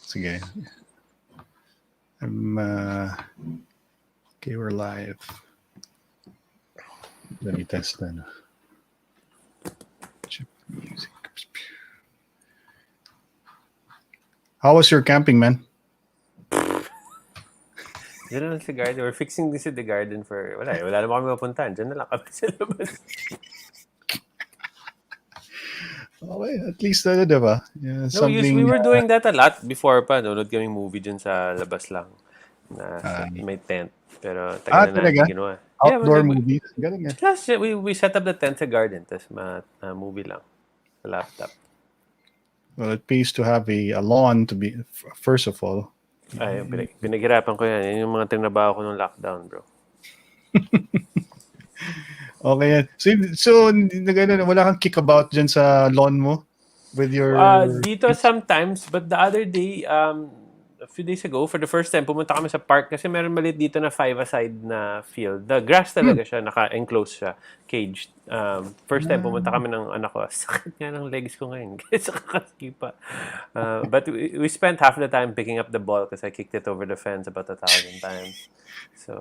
Sige. Okay, we're live. Let me test that. Music. How was your camping, man? Diyan na lang sa garden. We're fixing this at the garden for... Wala naman kami mapuntahan. Diyan na lang kami sa labas. Okay, at least diba? Yeah, No, we were doing that a lot before pa. Nanonood kaming movie dyan sa labas lang. Na may tent. Pero tagal na natin ginawa. Outdoor movies? Galing eh. Plus, we set up the tent sa garden. Tapos movie lang. Sa laptop. Well, it pays to have a lawn to be, first of all. Ay, pinaghirapan ko yan. Yan yung mga trinabaho ko nung lockdown, bro. Okay. So wala kang kickabout dyan sa lawn mo? With your... Dito sometimes, but the other day, a few days ago, for the first time, pumunta kami sa park kasi meron maliit dito na 5-a-side na field. The grass talaga siya, naka-enclose siya, caged. First time, pumunta kami ng anak ko. Sakit nga ng legs ko ngayon. Kasi kakaskipa. But we spent half the time picking up the ball because I kicked it over the fence about 1,000 times. So...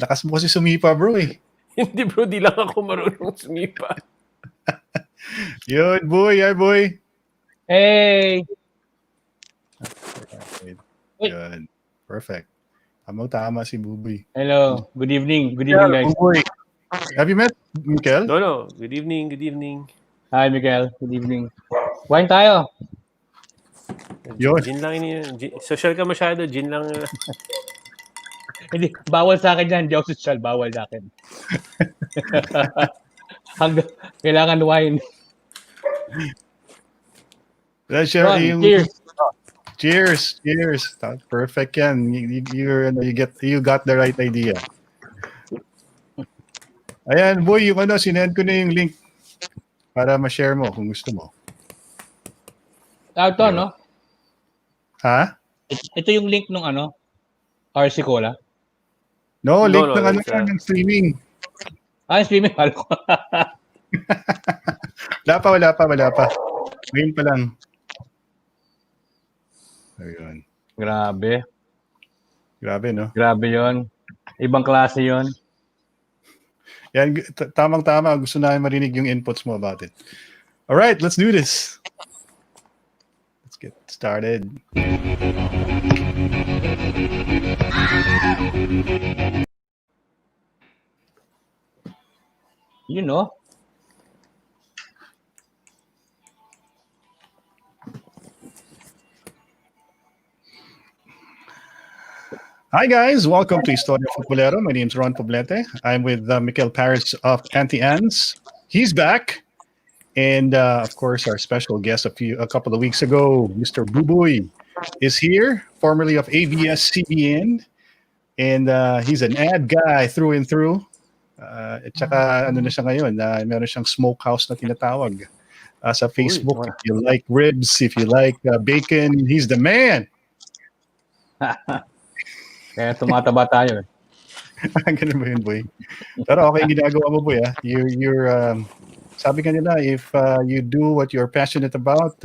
Lakas mo kasi sumipa, bro eh. Hindi bro, di lang ako marunong sumipa. Yun, boy. Hi, boy. Hey! Good. Perfect. Tama si Buboy. Hello. Good evening. Good evening, guys. Buboy. Have you met Mikel? No. Good evening. Hi, Miguel. Good evening. Wine tayo. Yun. Gin lang social ka masyado, gin lang. Hindi, bawal sa akin yan. Hindi ako social. Bawal sa akin. Kailangan wine. Let's share Cheers. Cheers. Perfect yan. You got the right idea. Ayan, boy, sinend ko na yung link para ma-share mo kung gusto mo. Ito, no? Ha? Ito yung link nung RC Cola. No, link ng streaming. Streaming. Wala pa. Ngayon pa lang. Ayun. Grabe, no? Grabe yon. Ibang klase yon. Yan, tamang-tama. Gusto namin marinig yung inputs mo about it. All right, let's do this. Let's get started. You know? Hi guys, welcome to Istoryang Futbolero. My name is Ron Poblete. I'm with Mikel Paris of Anti-Ans. He's back. And of course, our special guest a couple of weeks ago, Mr. Buboy, is here, formerly of ABS-CBN. And he's an ad guy through and through. At saka na siya ngayon, meron siyang smokehouse na tinatawag sa Facebook. If you like ribs, if you like bacon, he's the man. Kaya tumataba tayo. Ganun ba yun, boy? Pero okay yung ginagawa mo, boy. You're sabi ka nila, if you do what you're passionate about,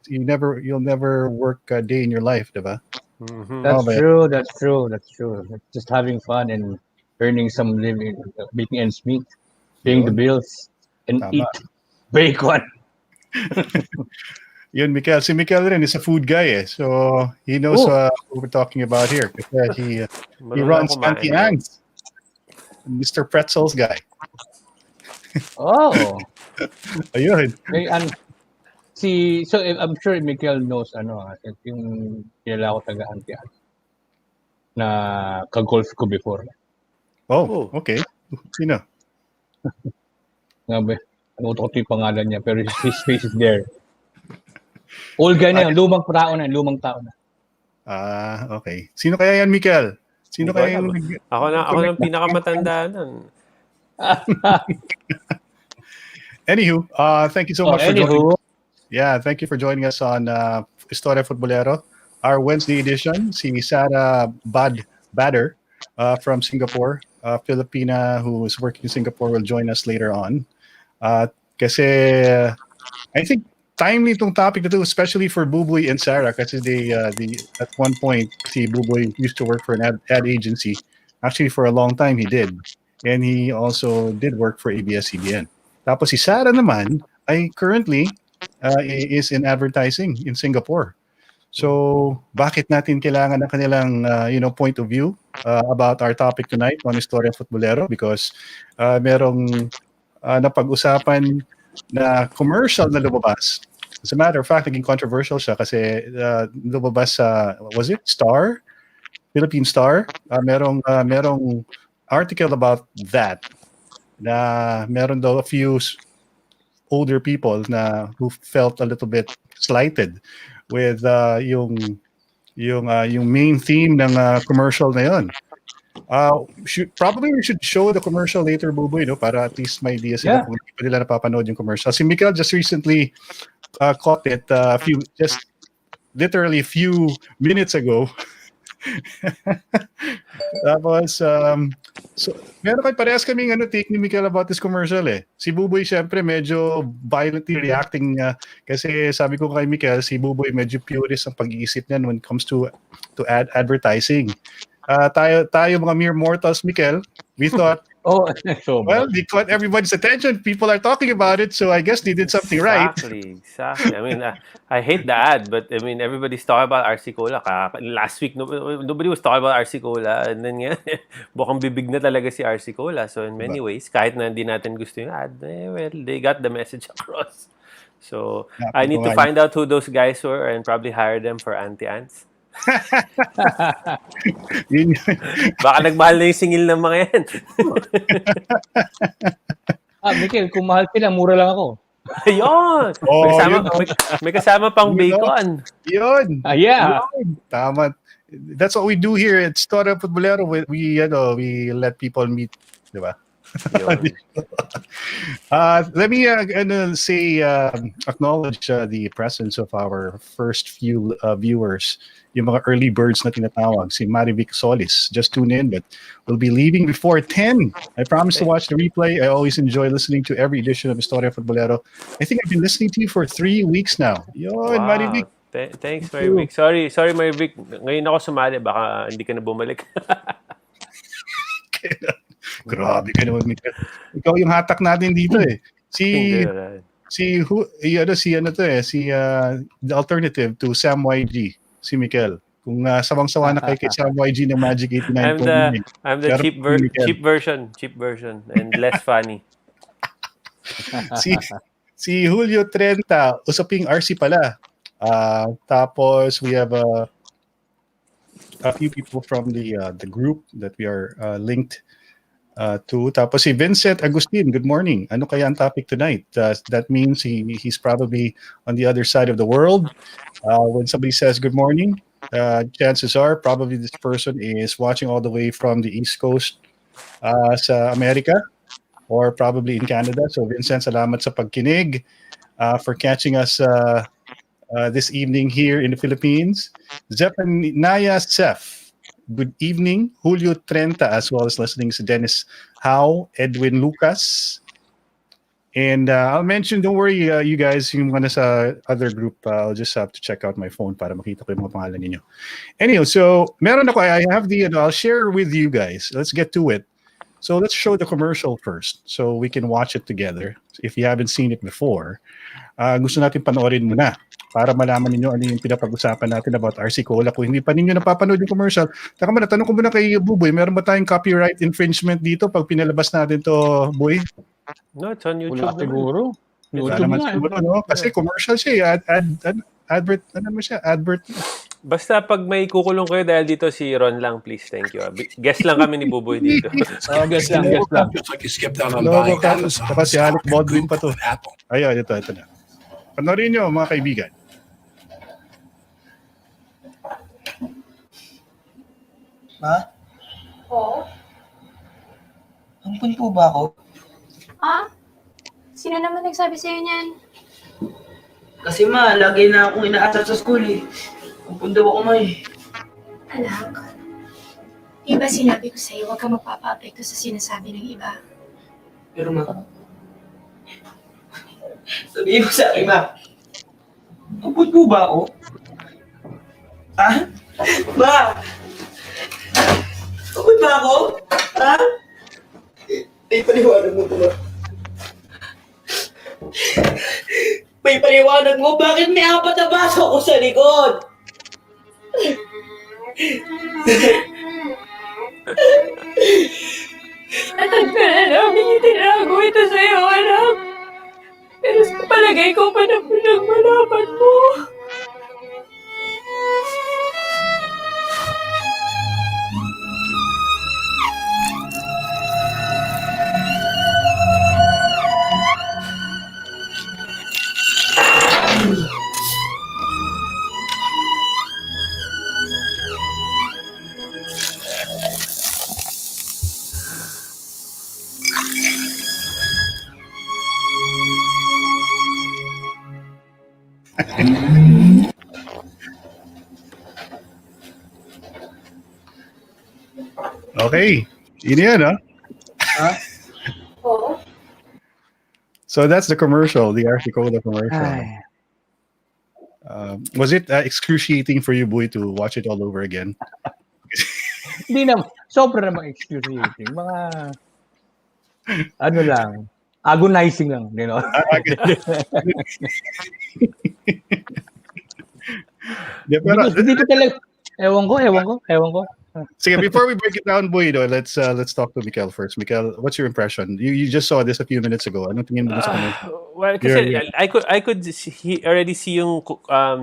you'll never work a day in your life, diba? Mm-hmm. That's true. Just having fun and earning some living, making ends meet, paying the bills, and eat bacon. Yun, Mikel. Si Mikel rin is a food guy eh. So, he knows what we're talking about here. Kasi he runs Anti-Ans. Mr. Pretzels guy. Oh. Ayun. So I'm sure Mikel knows yung kilala ko taga Anti-Ans na ka-golf ko before. Oh, okay. Sino? Ngabe, ano ko yung pangalan niya pero his face is there. Old guy na yun, lumang tao na. Okay. Sino kaya yan, Mikel? Sino kaya yung... Ako na pinakamatanda nun. Anywho, thank you so much for joining. Yeah, thank you for joining us on Istoryang Futbolero, our Wednesday edition. Si Sarah Bader from Singapore, Filipina who is working in Singapore, will join us later on. Kasi I think timely itong topic na to, especially for Buboy and Sarah kasi they at one point si Buboy used to work for an ad agency. Actually, for a long time he did. And he also did work for ABS-CBN. Tapos si Sarah naman ay currently is in advertising in Singapore. So, bakit natin kailangan ng kanilang point of view about our topic tonight on Istoryang Futbolero? Because merong napag-usapan na commercial na lumabas. As a matter of fact, naging controversial siya kasi lumabas sa, was it Star? Philippine Star? Merong article about that na meron daw a few older people na who felt a little bit slighted with yung main theme ng commercial na yun. Probably we should show the commercial later, Buboy, no? Para at least may idea sila kung hindi pa nila napapanood yung commercial. Si Mikel just recently caught it literally a few minutes ago. Tapos, so, meron kayo parehas kaming take ni Mikel about this commercial eh. Si Buboy syempre medyo violently reacting kasi sabi ko kay Mikel, si Buboy medyo purist ang pag-iisip niyan when it comes to advertising. Tayo mga mere mortals, Mikel, we thought, well, they caught everybody's attention. People are talking about it, so I guess they did something right. Exactly. I mean, I hate the ad, but I mean, everybody's talking about RC Cola. Last week, nobody was talking about RC Cola, and then bukang bibig na talaga si RC Cola. So in many ways, kahit na hindi natin gusto yung ad, well, they got the message across. So I need to find out who those guys were and probably hire them for anti-ants. Baka nagmahal na yung singil ng mga yan. Mikel, kung mahal sila, mura lang ako. Ayun! May kasama pang bacon. Yun! Yeah! Yun. Tama. That's what we do here at Istoryang Futbolero. We let people meet, di ba? Let me acknowledge the presence of our first few viewers, yung mga early birds na tinatawag, si Marivic Solis. Just tune in, but we'll be leaving before 10. I promise to watch the replay. I always enjoy listening to every edition of Istoryang Futbolero. I think I've been listening to you for 3 weeks now. Yun, wow. Marivic. Thanks, Marivic. Sorry, Marivic. Ngayon ako sumali, baka hindi ka na bumalik. Grabe ka naman, Mikel. Ikaw yung hatak natin dito eh. The alternative to Sam YG, si Mikel. Kung sawang-sawa na kay Sam YG ng Magic 89. I'm the cheap version and less funny. si Julio 30, usaping RC pala. Tapos we have a few people from the group that we are linked to. Tapos si Vincent Agustin, good morning. Ano kaya ang topic tonight? That means he's probably on the other side of the world. When somebody says good morning, chances are probably this person is watching all the way from the East Coast sa America or probably in Canada. So Vincent, salamat sa pagkinig for catching us this evening here in the Philippines. Zephaniah Seth, good evening. Julio 30, as well as listening to Dennis Howe, Edwin Lucas. And I'll mention, don't worry, you guys, yung mga nasa other group, I'll just have to check out my phone para makita ko yung mga pangalan ninyo. Anyway, so meron ako, I have I'll share with you guys. Let's get to it. So let's show the commercial first so we can watch it together. If you haven't seen it before, gusto natin panoorin muna para malaman ninyo ano yung pinapag-usapan natin about RC Cola. Kung hindi pa ninyo napapanood yung commercial, taka muna, tanong ko muna kay Buboy, meron ba tayong copyright infringement dito pag pinalabas natin to, Boy? No, it's on YouTube. Wala siguro. YouTube naman siguro, no? Kasi commercial siya, advert. Basta pag may kukulong kayo dahil dito si Ron lang, please, thank you. Guest lang kami ni Buboy dito. Guest lang. It's like you skipped out on buying Amazon. Saka si Alec Baldwin pa to. Ayun, ito na. Panorin nyo, mga kaibigan. Ma? Oo? Ampun po ba ako? Ah? Sino naman nagsabi sa'yo niyan? Kasi ma, lagi na akong inaasar sa school eh. Ampun daw ako, ma eh. Anak, di ba sinabi ko sa'yo huwag ka magpapa-apekto sa sinasabi ng iba? Pero ma, sabihin mo sa akin, ma. Ampun po ba ako? Ha? Ba? Ampun ba ako? Ha? May paliwanag mo po ba? May paliwanag mo? Bakit may 4 na baso ako sa likod? Matagal ka na namin itinago ito sa'yo, anak. Pero sa palagay ko pa na pinagmalaman mo. Okay. Yun yan, ha? Oo. So that's the commercial, the Articola commercial. Was it excruciating for you, Boy, to watch it all over again? Hindi naman. Sobra namang excruciating. Mga, ano lang, agonizing lang. You know? Yeah, pero, Hindi pa talaga, ewan ko. sige, before we break it down, Boy, let's talk to Mikel first. Mikel, what's your impression? You just saw this a few minutes ago. Anong tingin mo sa commercial? Well, kasi I could already see yung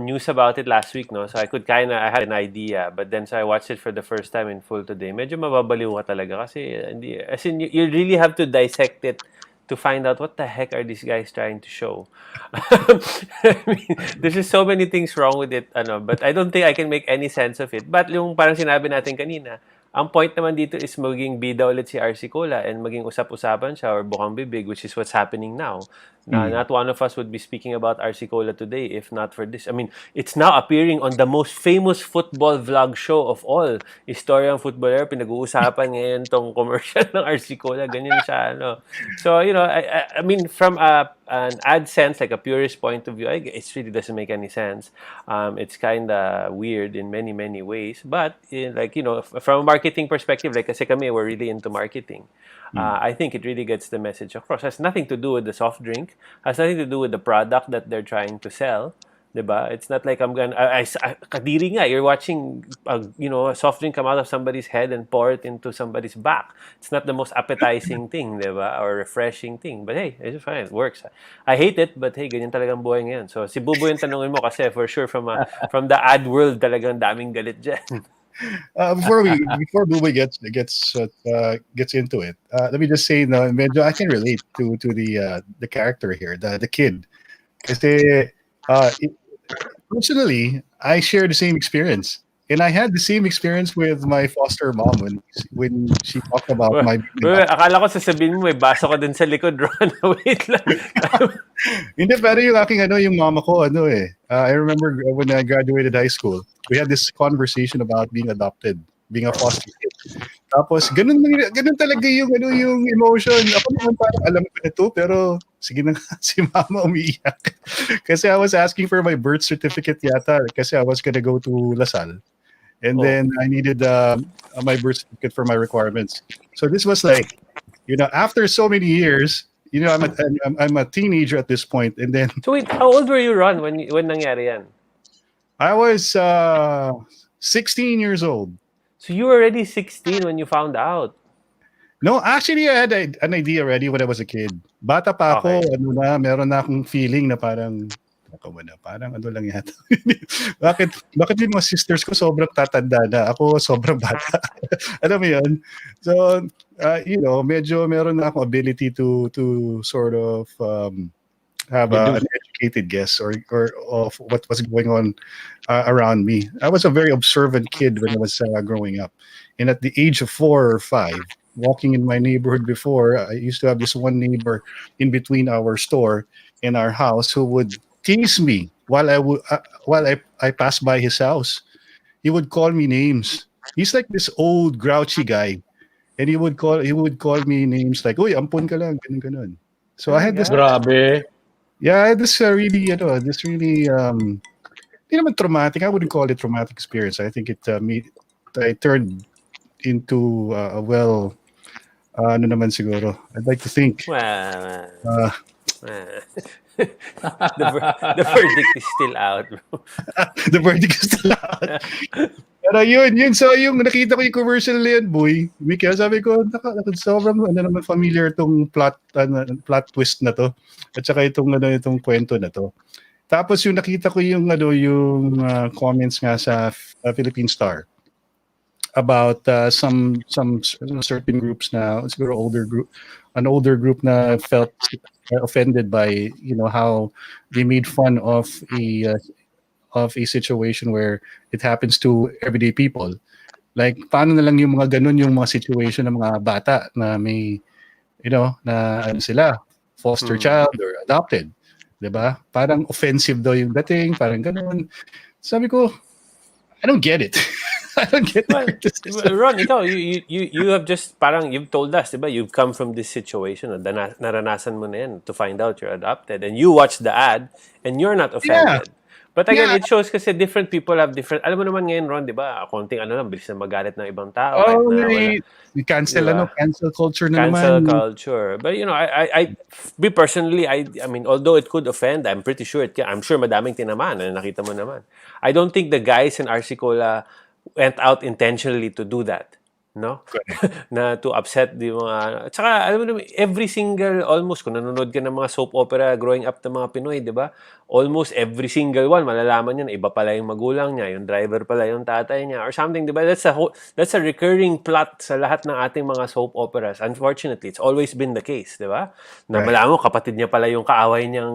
news about it last week, no? So I had an idea, but then so I watched it for the first time in full today. Medyo mababaliw ka talaga kasi as in you really have to dissect it to find out what the heck are these guys trying to show. I mean, there's just so many things wrong with it, but I don't think I can make any sense of it. But yung parang sinabi natin kanina, ang point naman dito is maging bida ulit si RC Cola and maging usap-usapan siya or bukang bibig, which is what's happening now. Not one of us would be speaking about RC Cola today if not for this. I mean, it's now appearing on the most famous football vlog show of all, Istoryang Futbolero. Pinag-uusapan ngayon tong commercial ng RC Cola. Ganyan siya, So, I mean, from an ad sense, like a purist point of view, it really doesn't make any sense. It's kind of weird in many, many ways. But, from a marketing perspective, like kasi kami, we're really into marketing. I think it really gets the message across. It has nothing to do with the soft drink. Has nothing to do with the product that they're trying to sell. Diba? It's not like I'm gonna. Kadiri nga, you're watching, a soft drink come out of somebody's head and pour it into somebody's back. It's not the most appetizing thing, diba? Or refreshing thing. But hey, it's fine. It works. I hate it, but hey, ganyan talagang buhay ngayon. So si Bubo yung tanongin mo kasi for sure from the ad world talagang daming galit dyan. Before Buboy gets into it, let me just say, no, medyo I can relate to the character here, the kid, kasi personally, I share the same experience. And I had the same experience with my foster mom when she talked about my... Akala ko sasabihin mo, may baso ka din sa likod, Ron. Wait lang. Hindi, pero yung aking yung mama ko, I remember when I graduated high school, we had this conversation about being adopted, being a foster kid. Tapos, ganun talaga yung emotion. Ako naman parang alam ko na to, pero sige na nga, si mama umiiyak. Kasi I was asking for my birth certificate yata, kasi I was gonna go to Lasal. And then I needed my birth certificate for my requirements. So this was like, after so many years, I'm a teenager at this point. And then... So wait, how old were you, Ron, when nangyari yan? I was 16 years old. So you were already 16 when you found out? No, actually, I had an idea already when I was a kid. Bata pa ako, meron na akong feeling na parang ano lang yata. Bakit yung mga sisters ko sobrang tatanda na, ako sobrang bata. Alam mo yun? So, medyo meron na akong ability to sort of have an educated guess or of what was going on around me. I was a very observant kid when I was growing up. And at the age of 4 or 5, walking in my neighborhood before, I used to have this one neighbor in between our store and our house who would tease me while I passed by his house. He would call me names. He's like this old grouchy guy, and he would call me names like, "Uy, ampun ka lang," ganun. So I had this. Grabe. Yeah, this really hindi naman traumatic. I wouldn't call it traumatic experience. I think I turned into ano naman siguro. I'd like to think Well, uh, uh, the verdict is still out, bro. the verdict is still out. Pero yun. So yung nakita ko yung commercial na yan, boy. Mika, sabi ko, sobrang naman familiar tong plot twist na to. At saka itong kwento na to. Tapos yung nakita ko yung comments nga sa Philippine Star about some certain groups na siguro an older group na felt offended by how they made fun of a situation where it happens to everyday people. Like paano na lang yung mga ganun yung mga situation ng mga bata na may na ano sila foster child or adopted. 'Di ba? Parang offensive daw yung dating, parang ganun. Sabi ko, I don't get it. I don't get it. Ron, ikaw, you have just parang you've told us, 'di ba? You've come from this situation, naranasan mo na yan to find out you're adopted, and you watch the ad and you're not offended. Yeah. But again, Yeah. it shows kasi different people have different. Alam mo naman ngayon, Ron, 'di ba? Konting bilis na magalit ng ibang tao. Oh, kahit na may cancel Diba? cancel culture na cancel naman. culture. But I me personally, I mean, although it could offend, I'm pretty sure I'm sure madaming tinamaan na nakita mo naman. I don't think the guys in RC Cola went out intentionally to do that. No? Na to upset the mga... Tsaka, alam mo naman, every single, almost, kung nanonood ka ng mga soap opera growing up ng mga Pinoy, di ba? Almost every single one, malalaman yun, iba pala yung magulang niya, yung driver pala yung tatay niya, or something, di ba? That's a recurring plot sa lahat ng ating mga soap operas. Unfortunately, it's always been the case, di ba? Na malaman mo, kapatid niya pala yung kaaway niyang,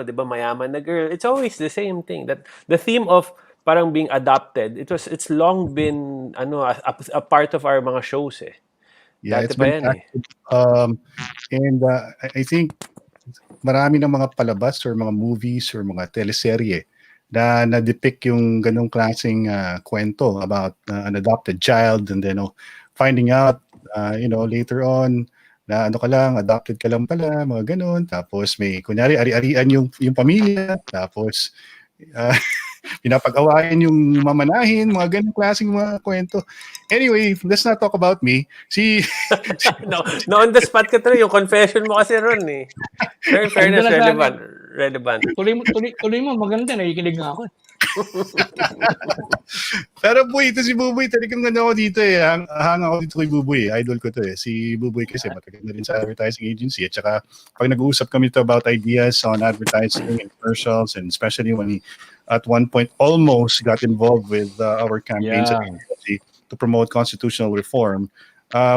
di ba, mayaman na girl. It's always the same thing. That the theme of parang being adopted, it's long been a part of our mga shows eh. Yeah, Dati it's pa been yan eh. active. And I think marami ng mga palabas or mga movies or mga teleserye na depict yung ganong klaseng kwento about an adopted child, and then finding out later on na adopted ka lang pala, mga ganon. Tapos may kunyari ari-arian yung pamilya, tapos pinapag-awayan yung mamanahin, mga ganung klaseng mga kwento. Anyway, let's not talk about me. No, on the spot ka tuloy. Yung confession mo kasi Ron eh. Pero in fairness, relevant. Tuloy mo, maganda. Nakikinig nga ako. Pero boy, ito si Buboy, talagang ako dito eh. Hang ako dito kay Buboy eh. Idol ko to eh. Si Buboy kasi matagal na rin sa advertising agency. At saka pag nag-uusap kami to about ideas on advertising and commercials, and especially when he at one point almost got involved with our campaigns to promote constitutional reform.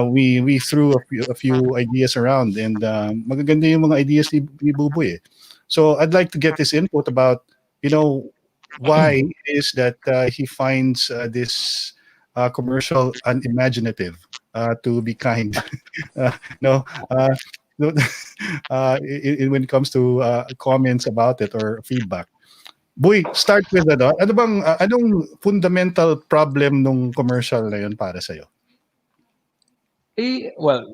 We threw a few ideas around, and magaganda yung mga ideas ni Buboy eh. So I'd like to get his input about why it is that he finds this commercial unimaginative, to be kind. When it comes to comments about it or feedback. Boy, start with anong fundamental problem nung commercial na yun para sa'yo? Well,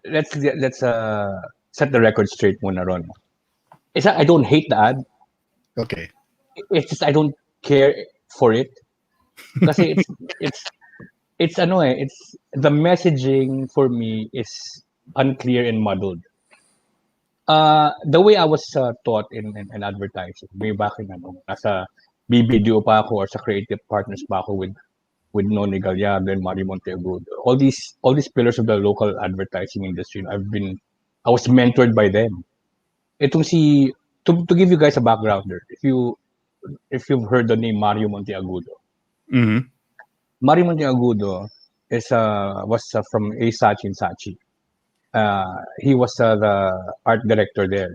let's set the record straight muna, Ron. I don't hate the ad. Okay. It's just I don't care for it. Kasi it's the messaging for me is unclear and muddled. The way I was taught in advertising, way back in nasa BBDO pa ako or sa creative partners pa ako with Noni Gallardo and Mario Monteagudo. All these pillars of the local advertising industry, I was mentored by them. Itong to give you guys a backgrounder, if you've heard the name Mario Monteagudo. Mm-hmm. Mario Monteagudo was from A. Sachi and Sachi. He was the art director there.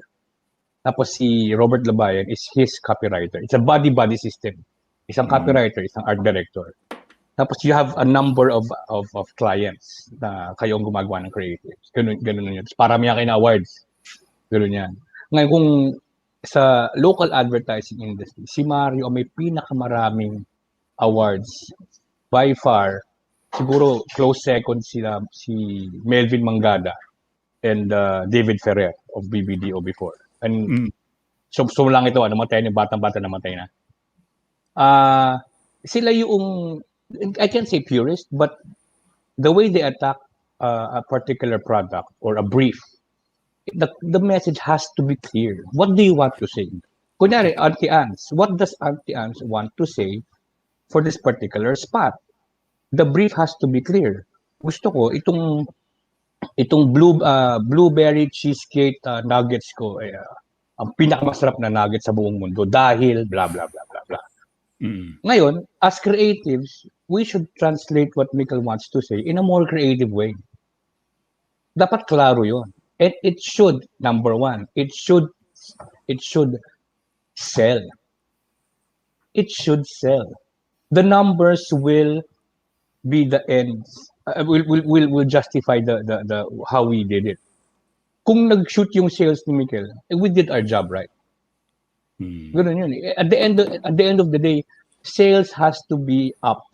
Tapos si Robert Labayan is his copywriter. It's a buddy system. Isang copywriter, isang art director. Tapos you have a number of clients na kayong gumagawa ng creatives. Ganun yun. Parami yan kayo na awards. Ganun yan. Ngayon kung sa local advertising industry, si Mario may pinakamaraming awards. By far, siguro close second si Melvin Mangada and David Ferrer of BBDO before. And So lang ito, namatay na yung batang-bata, namatay na. Sila yung, I can't say purist, but the way they attack a particular product or a brief, the message has to be clear. What do you want to say? Kunyari, Auntie Ans, what does Auntie Ans want to say for this particular spot? The brief has to be clear. Gusto ko itong blueberry cheesecake nuggets ko ang pinakamasarap na nugget sa buong mundo dahil blah blah blah blah blah. Ngayon, as creatives, we should translate what Michael wants to say in a more creative way. Dapat klaro 'yon. And it should, number one, it should sell. It should sell. The numbers will be the ends. Will justify the how we did it. Kung nag-shoot yung sales ni Mikel, we did our job right. Ganun yun. At the end of the day, sales has to be up.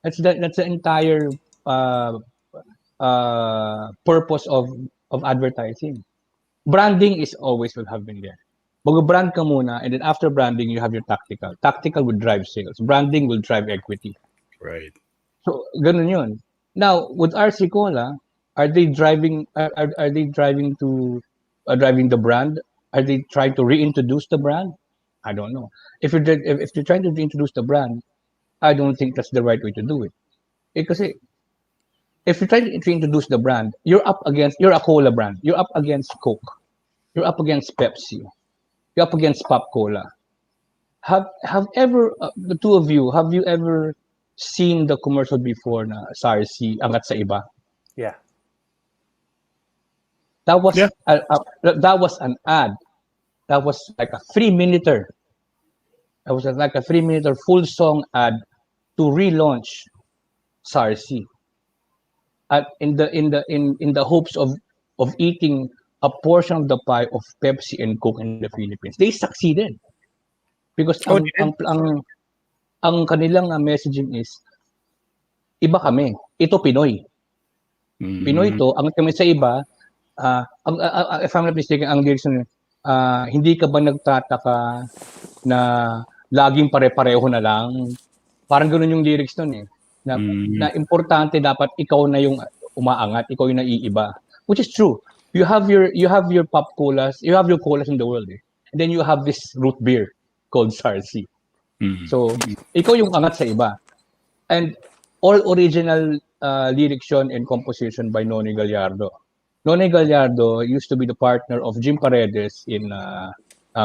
That's the entire purpose of advertising. Branding is always will have been there. Mag-brand ka muna, and then after branding, you have your tactical. Tactical will drive sales. Branding will drive equity. Right. So, ganun yun. Now, with RC Cola, are they driving? Are they driving the brand? Are they trying to reintroduce the brand? I don't know. If you're trying to reintroduce the brand, I don't think that's the right way to do it. Because if you're trying to reintroduce the brand, you're a Cola brand. You're up against Coke. You're up against Pepsi. You're up against Pop Cola. Have ever the two of you, have you ever seen the commercial before na Sarsi angat sa iba? Yeah. That was that was an ad. That was like a 3-minuter. That was like a 3-minuter full song ad to relaunch Sarsi. In the hopes of eating a portion of the pie of Pepsi and Coke in the Philippines. They succeeded. Because ang kanilang messaging is iba kami. Ito Pinoy. Pinoy to, ang kami sa iba, if I'm not mistaken, ang lyrics nun, hindi ka ba nagtataka na laging pare-pareho na lang? Parang ganoon yung lyrics nun eh. Na importante dapat ikaw na yung umaangat, ikaw yung naiiba. Which is true. You have your pop colas, you have your colas in the world eh. And then you have this root beer called Sarsi. So, ikaw yung angat sa iba. And all original lyrics yun and composition by Noni Gallardo. Noni Gallardo used to be the partner of Jim Paredes in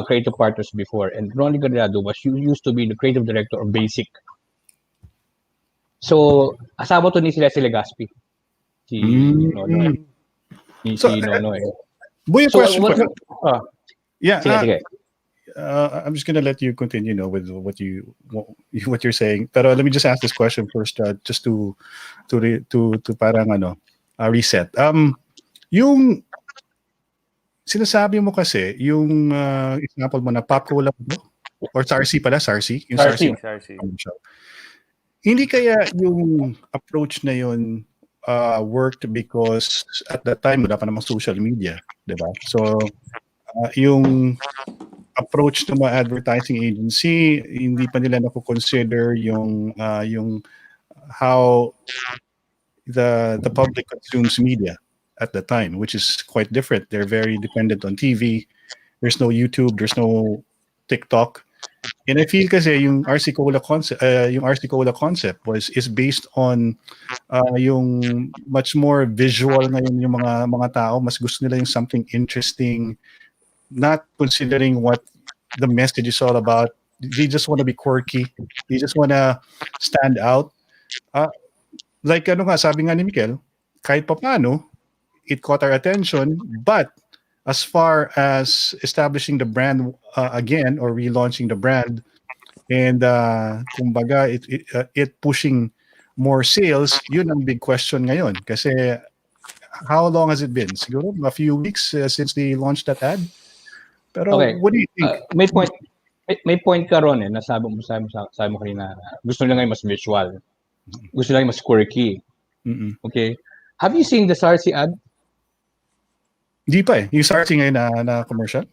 Creative Partners before. And Noni Gallardo used to be the creative director of Basic. So, asawa to ni Leslie Legaspi. Si Nono. Si Nono eh. Boy, question. Yeah. Sige. I'm just gonna let you continue, with what you're saying. Pero let me just ask this question first, just to parang reset. Yung sinasabi mo kasi, yung example mo na Pop Cola or Sarsi pala, Sarsi, yung Sarsi. Hindi kaya yung approach na yun worked because at that time wala pa namang social media, 'di ba? So yung approach ng mga advertising agency, hindi pa nila nako-consider yung how the public consumes media at the time, which is quite different. They're very dependent on TV. There's no YouTube, there's no TikTok. And I feel kasi yung RC Cola concept is based on yung much more visual ngayon yung mga tao, mas gusto nila yung something interesting, not considering what the message is all about. They just want to be quirky. They just want to stand out. Like sabi nga ni Mikel, kahit papaano, it caught our attention, but as far as establishing the brand again or relaunching the brand and kumbaga it pushing more sales, yun ang big question ngayon. Kasi how long has it been? Siguro a few weeks since they launched that ad? Pero okay. What do you think? May point ka ron nasabi mo kanina. Gusto nila ngayon mas visual. Gusto nila mas quirky. Okay? Have you seen the Sarsi ad? Hindi pa eh. Yung Sarsi ngayon na commercial?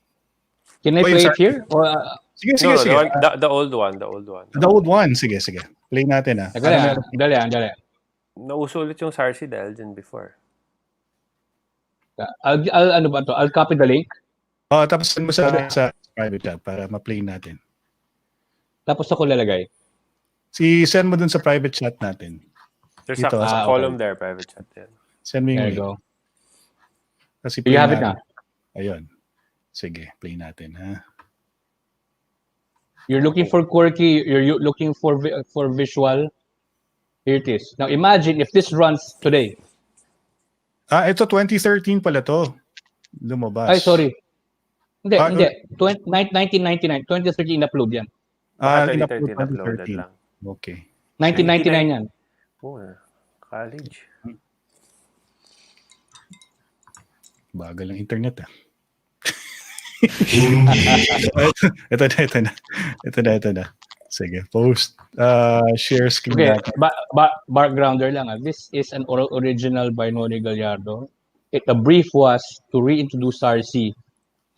Can I Oh, yung play it Sarsi. here? Or, Sige, No, sige, no, sige. the old one, the old one. The old one. Sige, sige. Play natin ah. Teka lang, dali. Nauso ulit yung Sarsi dahil dyan before. I'll, ano ba to? I'll copy the link. Oh, tapos send mo sa private chat para ma-play natin. Tapos ako lalagay. Send mo dun sa private chat natin. There's Dito, a okay. column there, private chat. Yan. Send me There yung you link. go. Kasi Do you play have it natin. na? Ayun. Sige, play natin ha. You're looking for quirky, you're looking for visual. Here it is. Now imagine if this runs today. Ito 2013 pala to. Lumabas. Ay, sorry. Hindi, Ah, hindi. 1999, 2013 in-upload yan. Baka In-upload 2013 uploaded 2013. lang. Okay. 1999 yan. Oh, college. Bagal ng internet ah. Ito na. Sige, post. Share screen Okay, natin. backgrounder lang. This is an original by Nori Gallardo. The brief was to reintroduce Sarsi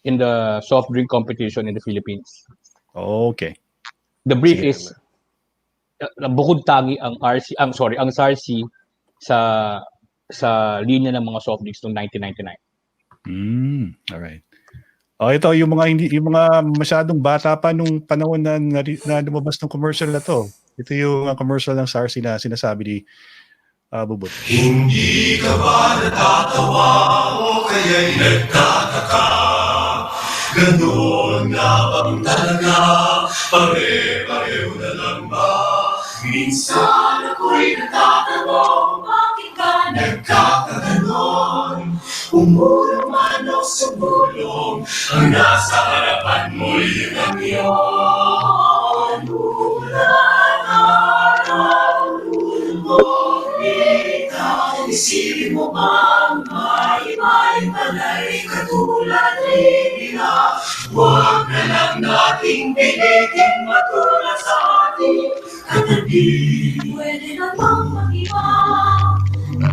in the soft drink competition in the Philippines. Okay. The brief Sige. is bukod tangi ang ang Sarsi sa linya ng mga soft drinks noong 1999. Alright. Ito yung mga masyadong bata pa nung panahon na lumabas ng commercial na to. Ito yung commercial ng Sarsi na sinasabi ni Bubot. Hindi ka ba natatawa o kaya'y nagtataka? Ganoon nga bang talaga? Pare-pareho na lang ba? Minsan ako'y natatanong, bakit ka nagkakaganon? Umulong man o sumulong, ang nasa harapan mo'y yun ang iyon. Ulan, araw, ulong, ikaw, isipin mo bang may pala'y katulad nila? Huwag na lang nating pilitin matulad sa ating katabi. Pwede na bang mag-iba?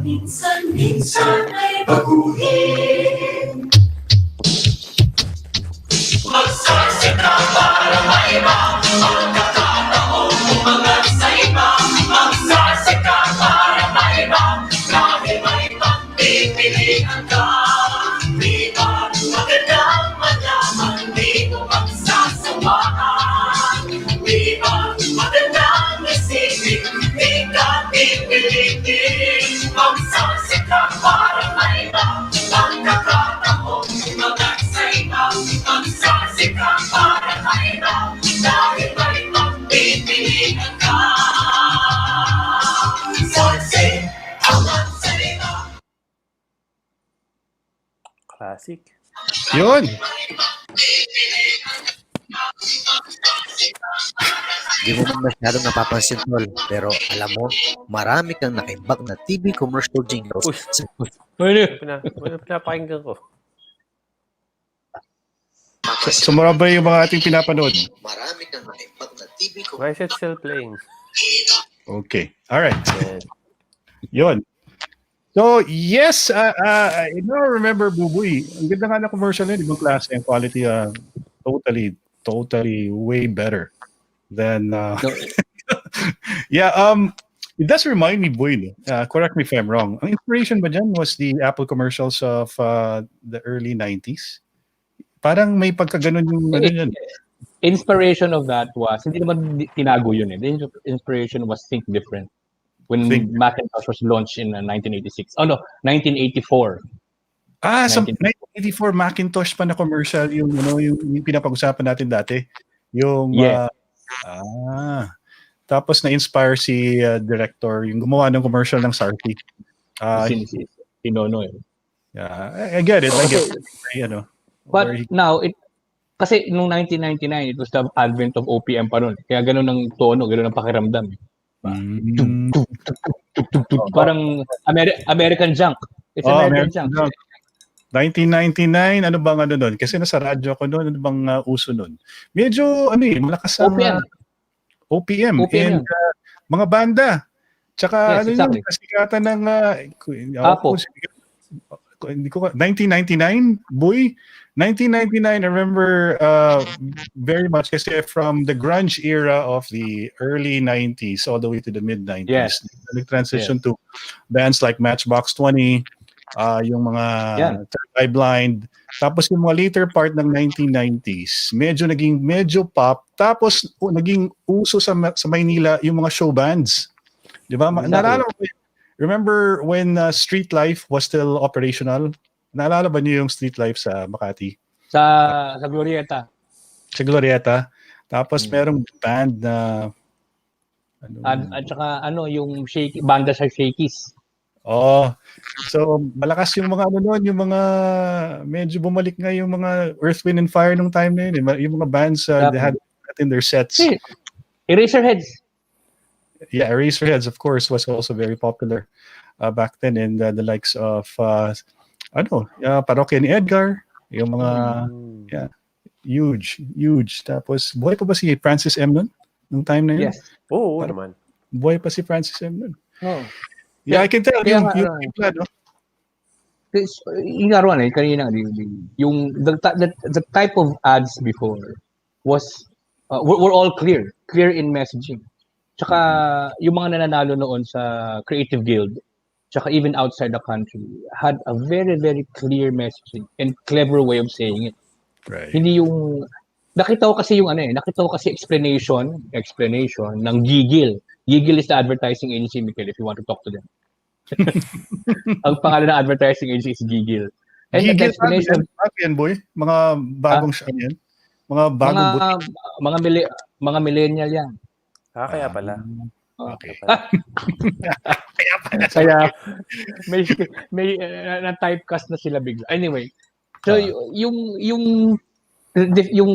Minsan ay baguhin. Magsarsita para maiba ang kakataong umangat sa iba. Magsarsita para maiba kahit may pagpipilian ka. Di ba magandang malaman di ko magsasawaan? Di ba magandang isipin di ka pipilitin? Magsarsita para maiba ang kakataong umangat sa iba. Magsarsita para maiba dahil may pagpipilian ka. Sarsi, angat sa iba. Classic. Yun! Di mo man masyadong napapansin, tol. Pero alam mo, marami kang naimbak na TV commercial jingles. Pinapakinggan ko. Sumabay yung mga ating pinapanood. Marami kang naimbak na TV Why is it still playing? Okay. Alright. Yes. Yun. So, yes, I now remember Buboy. Ang ganda nga na commercial yun. Ibang klase. Ang quality, totally way better than... yeah, it does remind me, Boy, correct me if I'm wrong. Ang inspiration ba dyan was the Apple commercials of the early 90s? Parang may pagkaganon yung... Inspiration of that was, hindi naman tinago yun eh. The inspiration was Think Different. When Macintosh was launched in 1986. Oh no, 1984. Sa 1984 Macintosh pa na commercial yung yung pinapag-usapan natin dati. Yung tapos na-inspire si director yung gumawa ng commercial ng Sarsi. Si Nono eh. Yeah, I get it. But now kasi nung 1999 it was the advent of OPM pa noon. Kaya ganoon ang tono, ganoon ang pakiramdam. Parang American Junk. It's American Junk. 1999, ano bang ano nun? Kasi nasa radyo ako noon, ano bang uso nun? Medyo, malakas ang OPM. And mga banda. Tsaka, exactly. kasikatan ng... Apo. 1999, boy, 1999, I remember very much kasi from the grunge era of the early 90s all the way to the mid 90s. Yes. Nag-transition to bands like Matchbox 20, yung mga Third Eye Blind. Tapos yung mga later part ng 1990s, medyo pop. Tapos naging uso sa Maynila yung mga show bands. Di ba? Naalala mo, remember when Street Life was still operational? Naalala ba niyo yung Street Life sa Makati? Sa Glorieta. Sa Glorieta. Tapos merong band na At saka yung banda sa Shakies. Oh. So malakas yung mga yung mga medyo bumalik nga yung mga Earth, Wind and Fire nung time na yun. Yung mga bands they had that in their sets. Eraserheads. Yeah, Eraserheads of course was also very popular back then, and the likes of Parokya ni Edgar, yung mga huge. Tapos buhay pa ba si Francis M nun nung time na yun? Yes. Oo naman. Buhay pa si Francis M nun. Oh. Yeah, I can tell yung plan, no? Yung naroon kanina, yung the type of ads before was were all clear in messaging. Tsaka yung mga nananalo noon sa Creative Guild, tsaka even outside the country, had a very, very clear messaging and clever way of saying it. Right. Hindi yung nakita ko kasi explanation ng Gigil. Gigil is the advertising agency, Mikel, if you want to talk to them. Ang pangalan ng advertising agency is Gigil. And Gigil, the explanation, yan, boy. Mga bagong yan. Mga bagong butik. mga millennial yan. Kaya pala. Okay. Kaya may na-typecast na sila bigla. Anyway, so yung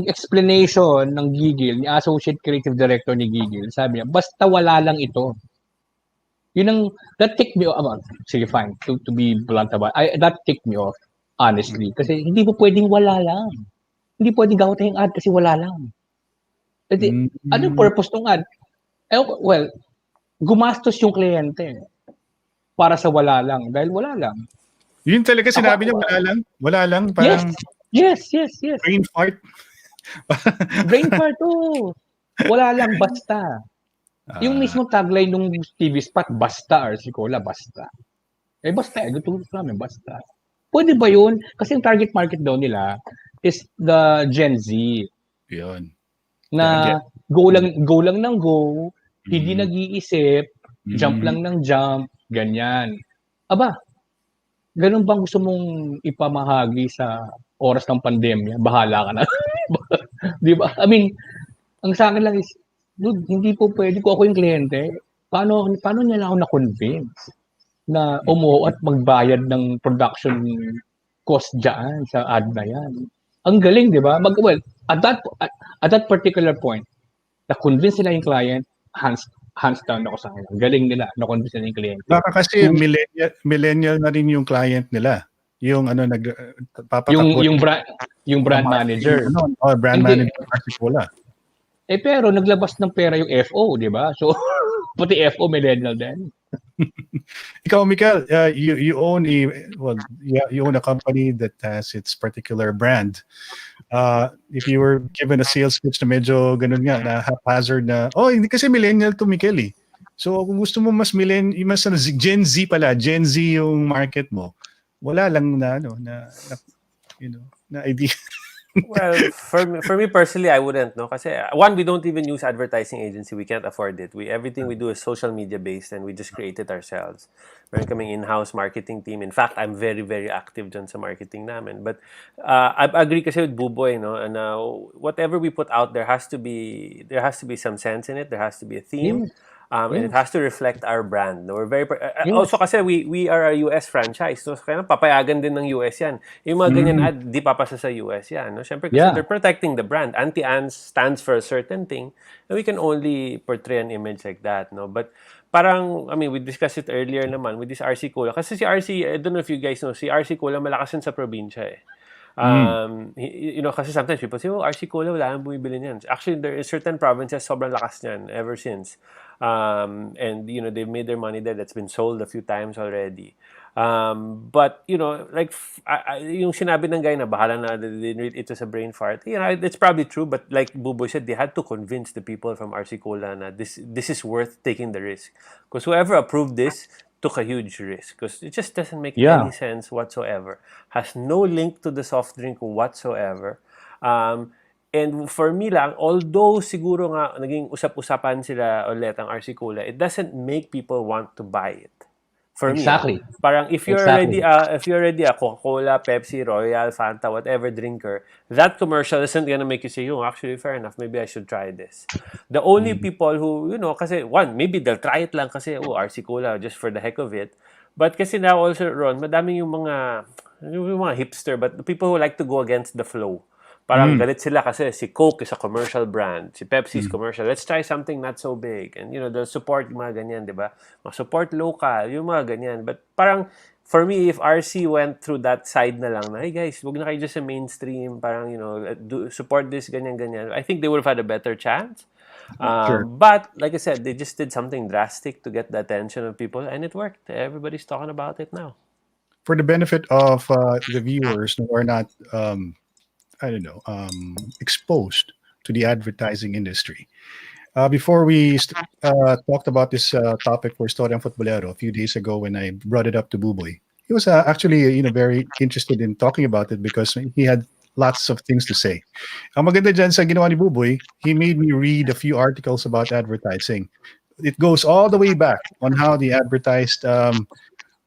explanation ng Gigil, ni Associate Creative Director ni Gigil, sabi niya, basta wala lang ito. That ticked me off. Sige, fine. To be blunt about that ticked me off, honestly. Kasi hindi mo pwedeng wala lang. Hindi pwedeng gawin tayong ad kasi wala lang. Anong purpose ng ad? Well, gumastos yung kliyente para sa wala lang. Dahil wala lang. Yun talaga sinabi niya, wala lang. Parang Yes. brain fart. Brain fart, wala lang, basta. Yung mismo tagline nung TV spot, basta, RC Cola, basta. Basta, gusto namin, basta. Pwede ba yun? Kasi yung target market daw nila is the Gen Z. Yun. Na go lang ng go, hindi nag-iisip, jump lang ng jump, ganyan. Aba, ganun bang gusto mong ipamahagi sa oras ng pandemya? Bahala ka na. Di ba? I mean, ang sa akin lang is, dude, hindi po pwede ko ako yung kliyente. Paano niya lang ako na-convince na umuo at magbayad ng production cost dyan sa ad na yan? Ang galing, di ba? Well, at that particular point, na-convince nila yung client, hands down ako sa kanila. Galing nila, na-convince nila yung client. Baka kasi millennial na rin yung client nila. Yung papatakbo. Yung brand manager. Brand manager Cola. Pero naglabas ng pera yung FO, di ba? So, pati FO millennial din. Ikaw, Mikel, you own a company that has its particular brand. If you were given a sales pitch na medyo ganun nga, na haphazard na, hindi kasi millennial to, Mikel eh. So, kung gusto mo mas Gen Z pala, Gen Z yung market mo, wala lang na idea. Well, for me personally, I wouldn't, no? Kasi one, we don't even use advertising agency. We can't afford it. Everything we do is social media based, and we just create it ourselves. Meron kaming in-house marketing team. In fact, I'm very, very active dyan sa marketing namin. But I agree kasi with Buboy, no? And whatever we put out there there has to be some sense in it. There has to be a theme. And it has to reflect our brand. No? We're very also kasi we are a US franchise. So kaya papayagan din ng US yan. Yung mga ganyan ad, di papasa sa US yan. No? Siyempre kasi they're protecting the brand. Anti-Ans stands for a certain thing. And we can only portray an image like that. No? But parang, I mean, we discussed it earlier naman with this RC Cola. Kasi si RC, I don't know if you guys know, si RC Cola malakas yun sa probinsya eh. Kasi sometimes people say, RC Cola, wala nang bumibili niyan. Actually, there is certain provinces sobrang lakas niyan ever since. And they've made their money there. That's been sold a few times already. But, like, yung sinabi ng guy na bahala na, it was a brain fart, it's probably true, but like Buboy said, they had to convince the people from RC Cola na this is worth taking the risk. Because whoever approved this took a huge risk. Because it just doesn't make any sense whatsoever. Has no link to the soft drink whatsoever. And for me lang, although siguro nga naging usap-usapan sila ulit ang RC Cola, it doesn't make people want to buy it. For Exactly. me, parang if you're already a Coca-Cola, Pepsi, Royal, Fanta, whatever drinker, that commercial isn't gonna make you say, "Oh, actually, fair enough. Maybe I should try this." The only people who, kasi one, maybe they'll try it lang kasi RC Cola just for the heck of it. But kasi now also, Ron, madaming yung mga hipster, but the people who like to go against the flow. Parang galit sila kasi si Coke is a commercial brand, si Pepsi is commercial. Let's try something not so big. And they'll support yung mga ganyan, di ba? Support local, yung mga ganyan. But parang, for me, if RC went through that side na lang, na, hey guys, wag na kayo just sa mainstream, parang, support this, ganyan. I think they would have had a better chance. Sure. But, like I said, they just did something drastic to get the attention of people, and it worked. Everybody's talking about it now. For the benefit of the viewers who are not exposed to the advertising industry. Before we talked about this topic for Istoryang Futbolero a few days ago when I brought it up to Buboy, he was actually very interested in talking about it because he had lots of things to say. Ang maganda dyan sa ginawa ni Buboy, he made me read a few articles about advertising. It goes all the way back on how they advertised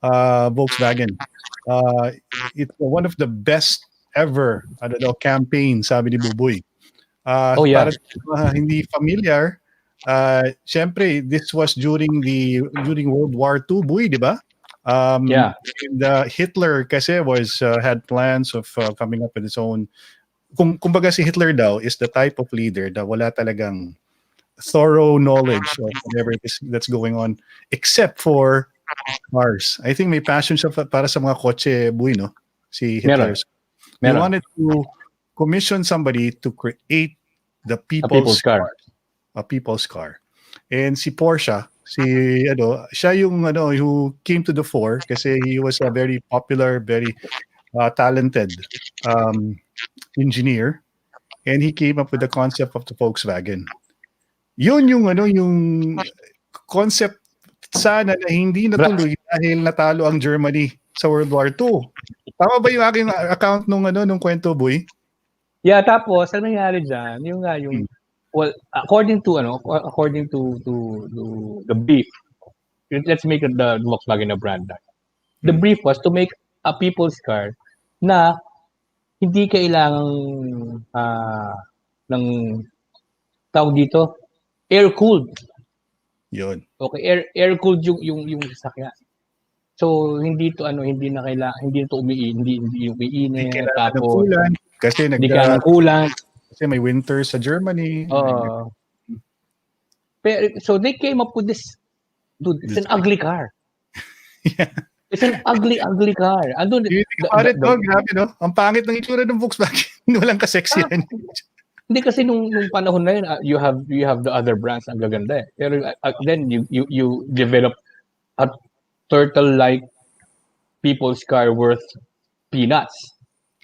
Volkswagen. It's one of the best ever campaign, sabi ni Buboy. Para hindi familiar, syempre this was during World War II, Boy, di ba? And Hitler kasi had plans of coming up with his own. Kumbaga si Hitler daw is the type of leader that wala talagang thorough knowledge of whatever it is that's going on except for cars. I think may passion siya para sa mga kotse, Boy, no? Si Hitler. He wanted to commission somebody to create the people's car. A people's car. And si Porsche, siya yung who came to the fore kasi he was a very popular, very talented engineer, and he came up with the concept of the Volkswagen. Yun yung concept sana na hindi natuloy dahil natalo ang Germany sa World War II. Tama ba yung aking account nung kwento, Boy? Yeah, tapos ano nangyari diyan? According to the brief, let's make the Volkswagen a brand. The brief was to make a people's car na hindi kailangang ng tawag dito, air-cooled. Yun. Okay, air-cooled yung sasakyan. So hindi to umiinit tapos kasi hindi kailangan ng kulan kasi may winter sa Germany. So they came up with this, dude, it's an ugly car. Yeah. It's an ugly car. Andun, grabe, no? Ang pangit ng itsura ng Volkswagen. Walang kaseksiyan. Hindi kasi nung panahon na yun, you have the other brands ang gaganda eh. Pero then you develop a turtle-like people's car worth peanuts.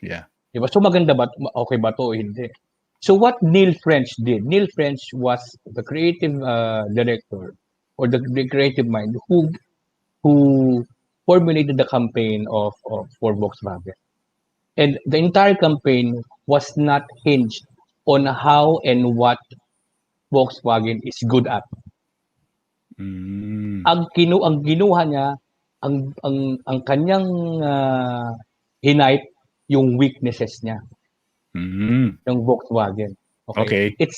Yeah. Diba? So maganda ba? Okay ba to? Hindi. So what Neil French did, Neil French was the creative director or the creative mind who formulated the campaign for Volkswagen. And the entire campaign was not hinged on how and what Volkswagen is good at. Ang ginawa niya, ang kanyang hinight yung weaknesses niya. Ng Volkswagen. Okay. It's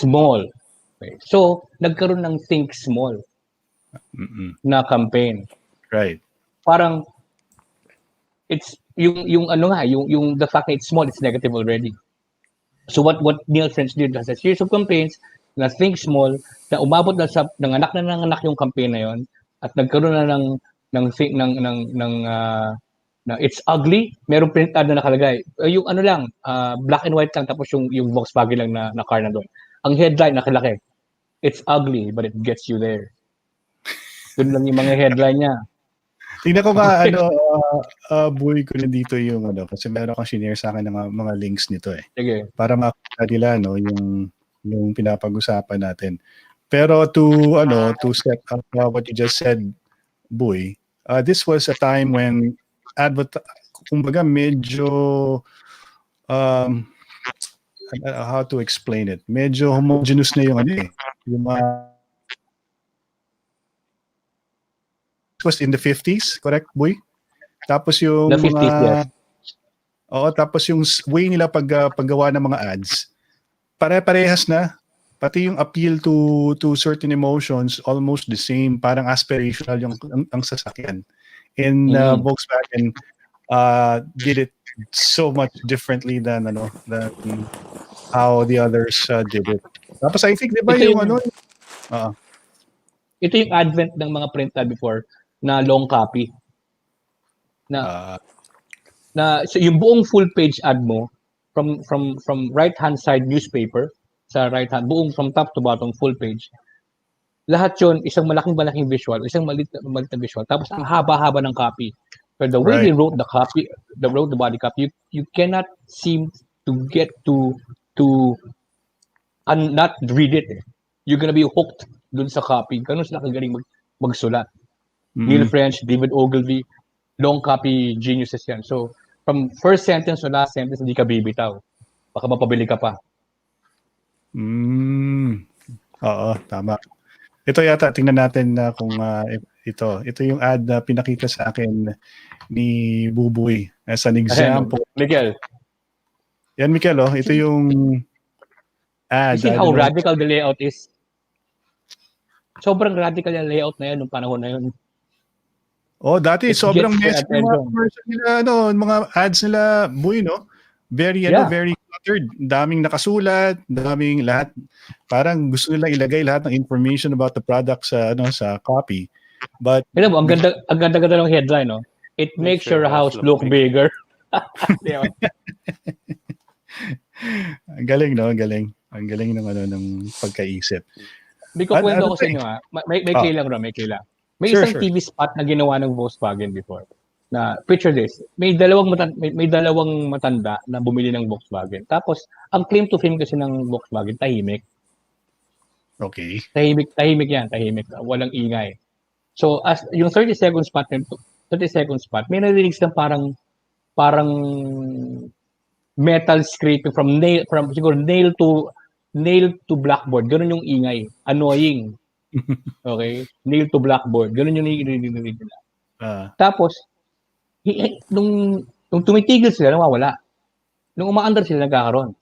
small. Okay. So nagkaroon ng think small na campaign. Right. Parang it's yung the fact that it's small, it's negative already. So what Neil French did was a series of campaigns na think small, na umabot na sa nanganak yung campaign na yon at nagkaroon na na it's ugly, merong printed na nakalagay. Yung black and white lang tapos yung Volkswagen lang na car na doon. Ang headline nakalaki. It's ugly but it gets you there. Doon lang yung mga headline niya. Tingnan ko nga, buhay ko rin dito yung kasi meron kang shinare sa akin ng mga links nito eh. Sige. Para makita nila, yung pinapag-usapan natin. Pero to set up what you just said, Boy, this was a time when kumbaga medyo, how to explain it, medyo homogeneous na yung yung it was in the 50s, correct, Boy? Tapos yung The 50s, yes. Oo, tapos yung way nila paggawa ng mga ads, pare-parehas na. Pati yung appeal to certain emotions, almost the same. Parang aspirational yung ang sasakyan. And Volkswagen did it so much differently than how the others did it. Tapos I think, di ba ito yung advent ng mga printed before na long copy. So yung buong full page ad mo from right hand side newspaper sa right hand, buong from top to bottom full page. Lahat 'yon isang malaking visual, isang maliit na visual. Tapos ang haba-haba ng copy. But the way they wrote the body copy, you cannot seem to get to and not read it. You're gonna be hooked dun sa copy. Ganun sila kagaling magsulat. Neil French, David Ogilvy, long copy geniuses yan. So, from first sentence to last sentence, hindi ka bibitaw. Baka mapabili ka pa. Oo, tama. Ito yata, tingnan natin na kung ito yung ad na pinakita sa akin ni Buboy as an example. Miguel. Yan, Mikel, ito yung ad. You see how radical the layout is? Sobrang radical yung layout na yun nung panahon na yun. Dati sobrang messy mga commercial nila, mga ads nila, Boy, no? Very very cluttered. Daming nakasulat, daming lahat. Parang gusto nila ilagay lahat ng information about the product sa copy. But alam mo, ang ganda ng headline, no? It makes your house look bigger. Ang galing, no? Ang galing. Ang galing ng pagkaisip. May kukwento ko sa inyo, ha? May kailang. May isang TV spot na ginawa ng Volkswagen before. Na picture this, may dalawang matanda na bumili ng Volkswagen. Tapos ang claim to fame kasi ng Volkswagen, tahimik. Okay. Tahimik yan, walang ingay. So as yung 30 second spot, may narinig silang parang metal scraping from siguro nail to blackboard. Ganun yung ingay, annoying. Okay? Nail to blackboard. Ganun yung narinig nila. Tapos, nung tumitigil sila, nawawala. Nung umaandar sila, nagkakaroon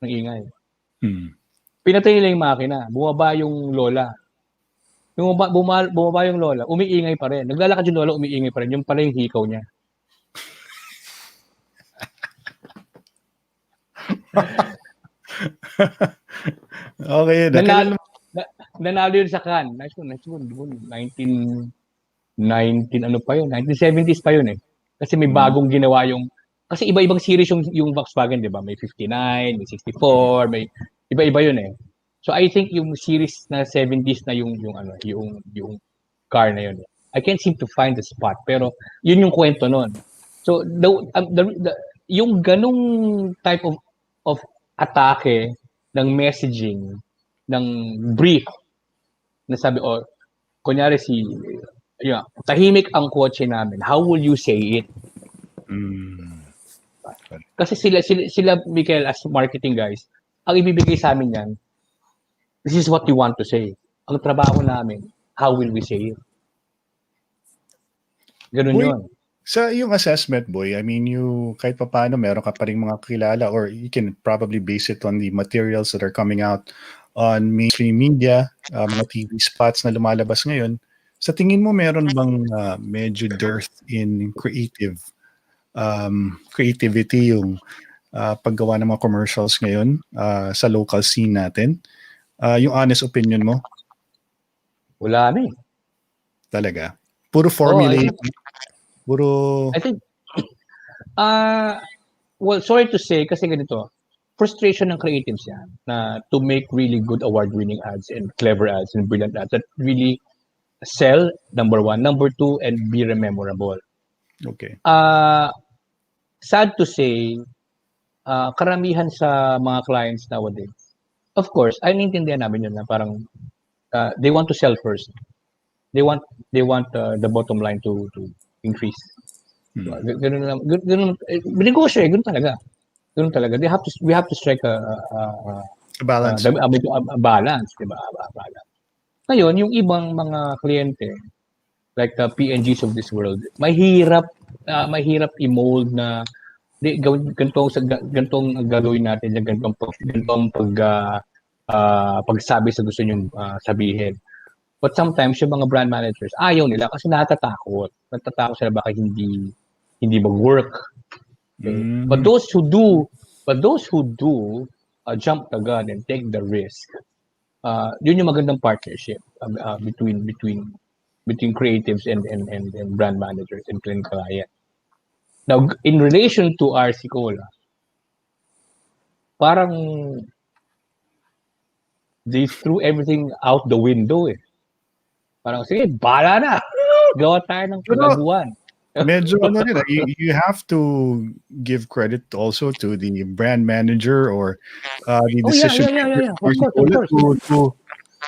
ng ingay. Pinatay nila yung makina. Bumaba yung lola. Yung bumaba yung lola, umiingay pa rin. Naglalakad yung lola, umiingay pa rin. Yung pala yung hikaw niya. Okay. Nanalo yun sa Cannes. Nice one. 1970s pa yun eh. Kasi may bagong ginawa kasi iba-ibang series yung Volkswagen, di ba? May 59, may 64, may iba-iba yun eh. So I think yung series na 70s na yung car na yun. I can't seem to find the spot, pero yun yung kwento nun. So yung ganung type of atake ng messaging, ng brief na sabi, kunyari tahimik ang kotse namin. How will you say it? Kasi sila Michael, as marketing guys, ang ibibigay sa amin yan, this is what you want to say. Ang trabaho namin, how will we say it? Ganun yun. Sa yung assessment, Boy, I mean, kahit pa paano, meron ka pa rin mga kilala, or you can probably base it on the materials that are coming out on mainstream media, mga TV spots na lumalabas ngayon. Sa tingin mo, meron bang medyo dearth in creativity yung paggawa ng mga commercials ngayon sa local scene natin? Yung honest opinion mo? Wala na eh. Talaga? Puro formulate? I think, well, sorry to say, kasi ganito, frustration ng creatives yan na to make really good award-winning ads and clever ads and brilliant ads that really sell, number one. Number two, and be memorable. Okay. Sad to say, karamihan sa mga clients nowadays, of course, ay naiintindihan namin yun na parang they want to sell first. They want the bottom line to increase. Ganun lang. Ganun, negosyo ganun talaga. Ganun talaga. We have to strike a Balance. a balance, di ba? Balance. Ngayon, yung ibang mga kliyente, like the PNGs of this world, mahirap i-mold na ganitong gagawin natin, ganitong pagsabi sa gusto nyong sabihin. But sometimes yung mga brand managers ayaw nila kasi natatakot sila baka hindi mag-work. Okay? But those who do jump the gun and take the risk, yun yung magandang partnership between creatives and brand managers and client. Now, in relation to RC Cola, parang they threw everything out the window eh. Parang, sige, bahala na. Gawa tayo ng kagaguhan. Medyo you have to give credit also to the brand manager or the decision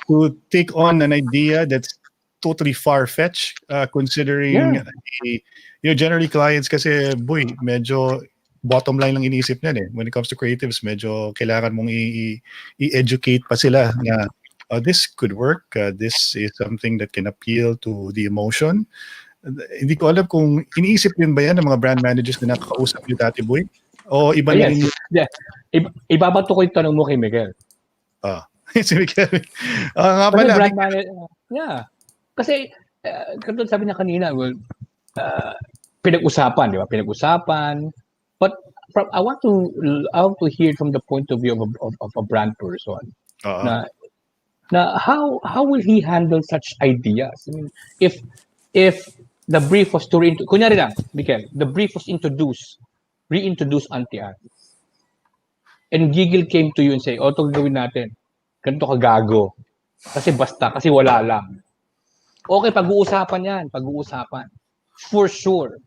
to take on an idea that's totally far-fetched considering generally clients kasi medyo bottom line lang iniisip niyan eh. When it comes to creatives, medyo kailangan mong i-educate pa sila na this could work, this is something that can appeal to the emotion. Hindi ko alam kung iniisip din ba yan ng mga brand managers na nakakausap niyo dati, Boy? O iba lang yung... Ibabato ko yung tanong mo kay Miguel. Si Miguel. Nga pala. Brand manager, kasi, katulad sabi niya kanina, pinag-usapan, di ba? Pinag-usapan. But I want to hear from the point of view of a brand person. Na how will he handle such ideas? I mean, if the brief was to kunyari lang, Miguel, the brief was reintroduce Auntie Anne. And Giggle came to you and say, ito gagawin natin. Ganito ka gago. Kasi wala lang. Okay, pag-uusapan yan. For sure,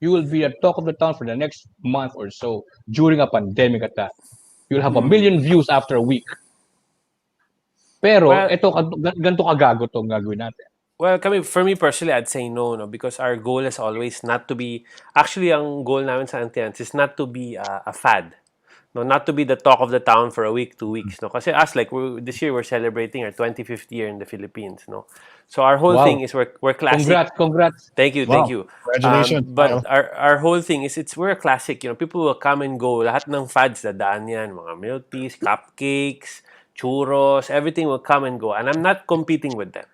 you will be a talk of the town for the next month or so during a pandemic at that. You'll have 1 million views after a week. Pero, ganito ka gago itong gagawin natin. Well, for me personally, I'd say no, because our goal is always not to be, actually, ang goal namin sa Auntie Anne's is not to be a fad. No, not to be the talk of the town for a week, 2 weeks. No, kasi us, like, this year we're celebrating our 25th year in the Philippines. No, so our whole thing is we're classic. Congrats! Thank you. Congratulations. But our whole thing is we're a classic. People will come and go. Lahat ng fads dadaan yan, mga milk teas, cupcakes, churros, everything will come and go, and I'm not competing with them.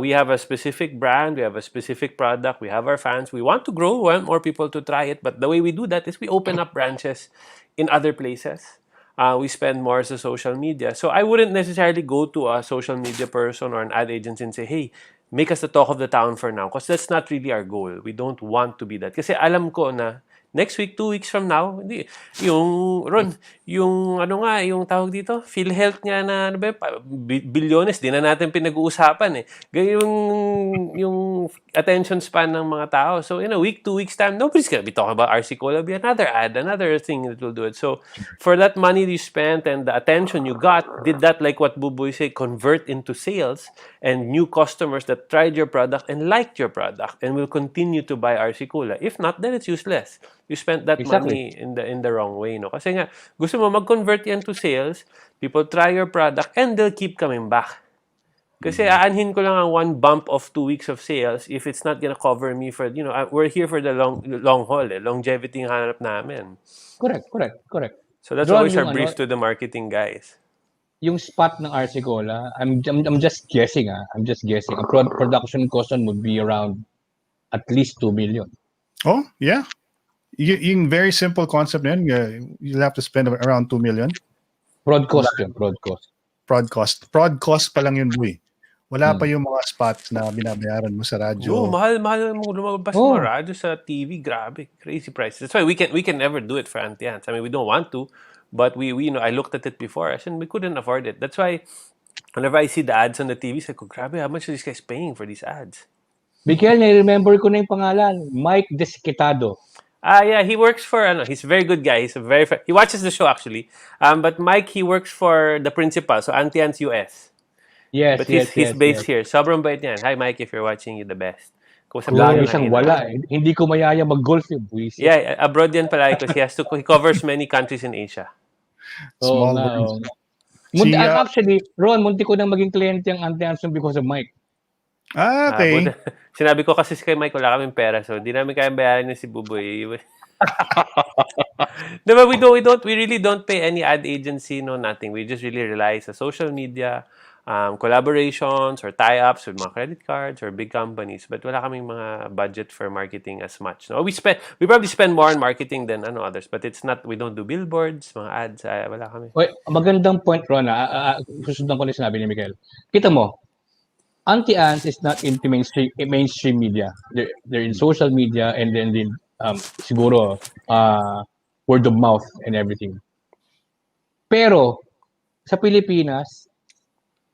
We have a specific brand, we have a specific product, we have our fans. We want to grow, we want more people to try it, but the way we do that is we open up branches in other places. We spend more as a social media. So I wouldn't necessarily go to a social media person or an ad agency and say, hey, make us the talk of the town for now. Because that's not really our goal. We don't want to be that. Kasi alam ko na next week, 2 weeks from now, hindi, yung tawag dito, PhilHealth nga na, bilyones, di na natin pinag-uusapan eh. Yung attention span ng mga tao. So, in a week, 2 weeks time, nobody's gonna be talking about RC Cola, be another ad, another thing that will do it. So, for that money you spent and the attention you got, did that, like what Buboy say, convert into sales and new customers that tried your product and liked your product and will continue to buy RC Cola? If not, then it's useless. You spent that money in the wrong way, no? Kasi nga, gusto mo mag-convert yan to sales, people try your product, and they'll keep coming back. Kasi aanhin ko lang ang one bump of 2 weeks of sales if it's not gonna cover me for, we're here for the long haul, eh. Longevity ang hanap namin. Correct. So that's always our brief to the marketing guys. Yung spot ng RC Cola, I'm just guessing, I'm just guessing. A production cost would be around at least 2 million. Oh, yeah. Yung very simple concept na yun, you'll have to spend around 2 million. Prod cost yun, prod cost. Prod cost pa lang yun, Boy. Wala pa yung mga spots na binabayaran mo sa radyo. Mahal mo lumabas mga radyo sa TV. Grabe, crazy price. That's why we can never do it for Auntie Anne's. I mean, we don't want to, but we I looked at it before and we couldn't afford it. That's why whenever I see the ads on the TV, I go, grabe, how much are these guys paying for these ads? Miguel, na-remember ko na yung pangalan. Mike Desquitado. Yeah, he works for, he's a very good guy. He watches the show actually. But Mike, he works for the principal, so Auntie Anne's US. Yes, But yes, he's yes, based yes. here. Sobrang bait niyan. Hi Mike, if you're watching, you the best. Kausap Lagi namin siyang kanina. wala. Hindi ko mayaya mag-golf yung buwisit. Yeah, abroad yan pala because he covers many countries in Asia. Oo Small nga, world. oo. Si, Actually, Ron, munti ko nang maging kliyente ang Auntie Anson because of Mike. okay. Sinabi ko kasi kay Mike, wala kaming pera, so hindi namin kayang bayaran yung si Buboy. No, but we really don't pay any ad agency, no, nothing. We just really rely sa social media, collaborations or tie-ups with mga credit cards or big companies. But wala kaming mga budget for marketing as much. No, we probably spend more on marketing than others, but it's not. We don't do billboards, mga ads. Wala kami. Wait, magandang point, Ron. Susundan ko na sinabi ni Miguel. Kita mo, Auntie Anne's is not into mainstream media. They're in social media and then siguro word of mouth and everything. Pero sa Pilipinas,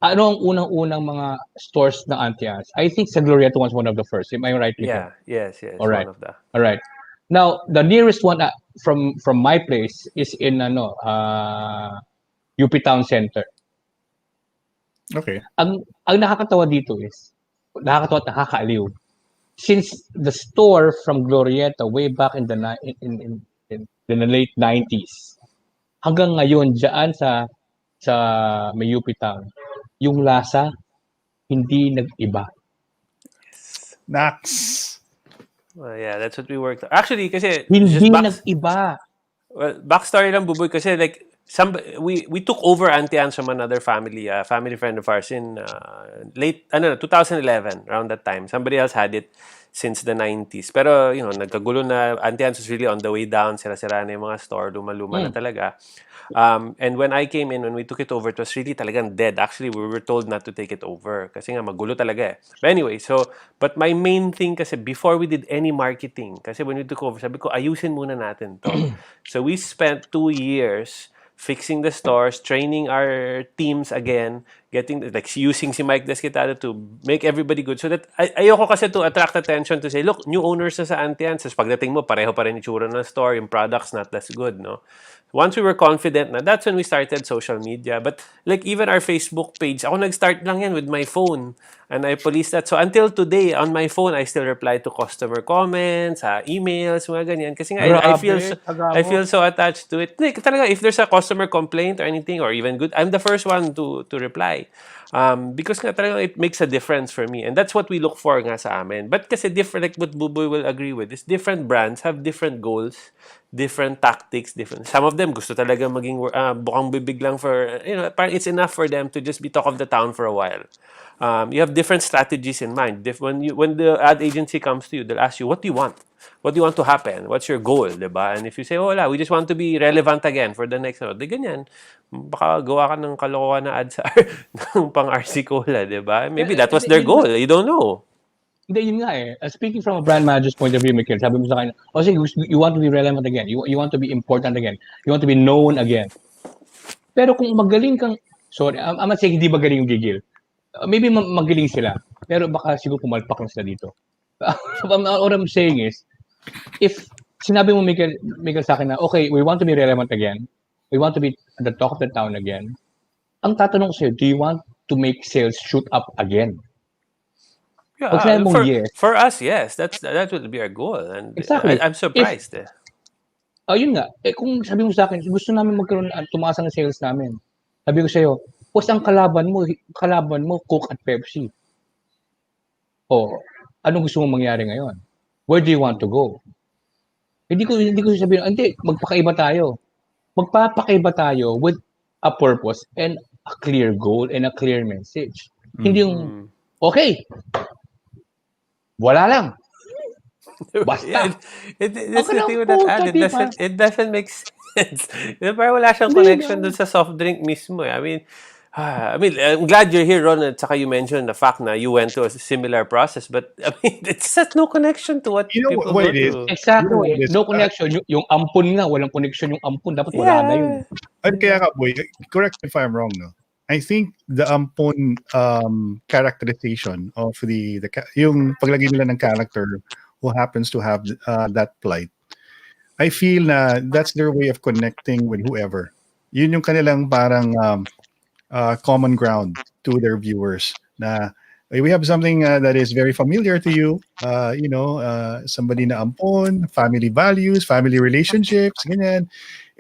ano ang unang-unang mga stores ng Auntie Anne's? I think sa Glorieta was one of the first. Am I right, Miguel? Yeah, yes. All right. One of the. All right. Now, the nearest one from my place is in UP Town Center. Okay. Ang nakakatawa dito is, nakakatawa at nakakaaliw. Since the store from Glorieta way back in the late 90s, hanggang ngayon dyan sa may UP Town, yung lasa hindi nag-iba. Nax. Well, yeah, that's what we worked. Actually, kasi Hindi nag-iba. Well, backstory lang, Buboy, kasi like we took over Auntie Anne's from another family friend of ours in late 2011, around that time. Somebody else had it since the 90s. Pero nagkagulo na. Auntie Anne's was really on the way down. Sira-sira na yung mga store, luma-luma na talaga. And when I came in, when we took it over, it was really talagang dead. Actually, we were told not to take it over kasi nga magulo talaga eh. But anyway, but my main thing kasi before we did any marketing, kasi when we took over, sabi ko, ayusin muna natin to. So we spent 2 years fixing the stores, training our teams again, using si Mike Desquitado to make everybody good. So that, ayoko kasi to attract attention to say, look, new owners na sa Auntie Anne's. Pagdating mo, pareho pa rin itsura ng store, yung products not as good, no? Once we were confident na, that's when we started social media. But like even our Facebook page, ako nag-start lang yan with my phone. And I policed that. So until today, on my phone, I still reply to customer comments, emails, mga ganyan. Kasi nga, I feel so attached to it. Like, talaga, if there's a customer complaint or anything, or even good, I'm the first one to reply. Because nga talaga, it makes a difference for me. And that's what we look for nga sa amin. But kasi different, like what Buboy will agree with, is different brands have different goals, different tactics, different. Some of them gusto talaga maging bukang bibig lang for, parang it's enough for them to just be talk of the town for a while. You have different strategies in mind. When the ad agency comes to you, they'll ask you, what do you want? What do you want to happen? What's your goal, diba? And if you say, wala, we just want to be relevant again for the next di ganyan. Baka gawa ka ng kalokohan na ad sa ng pang RC Cola, diba? Maybe that was their goal. You don't know. Hindi, yun nga eh. Speaking from a brand manager's point of view, Mikel, sabi mo sa kanya, sige, you want to be relevant again. You want to be important again. You want to be known again. Pero kung magaling kang, sorry, I'm not saying hindi magaling yung gigil. Maybe magaling sila. Pero baka siguro pumalpak lang sila dito. What I'm saying is, if sinabi mo, Mikel sa akin na, okay, we want to be relevant again. We want to be at the talk of the town again. Ang tatanong ko sa'yo, do you want to make sales shoot up again? Yeah, Yes. For us, yes. That would be our goal. And exactly. I'm surprised. Yun nga. Kung sabi mo sa akin, gusto namin magkaroon, tumaas ang sales namin. Sabi ko sa'yo, ang kalaban mo, Coke at Pepsi. Anong gusto mong mangyari ngayon? Where do you want to go? Hindi ko sabihin, hindi, magpakaiba tayo. Magpapakaiba tayo with a purpose and a clear goal and a clear message. Hindi yung, okay, wala lang. Basta. Yeah, that's the thing with that ad. It doesn't make sense. Parang wala siyang connection dun sa soft drink mismo. I mean, I'm glad you're here, Ron, at saka you mentioned the fact na you went through a similar process, but I mean, it's has no connection to what people what go it is? to. Exactly. No connection. Yung ampun nga, walang connection yung ampun. Dapat wala na yun. Kaya ka, boy, correct me if I'm wrong, no? I think the ampon characterization of yung paglagay nila ng character who happens to have that plight. I feel na that's their way of connecting with whoever. Yun yung kanilang parang common ground to their viewers na we have something that is very familiar to you, somebody na ampon, family values, family relationships, ganyan.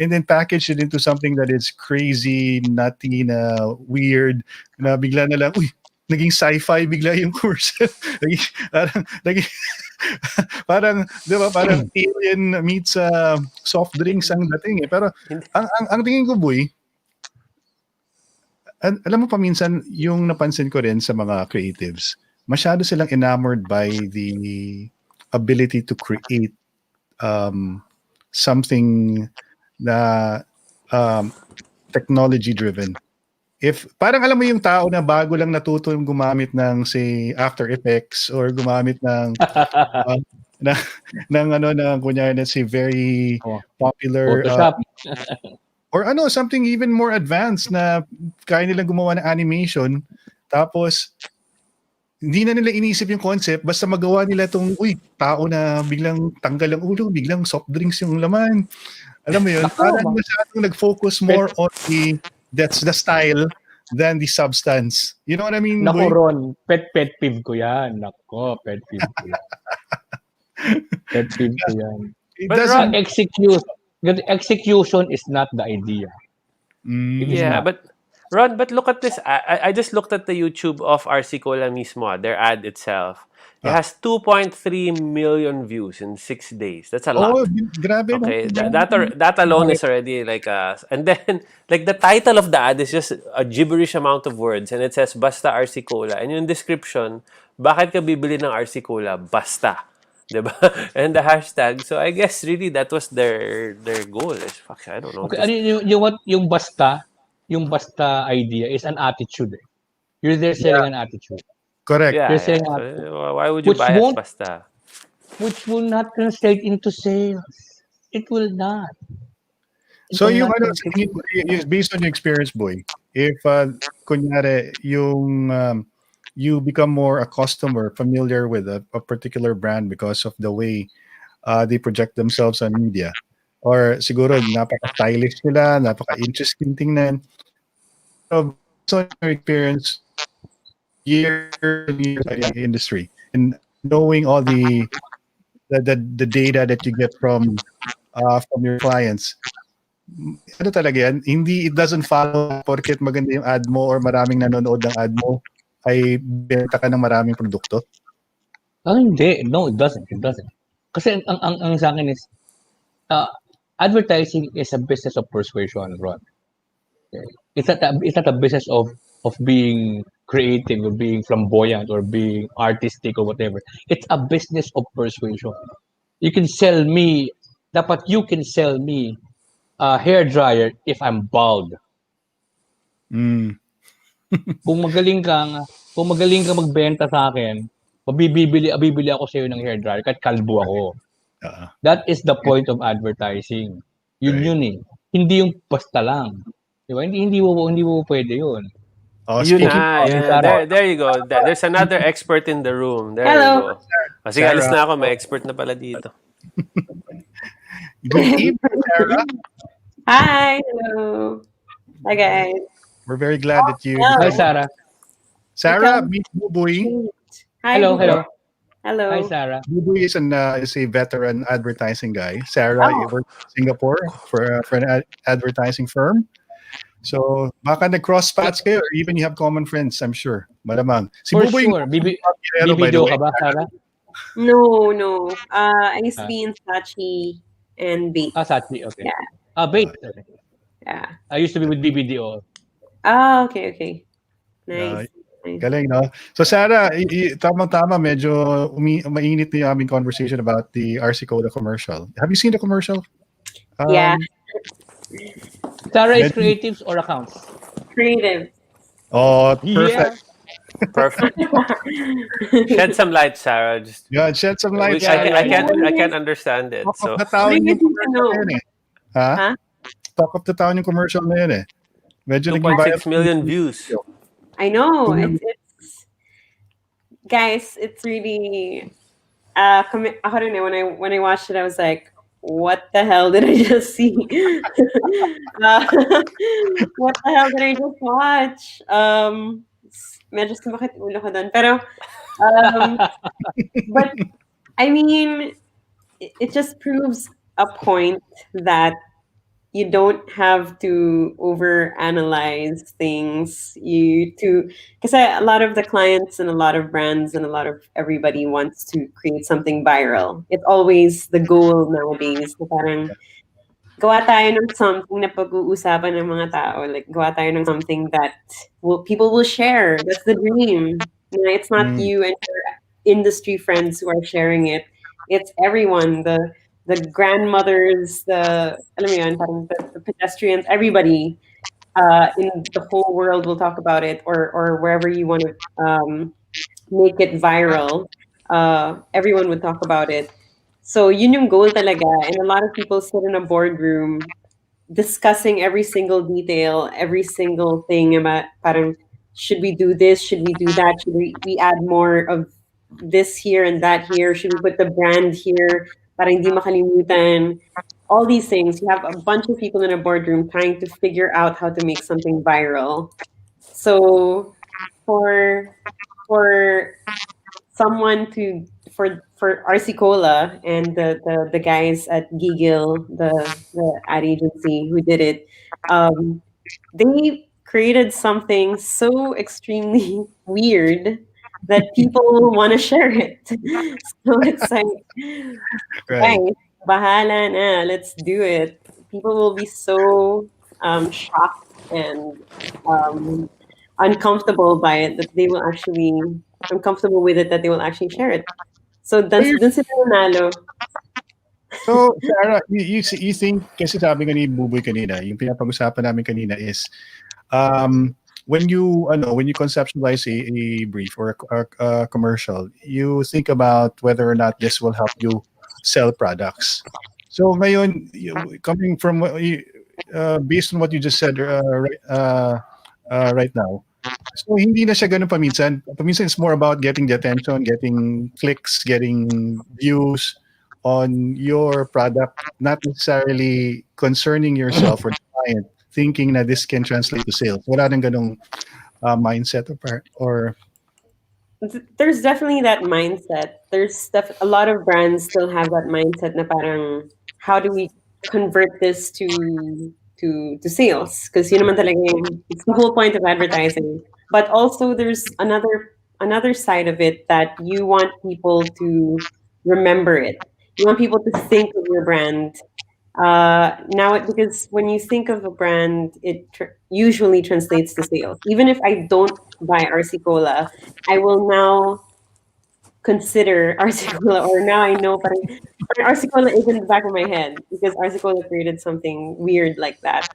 And then package it into something that is crazy, nutty, na weird, na bigla na lang, uy, naging sci-fi bigla yung course. naging, parang, di ba, parang alien meets soft drinks ang dating eh. Pero ang tingin ko, boy, alam mo pa minsan, yung napansin ko rin sa mga creatives, masyado silang enamored by the ability to create something na technology-driven. If parang alam mo yung tao na bago lang natuto yung gumamit ng say After Effects or gumamit ng kunyari na say very popular Photoshop. or something even more advanced na kaya nilang gumawa ng animation tapos hindi na nila inisip yung concept basta magawa nila tong tao na biglang tanggal ang ulo, biglang soft drinks yung laman. Alam mo yun, parang masyadong nag-focus more on that's the style than the substance. You know what I mean? Naku, Ron, pet peeve ko yan. Nako, pet peeve ko yan. Pet peeve ko yan. It doesn't Execution is not the idea. Yeah, but Ron, but look at this. I just looked at the YouTube of RC Cola mismo, their ad itself. It has 2.3 million views in 6 days. That's a lot. Oh, grabe. Okay, that alone is already like and then like the title of the ad is just a gibberish amount of words and it says Basta RC Cola. And yung description, bakit ka bibili ng RC Cola? Basta. Diba? And the hashtag. So I guess really that was their goal. I don't know. Okay, yung basta idea is an attitude. You're there selling an attitude. Correct. Yeah, You're saying So, why would you buy at Basta? Which will not translate into sales. It will not. So yung based on your experience, boy, if kunyari yung you become more a customer familiar with a particular brand because of the way they project themselves on media, or siguro napaka-stylish nila, napaka-interesting tingnan. So based on your experience, years in the industry, and knowing all the data that you get from your clients, ano talaga yan? It doesn't follow porket maganda yung ad mo or maraming nanonood ng ad mo ay benta ka ng maraming produkto? Hindi. No, it doesn't. Kasi ang sa akin is advertising is a business of persuasion, Ron. Okay. It's not a business of being creative or being flamboyant or being artistic or whatever. It's a business of persuasion. You can sell me a hair dryer if I'm bald. Kung magaling ka magbenta sa akin, bibili ako sa iyo ng hair dryer kahit kalbo ako. That is the point of advertising. Yun eh. Hindi yung basta lang. Di ba? Hindi mo pwede yun. There you go. There's another expert in the room. There you go. Kasi alis na ako, may expert na pala dito. Good evening, Sarah. Hi, hello. Hi, guys. We're very glad that you... Hi, Sarah. Sarah, meet Buboy. Hi, Hello. Hello. Hi, Sarah. Buboy is a veteran advertising guy. Sarah, you work in Singapore for an advertising firm. So, baka nag-cross paths kayo or even you have common friends, I'm sure. Malamang. Si For Buboy, sure. Bibidyo ka ba, Sarah? No. I used to be in Sachi and Bait. Sachi, okay. Yeah. Bait. Okay. Yeah. I used to be with BBDO. Okay. Nice. Galing, no? So, Sarah, tamang-tama, medyo mainit na yung aming conversation about the RC Cola commercial. Have you seen the commercial? Yeah. Sarah is creatives or accounts? Creative. Oh, perfect. Yeah. Perfect. Shed some light, Sarah. Shed some light. I can't understand it. So Talk of the town yung commercial na yun eh. Huh? Talk of the town yung commercial na yun eh. Medyo naging 2.6 viral. million views. I know. It's guys, it's really ako rin eh, when I watched it, I was like, what the hell did I just see? uh, what the hell did I just watch? Medyo sumakit ulo ko dun. Pero, but I mean, it just proves a point that you don't have to overanalyze things. Because a lot of the clients and a lot of brands and a lot of everybody wants to create something viral. It's always the goal nowadays. Na parang gawa tayo ng something na pag-uusapan ng mga tao. Like gawa tayo ng something that people will share. That's the dream. It's not you and your industry friends who are sharing it. It's everyone. The grandmothers, alam mo yun, parang the pedestrians, everybody in the whole world will talk about it, or wherever you want to make it viral, everyone would talk about it. So yun yung goal talaga. And a lot of people sit in a boardroom discussing every single detail, every single thing about parang, should we do this? Should we do that? Should we add more of this here and that here? Should we put the brand here? Para hindi makalimutan. All these things. You have a bunch of people in a boardroom trying to figure out how to make something viral. So for someone for RC Cola and the guys at Giggle, the ad agency who did it, they created something so extremely weird that people want to share it. So it's like, Right. guys, bahala na, let's do it. People will be so shocked and uncomfortable by it that they will actually uncomfortable with it that they will actually share it. So dun sila nanalo. So, Sarah, you think, kasi sabi nga ni Buboy kanina, yung pinapag-usapan namin kanina is, when you conceptualize a brief or a commercial, you think about whether or not this will help you sell products. So ngayon, coming from based on what you just said right now, so hindi na siya ganun paminsan. Paminsan it's more about getting the attention, getting clicks, getting views on your product, not necessarily concerning yourself or the client, thinking that this can translate to sales. Wala nang ganung mindset or There's definitely that mindset. A lot of brands still have that mindset na parang, how do we convert this to sales? Because yun naman talaga it's the whole point of advertising. But also there's another side of it that you want people to remember it. You want people to think of your brand. Because when you think of a brand, it usually translates to sales. Even if I don't buy RC Cola, I will now consider RC Cola, or now I know, but RC Cola is in the back of my head because RC Cola created something weird like that.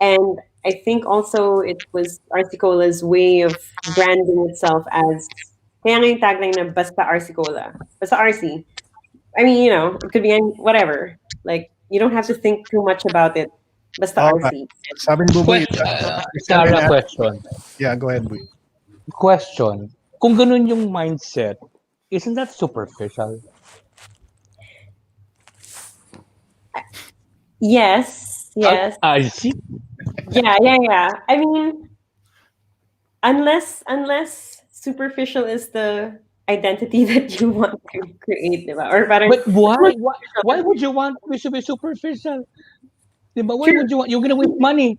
And I think also it was RC Cola's way of branding itself as, kaya nga yung tagline na basta RC Cola, basta RC. I mean, it could be whatever. Like, you don't have to think too much about it. Basta RC. Sabi ni Buboy, Sarah, question. Yeah, go ahead, Buboy. Question. Kung ganun yung mindset, isn't that superficial? Yes. I see. Yeah. I mean, unless superficial is the identity that you want to create, diba? Or parang, But why would you want this to be superficial? Diba? Why would you want? You're gonna waste money.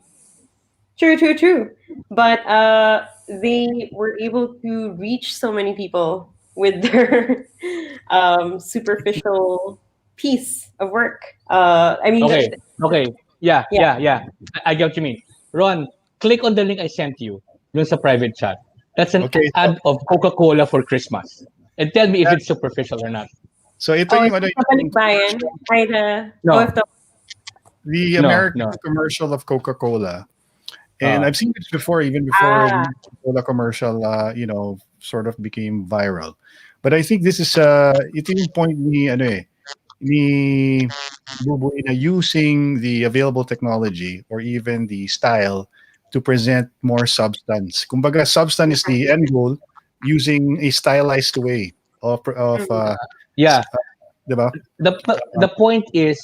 True. But they were able to reach so many people with their superficial piece of work. I mean, Okay. Yeah. I get what you mean. Ron, click on the link I sent you. Dun sa private chat. That's an ad of Coca-Cola for Christmas. And tell me if it's superficial or not. So ito yung the American commercial of Coca-Cola. And I've seen this before, even before the Coca-Cola commercial, sort of became viral. But I think this is ito yung point ni ni Buboy na using the available technology or even the style to present more substance. Kumbaga, substance is the end goal using a stylized way of Yeah. diba? The point is,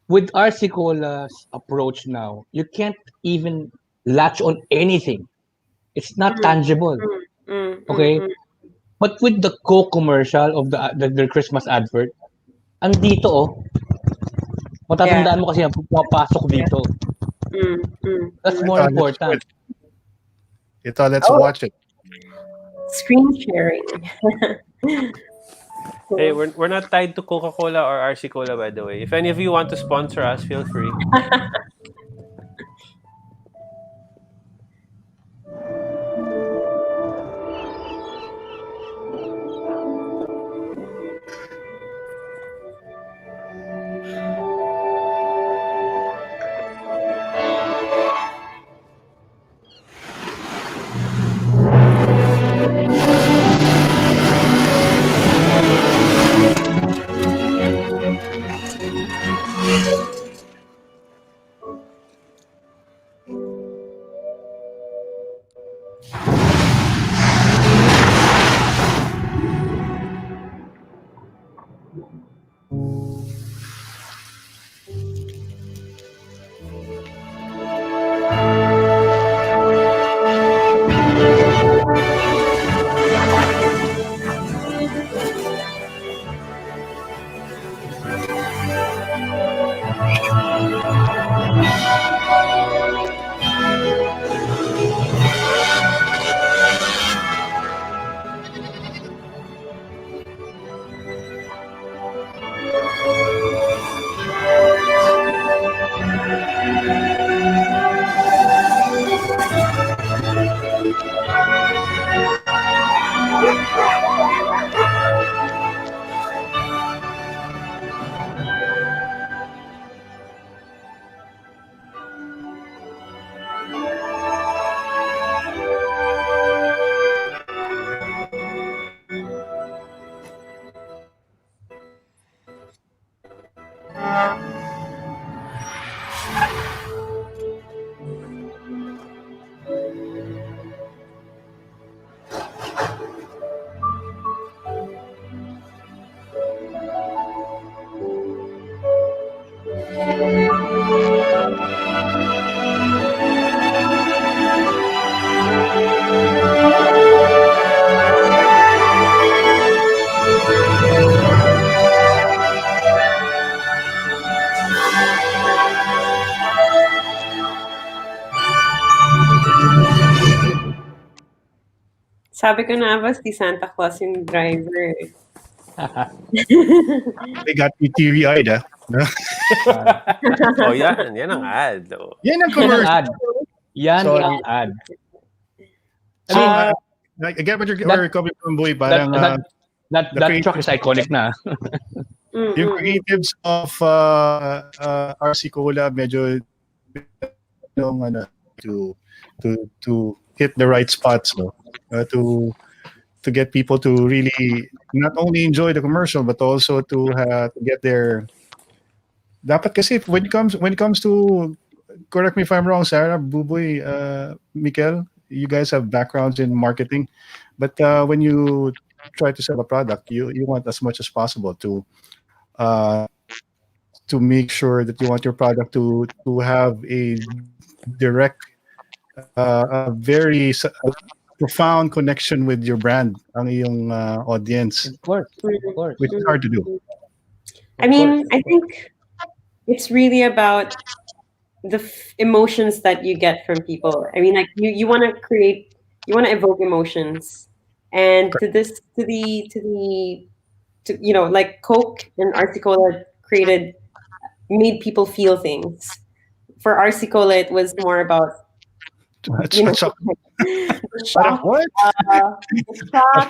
with RC Cola's approach now, you can't even latch on anything. It's not tangible. Okay? But with the Coke commercial of their Christmas advert, andito matatandaan mo kasi yan, pumapasok dito. That's more Let's do important. it. Let's watch it. Screen sharing. Hey, we're not tied to Coca-Cola or RC Cola, by the way. If any of you want to sponsor us, feel free. Sabi ko na ba si Santa Claus yung driver? They got me teary-eyed, ah. Oh, yan ang ad. Oh. Yan ang Yan ang commercial. ad. Yan So, ang ad. So, I get what you're coming from, Boy. Parang, That truck is iconic na. yung creatives of RC Cola medyo yung to hit the right spots, no? To get people to really not only enjoy the commercial but also to get their dapat kasi when it comes to, correct me if I'm wrong, Sarah, Buboy, Mikel, you guys have backgrounds in marketing, but when you try to sell a product, you want as much as possible to make sure that you want your product to have a direct, a very profound connection with your brand, ang iyong audience. Of course. Which is hard to do. I mean, I think it's really about the emotions that you get from people. I mean, like you want to evoke emotions, and you know, like Coke and RC Cola made people feel things. For RC Cola, it was more about, you know, the shock, What?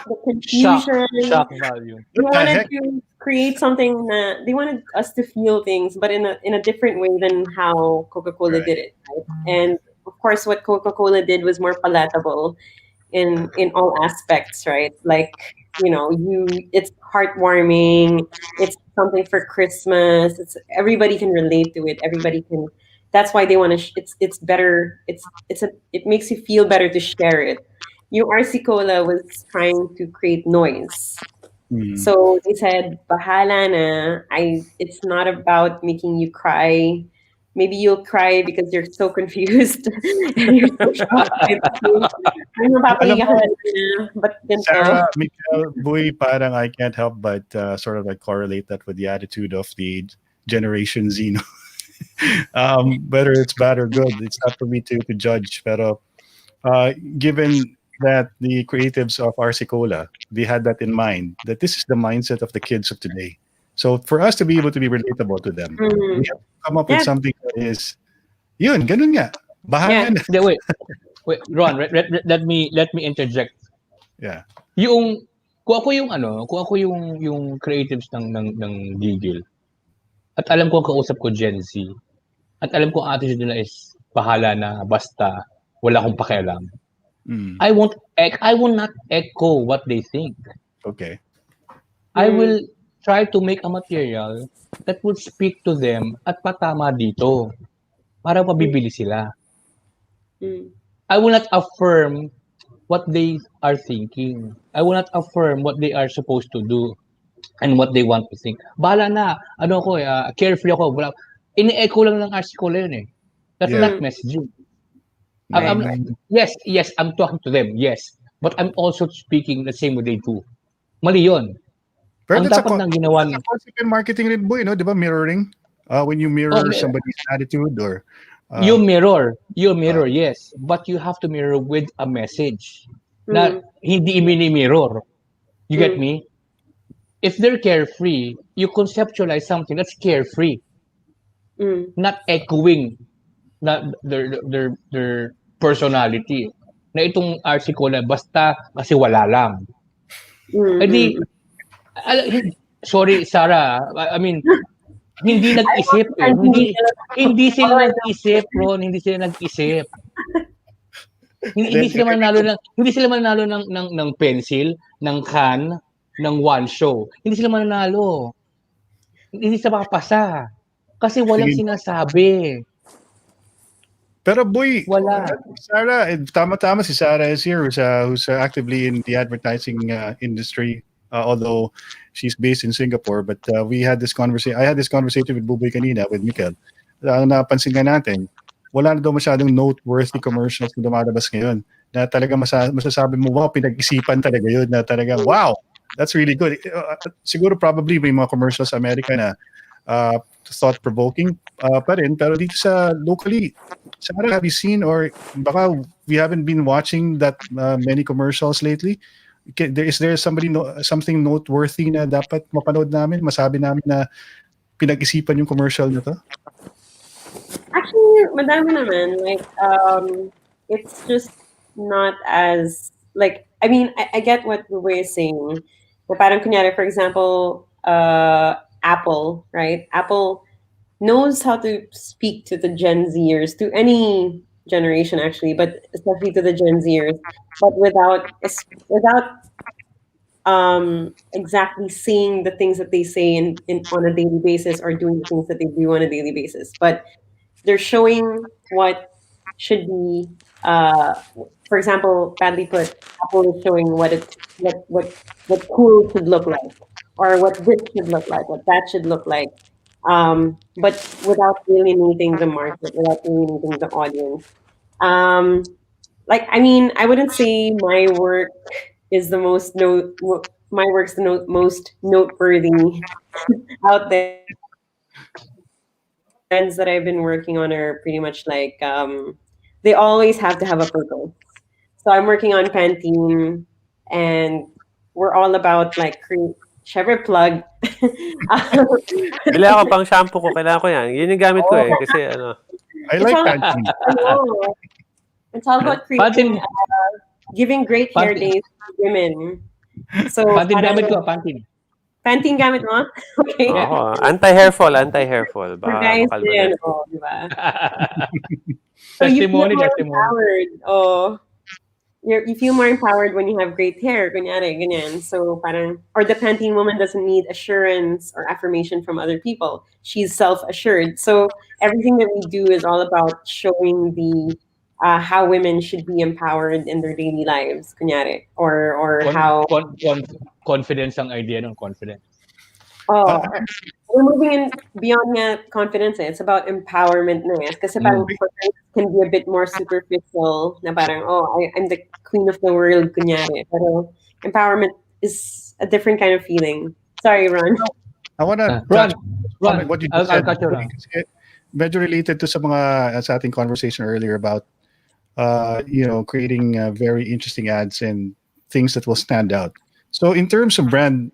the confusion. Shock value. They wanted to create something that they wanted us to feel things, but in a different way than how Coca-Cola did it. Right? And of course, what Coca-Cola did was more palatable in all aspects, right? Like it's heartwarming. It's something for Christmas. It's everybody can relate to it. Everybody can. That's why they want to. It's better. It makes you feel better to share it. Yung RC Cola was trying to create noise. So they said, "Bahala na. It's not about making you cry. Maybe you'll cry because you're so confused and you're so shocked. Ano mapapahiya ka na, but ganito." Sarah, Mikael, Boy, parang I can't help but sort of like correlate that with the attitude of the Generation Z. No? Whether it's bad or good, it's not for me to judge. Pero given that the creatives of RC Cola, they had that in mind, that this is the mindset of the kids of today. So for us to be able to be relatable to them, we have to come up with something that is, yun, ganun nga. Bahala na. Wait, Ron, let me interject. Yeah. Yung kung ako yung creatives ng Gigil, at alam ko ang kausap ko Gen Z, at alam ko ang attitude nila is bahala na, basta wala akong pakialam. I will not echo what they think. Okay. I will try to make a material that would speak to them at patama dito para mabibili sila. I will not affirm what they are thinking. I will not affirm what they are supposed to do and what they want to think. Bahala na. Carefree ako. Ini-echo lang ng artikulo yun eh. That's not messaging. Yes, I'm talking to them, yes. But I'm also speaking the same way they do. Mali yun. Pero Ang dapat nang ginawa ng concept in marketing rin, Boy, no? Di ba mirroring? When you mirror somebody's attitude or... you mirror, yes. But you have to mirror with a message. Na hindi mini-mirror. You get me? If they're carefree, you conceptualize something that's carefree. Not echoing na their personality. Na itong RC Cola, basta kasi wala lang. Sorry, Sarah. I mean, hindi nag-isip eh. Hindi sila nag-isip, Ron. Hindi sila nag-isip. Hindi sila manalo ng pencil, ng can, ng one show. Hindi sila mananalo. Hindi sila makapasa. Kasi walang sinasabi. Pero Boy, wala. Sarah, tama-tama si Sarah is here who's actively in the advertising industry, although she's based in Singapore. But I had this conversation with Buboy kanina, with Mikael. Ang napansin nga natin, wala na daw masyadong noteworthy commercials na lumalabas ngayon na talaga masasabi mo, wow, pinag-isipan talaga yun, na talaga, wow, that's really good. Siguro probably may mga commercials sa Amerika na thought-provoking pa rin, pero dito sa locally, Sarah, have you seen, or baka we haven't been watching that many commercials lately? Is there something noteworthy na dapat mapanood namin, masabi namin na pinag-isipan yung commercial na to? Actually, madami naman. Like, it's just not as, like, I mean, I get what Buboy is saying. Parang kunyari, for example, Apple, right? Apple knows how to speak to the Gen Zers, to any generation actually, but especially to the Gen Zers, but without exactly saying the things that they say on a daily basis, or doing the things that they do on a daily basis. But they're showing what should be, for example, badly put, Apple is showing what cool should look like, or what this should look like, what that should look like, but without alienating the market, without alienating the audience. Like, I mean, I wouldn't say my work is the most most noteworthy out there. Trends that I've been working on are pretty much like, they always have to have a purpose. So I'm working on Pantene, and we're all about like Chevrolet plug. Bila ako pang shampoo ko, kailangan ko yan. Yun yung gamit ko eh. Kasi ano. I like Pantene. It's all about creating, giving great hair days to women. So Pantene gamit ko, Pantene. Pantene gamit mo? Okay. Anti-hair fall. For guys din, diba? So testimony. empowered. you feel more empowered when you have great hair, kunyari, ganyan. So parang, or the Pantene woman doesn't need assurance or affirmation from other people. She's self-assured. So everything that we do is all about showing the how women should be empowered in their daily lives, kunyari, or how. Confidence ang idea ng confidence. Oh, we're moving in beyond that confidence. It's about empowerment na eh. Kasi parang can be a bit more superficial na parang, I'm the queen of the world, kunyari. Pero empowerment is a different kind of feeling. Sorry, Ron. I want to Ron, what you I'll said. cut you, Ron. Medyo related to sa mga sa ating conversation earlier about creating very interesting ads and things that will stand out. So in terms of brand,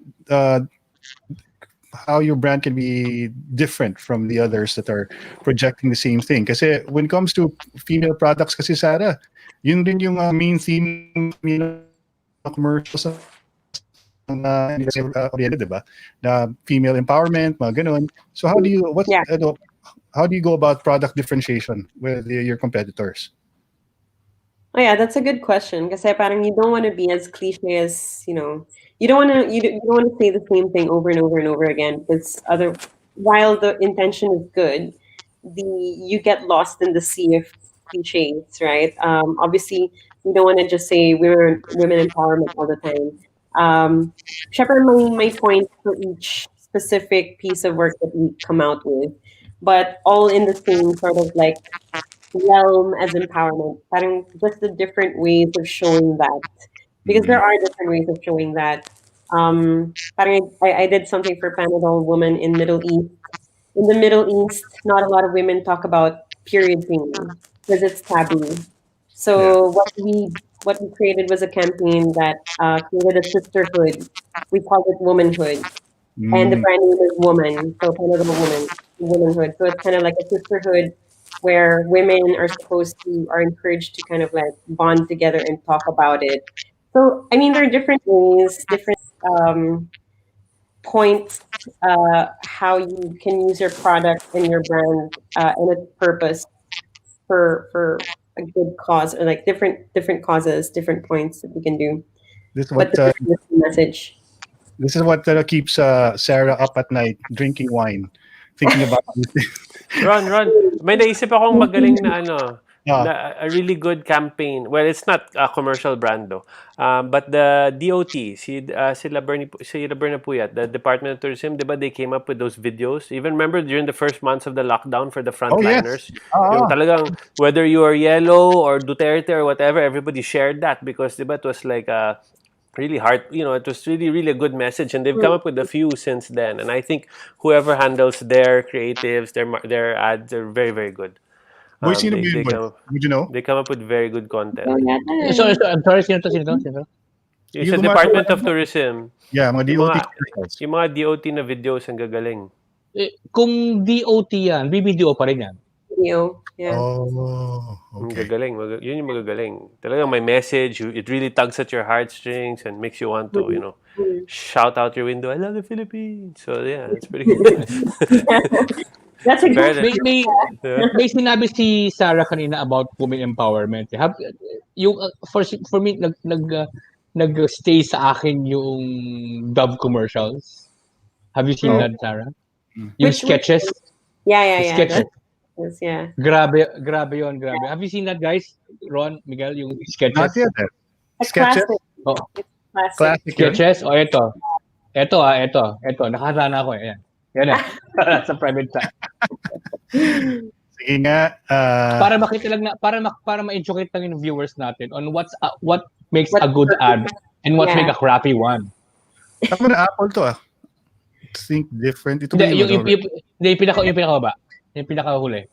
how your brand can be different from the others that are projecting the same thing. Kasi when it comes to female products, kasi Sarah, yun din yung main theme ng commercials diba? Na female empowerment, mga ganun. So how do you how do you go about product differentiation with your competitors? Oh yeah, that's a good question. Kasi parang you don't want to be as cliche as, you don't want to say the same thing over and over and over again, because while the intention is good, you get lost in the sea of cliches, right? Obviously, we don't want to just say women empowerment all the time. Syempre, my point for each specific piece of work that we come out with, but all in the same sort of like realm as empowerment. Parang just the different ways of showing that, because there are different ways of showing that. Parang I did something for Panadol Woman in Middle East. In the Middle East, not a lot of women talk about period pain because it's taboo. So what we created was a campaign that created a sisterhood. We called it womanhood, and the brand name is Woman. So Panadol Woman, womanhood. So it's kind of like a sisterhood where women are encouraged to kind of like bond together and talk about it. So I mean, there are different ways, different points, how you can use your product and your brand and its purpose for a good cause, or like different causes, different points that we can do. This is what But this is the message. This is what keeps Sarah up at night drinking wine, thinking about Ron, may naisip akong magaling na na a really good campaign. Well, it's not a commercial brand though. But the DOT, sila Bernie Puyat, the Department of Tourism, diba, they came up with those videos. Even remember during the first months of the lockdown for the frontliners, yung talagang whether you are yellow or Duterte or whatever, everybody shared that because diba, it was like really hard, it was really a good message, and they've come up with a few since then. And I think whoever handles their creatives, their ads, they're very good. Boy, sino ba yun, boy? Would you know? They come up with very good content. So, I'm sorry, sino to? Yung sa Department of Tourism. Yeah, mga DOT. Yung mga DOT na videos ang gagaling. Kung DOT yan, BBDO pa rin yan. Yeah. Oh, okay. Magagaling. Yun yung magagaling. Talagang may message. It really tugs at your heartstrings and makes you want to, shout out your window, I love the Philippines. So, yeah, it's pretty good. That's a good may sinabi si Sarah kanina about women empowerment. For me, nag-stay sa akin yung Dove commercials. Have you seen that, Sarah? Yung sketches? Yeah. Sketches. Yeah. Grabe yun, grabe. Have you seen that, guys? Ron, Miguel, yung sketches? Not yet. Sketches? Oh. Classic. Sketches? O, ito. Ito. Nakahanda ako. Yan na. Sa private time. Sige nga. Para makita lang na, para ma-educate lang yung viewers natin on what makes a good ad and what make a crappy one. Ako na Apple to Think different. Ito yung pinakababa. Yung pinakahuli.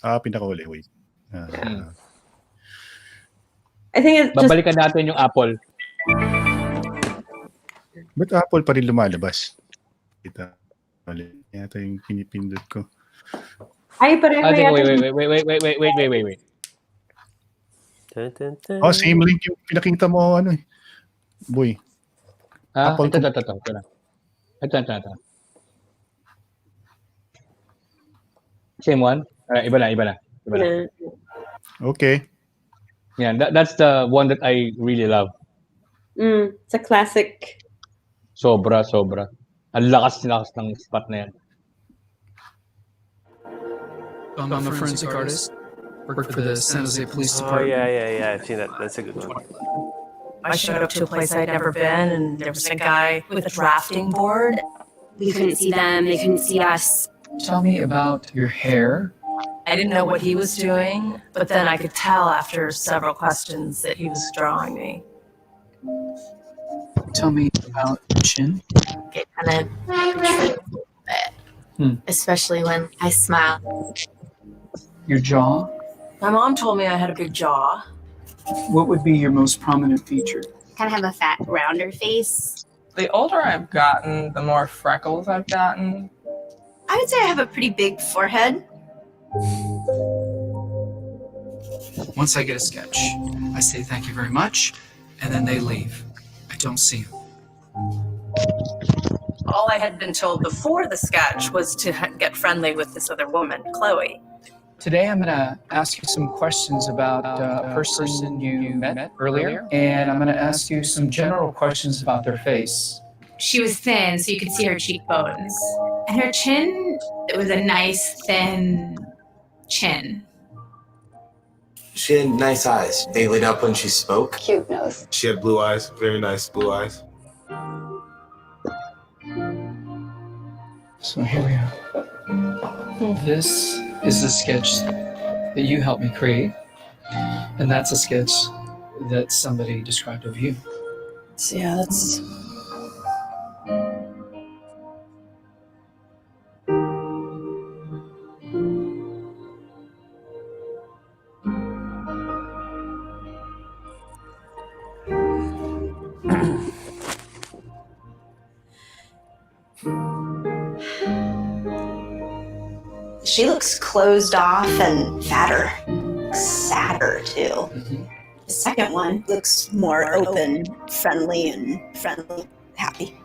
Pinakahuli. Wait. I think it's babalikan natin yung Apple. Ba't Apple pa rin lumalabas? Ito. Yata yung pinipindot ko. Ay, pareho Wait. Oh, same link yung pinakita mo, Boy. Apple. Ito. Same one? Iba na. Okay. Yeah, that's the one that I really love. It's a classic. Sobra, sobra. Ang lakas ng spot na yan. I'm a forensic artist. Worked for the San Jose Police Oh, Department. yeah. I've seen that. That's a good one. I showed up to a place I'd never been, and there was a guy with a drafting board. We couldn't see them, they couldn't see us. Tell me about your hair. I didn't know what he was doing, but then I could tell after several questions that he was drawing me. Tell me about your chin. It kind of protrudes a little bit, especially when I smile. Your jaw. My mom told me I had a big jaw. What would be your most prominent feature? Kind of have a fat, rounder face. The older I've gotten, the more freckles I've gotten. I would say I have a pretty big forehead. Once I get a sketch, I say thank you very much, and then they leave. I don't see them. All I had been told before the sketch was to get friendly with this other woman, Chloe. Today I'm going to ask you some questions about a person you met earlier, and I'm going to ask you some general questions about their face. She was thin, so you could see her cheekbones. And her chin, it was a nice, thin chin. She had nice eyes. They lit up when she spoke. Cute nose. She had blue eyes, very nice blue eyes. So here we are. This is a sketch that you helped me create, and that's a sketch that somebody described of you. So yeah, that's... She looks closed off and fatter. Sadder, too. The second one looks more open, friendly, happy.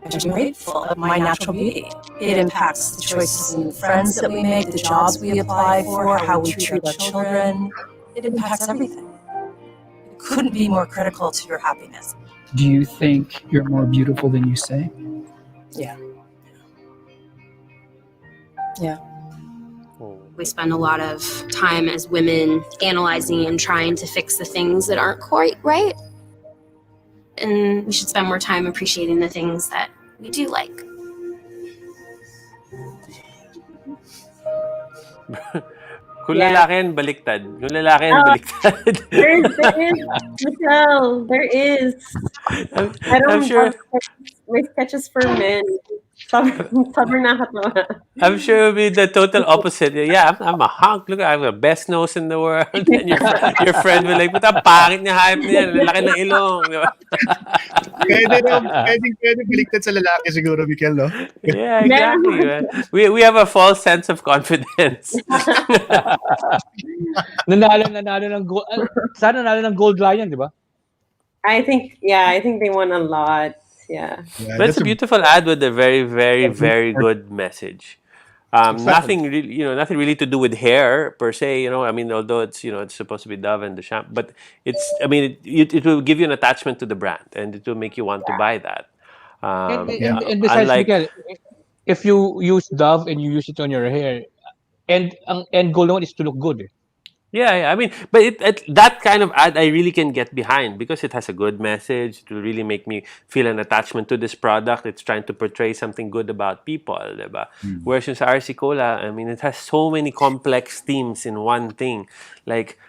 I'm grateful of my natural beauty. It impacts the choices and friends that we make, the jobs we apply for, how we treat our children. It impacts everything. It couldn't be more critical to your happiness. Do you think you're more beautiful than you say? Yeah. Yeah. We spend a lot of time as women analyzing and trying to fix the things that aren't quite right. And we should spend more time appreciating the things that we do like. Kung lalaki yan, baliktad. Kung lalaki yan, baliktad. There is, Michelle. There is. I'm sure. My sketches for men. Sobrang nakatawa. I'm sure it'll be the total opposite. Yeah, I'm a hunk. Look, I have the best nose in the world. And your friend will like, puta, pangit niya, hype niya. Lalaki ng ilong. Di ba? Pwede baliktad sa lalaki siguro, Mikel, no? Yeah, exactly. Man. We have a false sense of confidence. Nanalo ng gold. Sana nanalo ng gold lion, di ba? I think they won a lot. Yeah. But it's a beautiful ad with a very, very, very good message. Nothing really to do with hair per se. I mean, although it's supposed to be Dove and the shampoo, but it will give you an attachment to the brand, and it will make you want to buy that. And besides, Miguel, if you use Dove and you use it on your hair, and goal naman is to look good. Yeah. I mean, but that kind of ad I really can get behind because it has a good message. It will really make me feel an attachment to this product. It's trying to portray something good about people, diba? Whereas yung sa RC Cola, I mean, it has so many complex themes in one thing. Like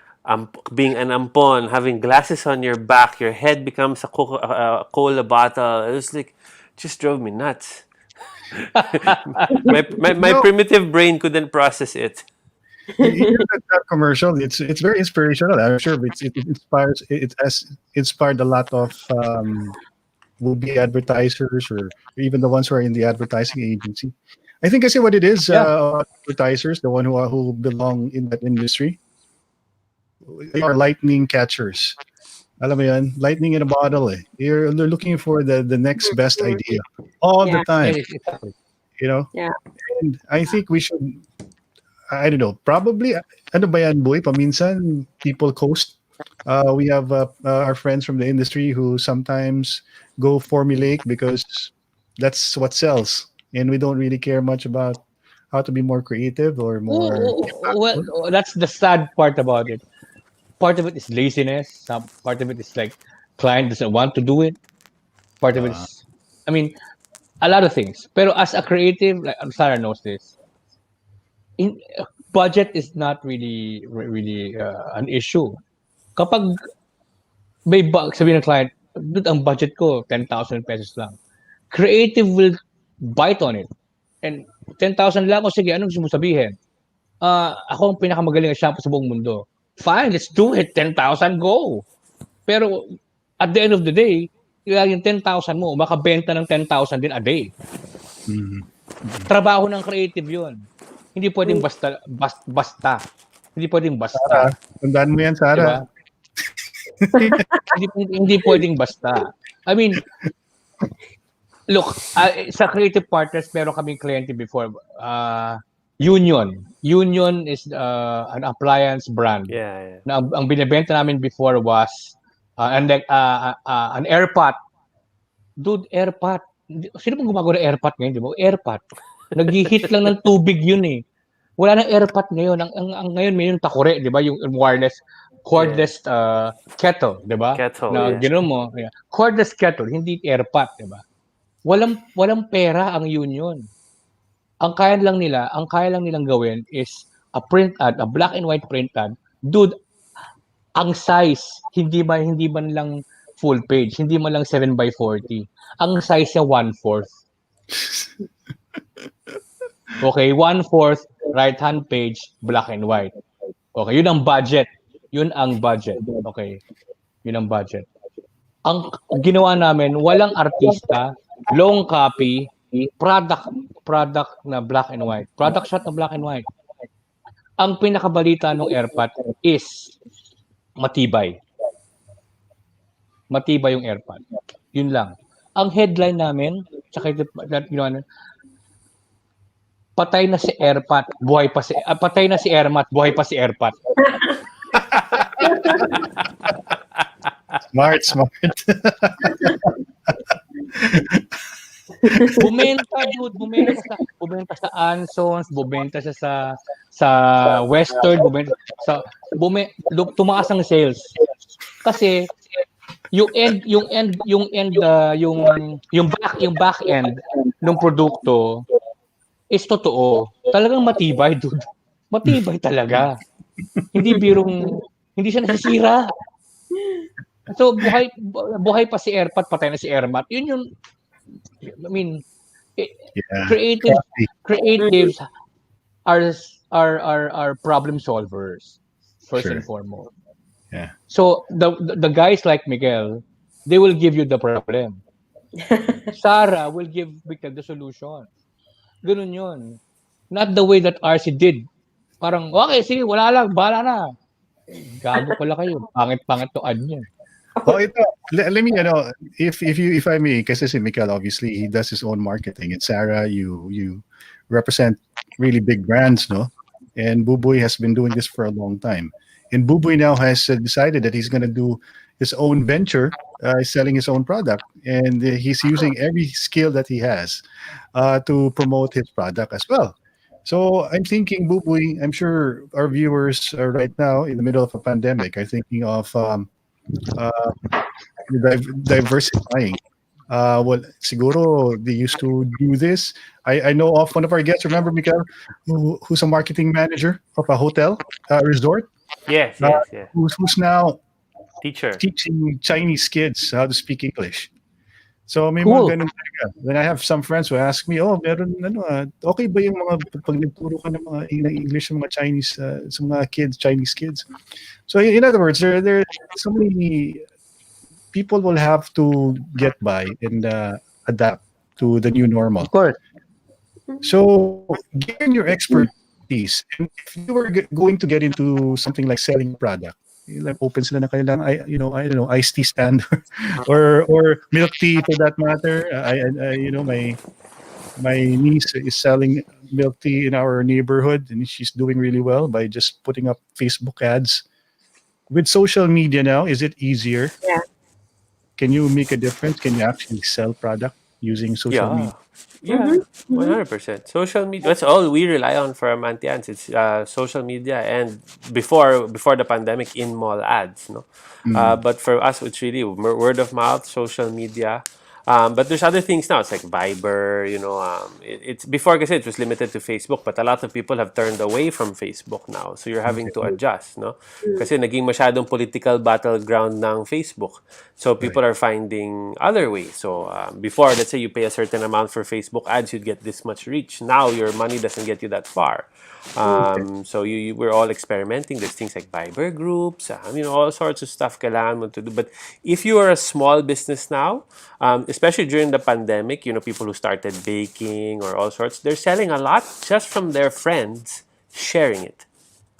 being an ampon, having glasses on your back, your head becomes a cola bottle. It was like, just drove me nuts. my primitive brain couldn't process it. That commercial, it's very inspirational. I'm sure it has inspired a lot of would-be advertisers or even the ones who are in the advertising agency. I think I see what it is. Advertisers, the one who belong in that industry, they are lightning catchers. Alam mo yan, lightning in a bottle. They're looking for the next best idea all the time. Yeah. And I think we should. I don't know, probably, ano ba yan, boy? Paminsan, people coast. We have our friends from the industry who sometimes go formulaic because that's what sells. And we don't really care much about how to be more creative or more. Well, that's the sad part about it. Part of it is laziness. Some part of it is like client doesn't want to do it. Part of it is, I mean, a lot of things. Pero as a creative, like Sarah knows this, budget is not really an issue. Kapag may sabi ng client, "Dude, ang budget ko 10,000 pesos lang." Creative will bite on it. And 10,000 lang, o sige, anong gusto mo sabihin? Ako ang pinakamagaling na shampoo sa buong mundo. Fine, let's do it. 10,000, go. Pero at the end of the day, yung 10,000 mo, makabenta ng 10,000 din a day. Trabaho ng creative yun. Hindi pwedeng basta. Hindi pwedeng basta. Sarah, tandaan mo yan, Sarah. Diba? hindi pwedeng basta. I mean, look, sa creative partners, meron kaming kliyente before. Union. Union is an appliance brand. Yeah. Na ang binebenta namin before was an airpot. Dude, airpot. Sino pong gumagawa ng airpot ngayon, di ba? Airpot. Nag-hit lang ng tubig yun eh. Wala nang airpot ngayon. Ang ngayon may yung takure, di ba? Yung wireless, cordless kettle, di ba? Kettle, na gano'n mo. Yeah. Cordless kettle, hindi airpot, di ba? Walang pera ang union. Ang kaya lang nilang gawin is a print ad, a black and white print ad. Dude, ang size, hindi man lang full page, hindi man lang 7x40. Ang size niya 1/4. Okay, 1/4 right-hand page, black and white. Okay, yun ang budget. Okay, yun ang budget. Ang ginawa namin, walang artista, long copy, product na black and white. Product shot na black and white. Ang pinakabalita ng airpot is matibay. Matibay yung airpot. Yun lang. Ang headline namin, tsaka patay na si airpot, buhay pa si patay na si airmat, buhay pa si airpot. Smart. Bumenta sa Ansons, bumenta siya sa Western, tumaas ang sales. Kasi yung back end ng produkto is totoo. Talagang matibay, dude. Matibay talaga. Hindi siya nasisira. So buhay pa si airpot, patay na si airmat. Yun yung creatives are problem solvers first and foremost. Yeah. So the guys like Miguel, they will give you the problem. Sarah will give Miguel the solution. Ganun yun. Not the way that RC did. Parang, okay, sige, wala lang, bahala na. Gago pala kayo. Pangit to ad niya. Ito, let me, if I may, kasi si Miguel, obviously, he does his own marketing. And Sarah, you represent really big brands, no? And Buboy has been doing this for a long time. And Buboy now has decided that he's going to do his own venture, selling his own product. And he's using every skill that he has to promote his product as well. So I'm thinking, Buboy, I'm sure our viewers are right now in the middle of a pandemic are thinking of diversifying. Well, siguro they used to do this. I know of one of our guests, remember, Mikael, who's a marketing manager of a hotel resort. Yes. Who's now teaching Chinese kids how to speak English. So may Cool. mga ganun talaga. When I have some friends who ask me, meron okay ba yung mga pag nagturo ka ng mga English sa mga Chinese sa mga kids, Chinese kids. So in other words, there so many people will have to get by and adapt to the new normal. Of course. So given your expertise, and if you were going to get into something like selling a product, like open sila na kanilang I don't know, iced tea stand or milk tea for that matter. My niece is selling milk tea in our neighborhood, and she's doing really well by just putting up Facebook ads. With social media now, is it easier? Yeah. Can you make a difference? Can you actually sell product using social Yeah. media? Yeah, 100%. Social media. That's all we rely on for our Mantians. It's social media and before the pandemic, in mall ads. No, but for us, it's really word of mouth, social media. But there's other things now. It's like Viber. It's before kasi it was limited to Facebook, but a lot of people have turned away from Facebook now. So you're having to adjust, no? Kasi naging masyadong political battleground ng Facebook. So people are finding other ways. So before, let's say you pay a certain amount for Facebook ads, you'd get this much reach. Now your money doesn't get you that far. So we're all experimenting. There's things like Viber groups, all sorts of stuff kailangan mo to do. But if you are a small business now, especially during the pandemic, people who started baking or all sorts, they're selling a lot just from their friends sharing it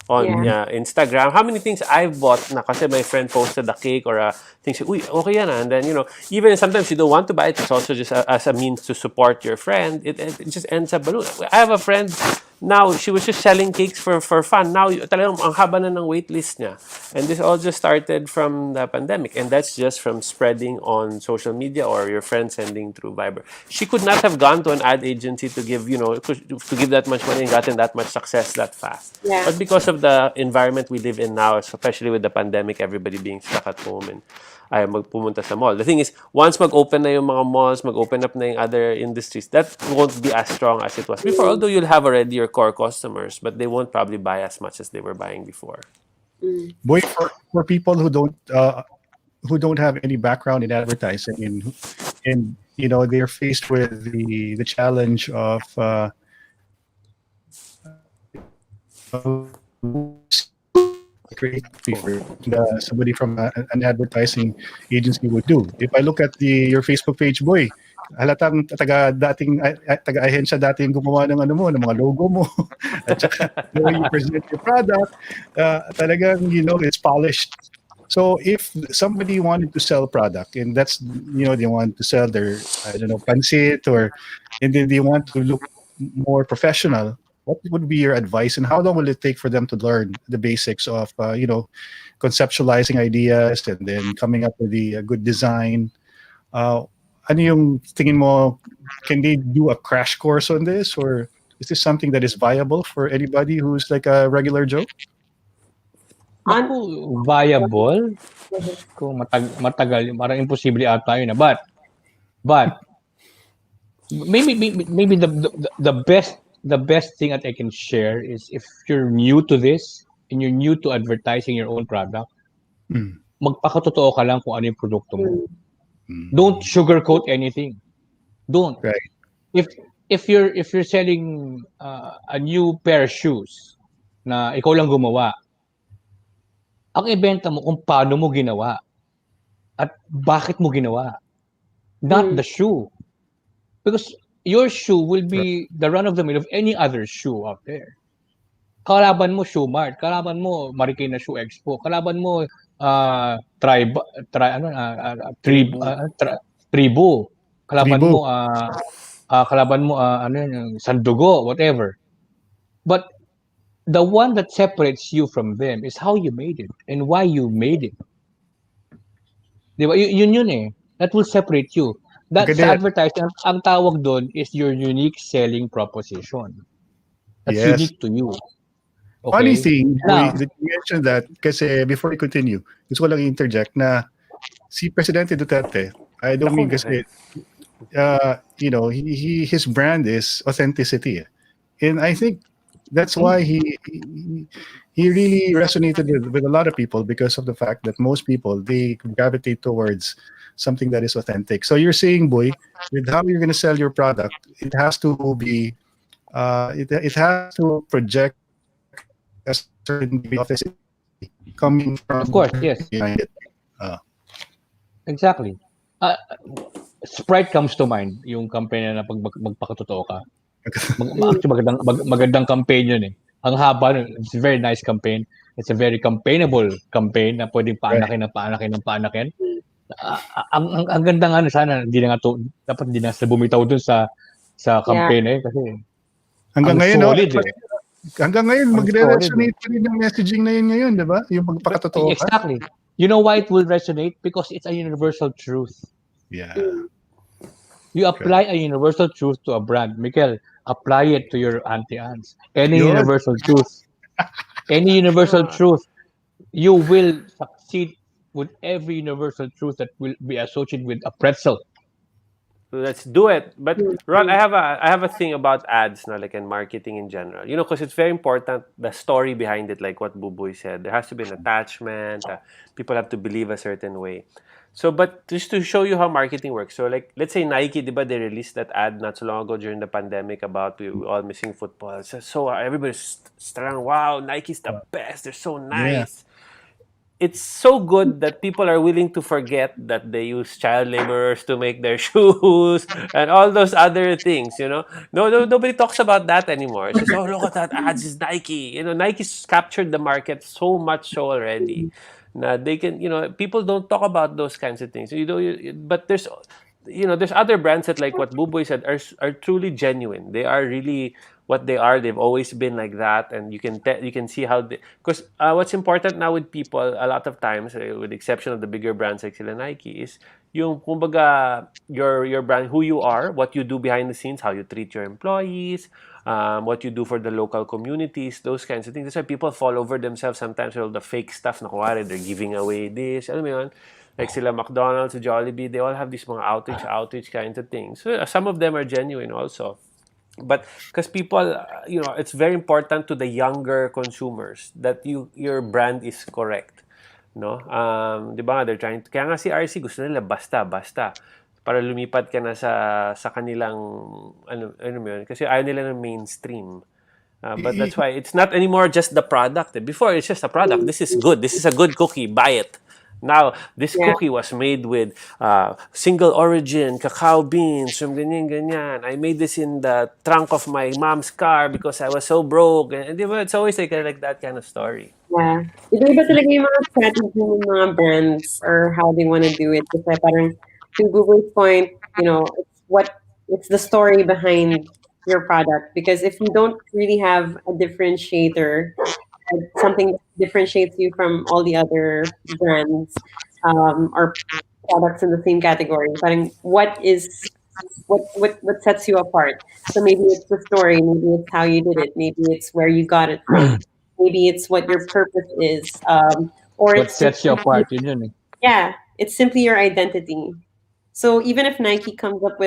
on Instagram. How many things I've bought na kasi my friend posted a cake or a thing, uy, okay yan. And then, even sometimes you don't want to buy it, it's also just as a means to support your friend. It just ends up balloon. I have a friend now, she was just selling cakes for fun. Now, talagang ang haba na ng wait list niya. And this all just started from the pandemic. And that's just from spreading on social media or your friends sending through Viber. She could not have gone to an ad agency to give, to give that much money and gotten that much success that fast. Yeah. But because of the environment we live in now, especially with the pandemic, everybody being stuck at home and ay magpumunta sa mall. The thing is, once mag-open na yung mga malls, mag-open up na yung other industries, that won't be as strong as it was before. Although you'll have already your core customers, but they won't probably buy as much as they were buying before. Boy, for people who don't have any background in advertising and they're faced with the challenge of somebody from an advertising agency would do. If I look at your Facebook page, boy, halatang taga-ahensya dati yung gumawa ng ng mga logo mo. At saka, the way you present your product, talagang, it's polished. So if somebody wanted to sell product and that's, they want to sell their, pancit and then they want to look more professional, what would be your advice and how long will it take for them to learn the basics of, conceptualizing ideas and then coming up with a good design? Ano yung tingin mo, can they do a crash course on this, or is this something that is viable for anybody who's like a regular Joe? Viable? Kung matagal, parang imposible ata yun. But maybe the best thing that I can share is if you're new to this and you're new to advertising your own product, magpakatotoo ka lang kung ano yung produkto mo. Don't sugarcoat anything. Don't. Right. If you're selling a new pair of shoes na ikaw lang gumawa, ang ibenta mo kung paano mo ginawa at bakit mo ginawa, not the shoe. Because your shoe will be the run of the mill of any other shoe out there. Kalaban mo Shoe Mart, kalaban mo Marikina Shoe Expo, kalaban mo Tribu, kalaban mo Sandugo, whatever. But the one that separates you from them is how you made it and why you made it. Diba? Yun eh. That will separate you. That's advertising. Ang tawag doon is your unique selling proposition. That's unique to you. Okay? Funny thing, boy, that you mentioned that, kasi before we continue, gusto ko lang interject na si Presidente Duterte, I don't mean kasi, his brand is authenticity. And I think that's why he really resonated with a lot of people, because of the fact that most people, they gravitate towards something that is authentic. So you're saying, boy, with how you're going to sell your product, it has to be, it has to project a certain authenticity coming from, of course, yes, behind it. Exactly. Sprite comes to mind, yung campaign na pag magpakatotoo ka. Magandang campaign yun eh. Ang haba nun, it's a very nice campaign. It's a very campaignable campaign na pwedeng paanakin. Ang ganda nga sana dapat hindi na sila bumitaw dun sa campaign kasi Hanggang Ang ngayon, no? solid eh. Hanggang ngayon, Ang magre-resonate pa rin yung messaging na yun ngayon, di ba? Yung magpakatotoo ka. Exactly. You know why it will resonate? Because it's a universal truth. Yeah. You apply a universal truth to a brand. Mikel, apply it to your auntie-aunts. Any Yun. universal truth. Any universal truth. You will succeed with every universal truth that will be associated with a pretzel. Let's do it. But Ron, I have a thing about ads now, like in marketing in general. You know, because it's very important the story behind it, like what Buboy said. There has to be an attachment. People have to believe a certain way. So, but just to show you how marketing works. So, like, let's say Nike, diba, they released that ad not so long ago during the pandemic about we all missing football. So everybody's strong. Wow, Nike's the best. They're so nice. It's so good that people are willing to forget that they use child laborers to make their shoes and all those other things, you know. No, nobody talks about that anymore. It's just, oh, look at that ads, is Nike. You know, Nike's captured the market so much so already. Now they can, you know, people don't talk about those kinds of things. You know, but there's, you know, there's other brands that, like what Buboy said, are truly genuine. They are really what they are. They've always been like that, and you can see how they. Because what's important now with people, a lot of times, with the exception of the bigger brands like sila Nike, is yung kumbaga your brand, who you are, what you do behind the scenes, how you treat your employees, what you do for the local communities, those kinds of things. That's why people fall over themselves sometimes with all the fake stuff na kuwari, they're giving away this, alam mo yun? Like sila McDonald's, Jollibee, they all have these mga outreach kinds of things. So some of them are genuine also. But because people, you know, it's very important to the younger consumers that your brand is correct. No? Di ba? They're trying to, kaya nga si RC gusto nila basta. Para lumipat ka na sa kanilang, ano mo yun? Kasi ayaw nila ng mainstream. But that's why it's not anymore just the product. Before, it's just a product. This is good. This is a good cookie. Buy it. Now, this cookie was made with single origin, cacao beans, from ganyan. I made this in the trunk of my mom's car because I was so broke. And it's always like that kind of story. Yeah. Iba talaga yung mga strategy ng mga brands or how they want to do it. Kasi parang, to Google's point, you know, it's the story behind your product. Because if you don't really have a differentiator, something that differentiates you from all the other brands or products in the same category, parang what sets you apart? So maybe it's the story, maybe it's how you did it, maybe it's where you got it from, maybe it's what your purpose is, or what sets you apart, yun eh. Yeah, it's simply your identity. So even if Nike comes up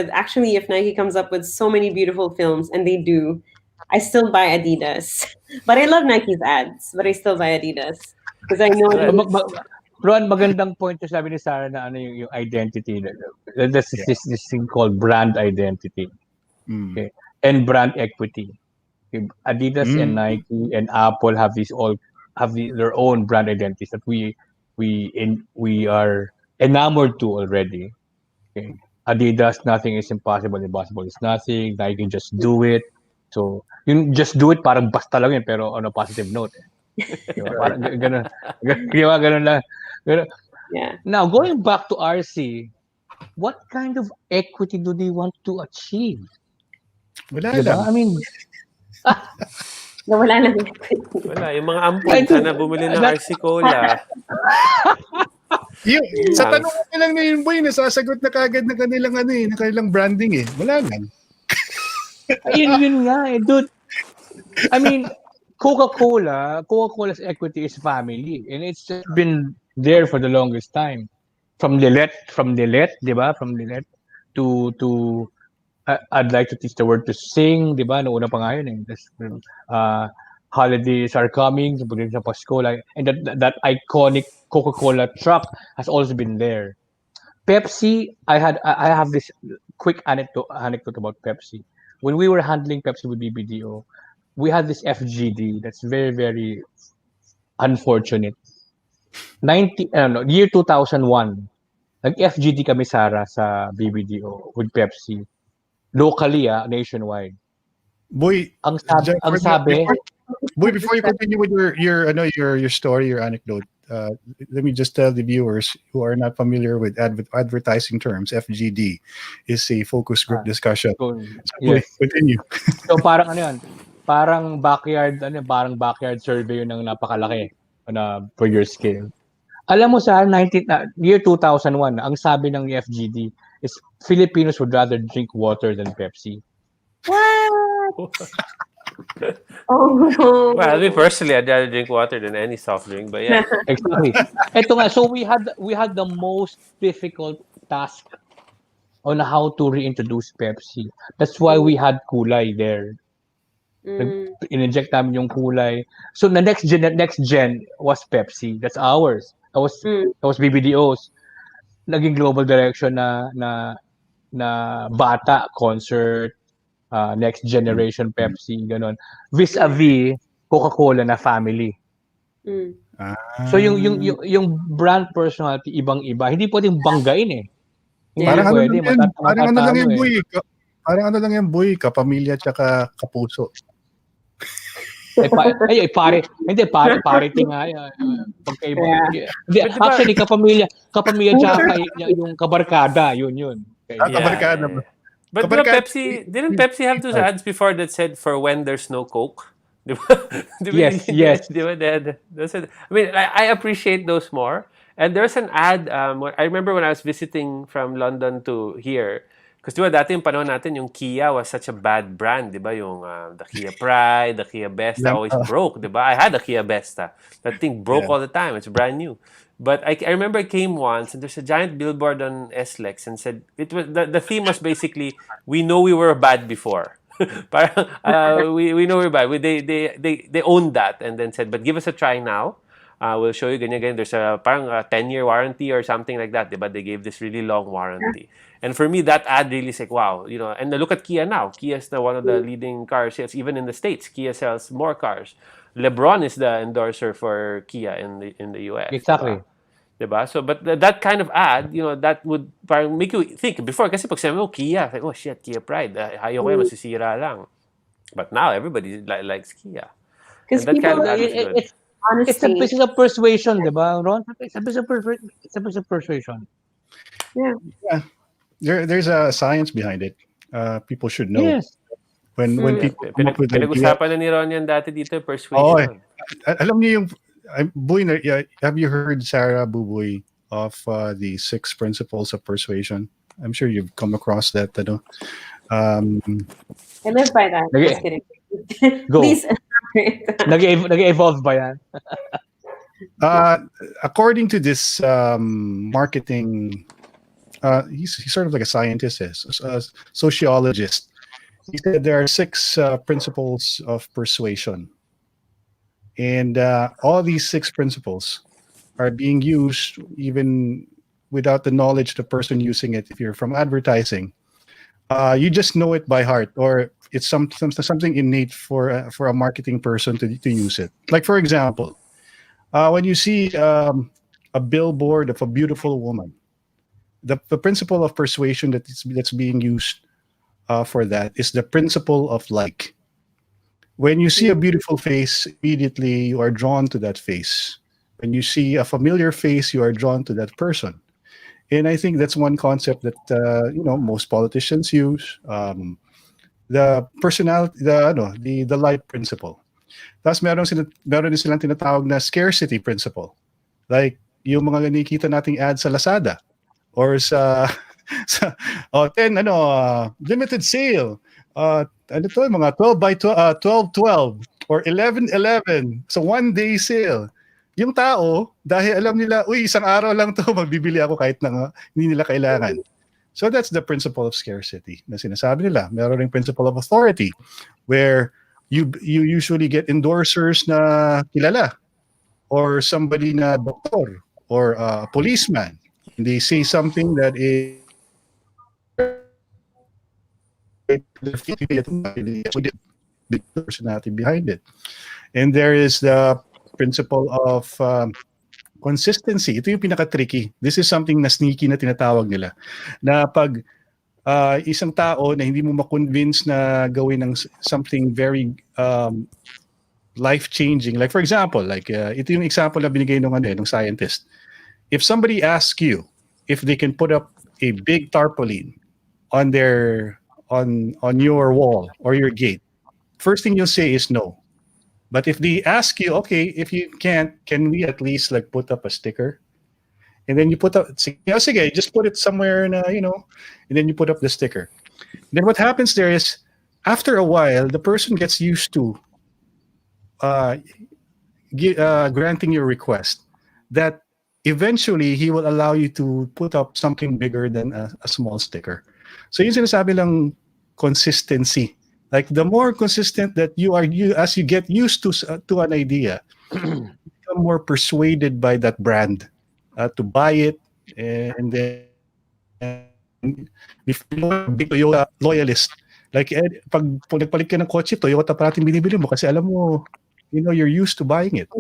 with so many beautiful films, and they do, I still buy Adidas. But I love Nike's ads, but I still buy Adidas because I know. Ron, magandang point yung sabi ni Sarah na ano yung identity. This thing called brand identity. Okay. And brand equity. Okay. Adidas and Nike and Apple have their own brand identities that we are enamored to already. Okay. Adidas, nothing is impossible is nothing. Nike, just do it. So, yung just do it parang basta lang yun, pero on a positive note. Diba? Parang ganun lang. Yeah. Now, going back to RC, what kind of equity do they want to achieve? Wala lang. I mean, wala lang. Wala. Yung mga ampun, sana bumili ng RC Cola. Sa tanong ko lang na yun, boy, nasasagot na kagad na kanilang branding eh. Wala lang. Yun nga eh, dude. I mean, Coca-Cola's equity is family, and it's just been there for the longest time. From Lillet, diba? From Lillet to I'd like to teach the word to sing, diba? Noong una pa nga yun eh. Holidays are coming, sa Pasko, like, and that iconic Coca-Cola truck has always been there. Pepsi, I have this quick anecdote about Pepsi. When we were handling Pepsi with BBDO, we had this FGD that's very, very unfortunate. Year 2001, nag-FGD kami, Sarah, sa BBDO with Pepsi. Locally, nationwide. Boy, ang sabi, boy, before you continue with your story, your anecdote, let me just tell the viewers who are not familiar with advertising terms. FGD is a focus group discussion. So, Yes. continue. So parang ano yan, parang backyard survey yun ng napakalaki for your scale. Alam mo sa year 2001, ang sabi ng FGD is Filipinos would rather drink water than Pepsi. What? Oh. Well, me personally, I'd rather drink water than any soft drink, but yeah. Exactly. Ito nga, so we had the most difficult task on how to reintroduce Pepsi. That's why we had kulay there. In-inject namin yung kulay. So the next gen was Pepsi. That's ours. That was BBDO's. Naging global direction na bata concert, next generation Pepsi, ganon. Vis-a-vis Coca-Cola na family. So yung brand personality ibang-iba. Hindi pwedeng banggain eh. Hindi pwede. Parang ano lang yung buhay. Parang ano lang yung buhay, kapamilya tsaka kapuso. Pare nga pagkaiba. Actually kapamilya tsaka yung kabarkada, yun. Kabarkada ba? But didn't Pepsi have those ads before that said for when there's no Coke? Yes. I mean, I appreciate those more. And there's an ad, I remember when I was visiting from London to here, because diba dati yung panahon natin, yung Kia was such a bad brand, diba? Yung the Kia Pride, the Kia Besta always broke, diba? I had a Kia Besta. That thing broke all the time. It's brand new. But I remember I came once and there's a giant billboard on SLEX and said, it was the theme was basically, we know we were bad before. we know we're bad. They owned that and then said, but give us a try now. We'll show you ganyan. There's a 10-year warranty or something like that. But they gave this really long warranty. And for me, that ad really is like, wow. And look at Kia now. Kia is one of the leading car sales. Even in the States, Kia sells more cars. LeBron is the endorser for Kia in the US. Exactly. Diba? So, but that kind of ad, that would make you think. Before, kasi pag sabi mo, Kia, like, oh shit, Kia Pride. Ayoko yan, masisira lang. But now, everybody likes Kia. Because people, kind of ad is good. It's a business of persuasion, diba, Ron? It's a business of persuasion. Yeah. There's a science behind it. People should know. Yes. When people come up with pinag-usapan na ni Ron yan dati dito, persuasion. Alam niyo yung Buboy, have you heard, Sarah Buboy, of the 6 principles of persuasion? I'm sure you've come across that. I live by that. Just kidding. Go. Please. Nag-evolve ba yan? According to this marketing, he's sort of like a scientist, a sociologist. He said there are 6 principles of persuasion. And all these 6 principles are being used even without the knowledge of the person using it. If you're from advertising, you just know it by heart, or it's something innate for a marketing person to use it. Like, for example, when you see a billboard of a beautiful woman, the principle of persuasion that's being used for that is the principle of like. When you see a beautiful face, immediately you are drawn to that face. When you see a familiar face, you are drawn to that person. And I think that's one concept that most politicians use. The personality, the light principle. Tapos meron din silang tinatawag na scarcity principle. Like yung mga nakikita nating ad sa Lazada or sa limited sale. Mga 12 by 12 or 11/11 so 1-day sale. Yung tao, dahil alam nila, isang araw lang to, magbibili ako kahit na hindi nila kailangan. So that's the principle of scarcity na sinasabi nila. Meron ring principle of authority where you usually get endorsers na kilala or somebody na doktor or a policeman. They say something that is the personality behind it. And there is the principle of consistency. Ito yung pinaka-tricky. This is something na sneaky na tinatawag nila. Na pag isang tao na hindi mo ma-convince na gawin ng something very life-changing. Like for example, like ito yung example na binigay nung scientist. If somebody asks you if they can put up a big tarpaulin on your wall or your gate, first thing you'll say is no. But if they ask you, okay, if you can't, can we at least like put up a sticker? And then you put up, sige, just put it somewhere, and then you put up the sticker. Then what happens there is, after a while, the person gets used to granting your request. That eventually he will allow you to put up something bigger than a small sticker. So yung sinasabi lang consistency. Like the more consistent that as you get used to an idea, you become more persuaded by that brand to buy it, and then before big Toyota loyalist. Like pag nagpalit ka ng kotse, Toyota parating binibili mo kasi alam mo, you're used to buying it.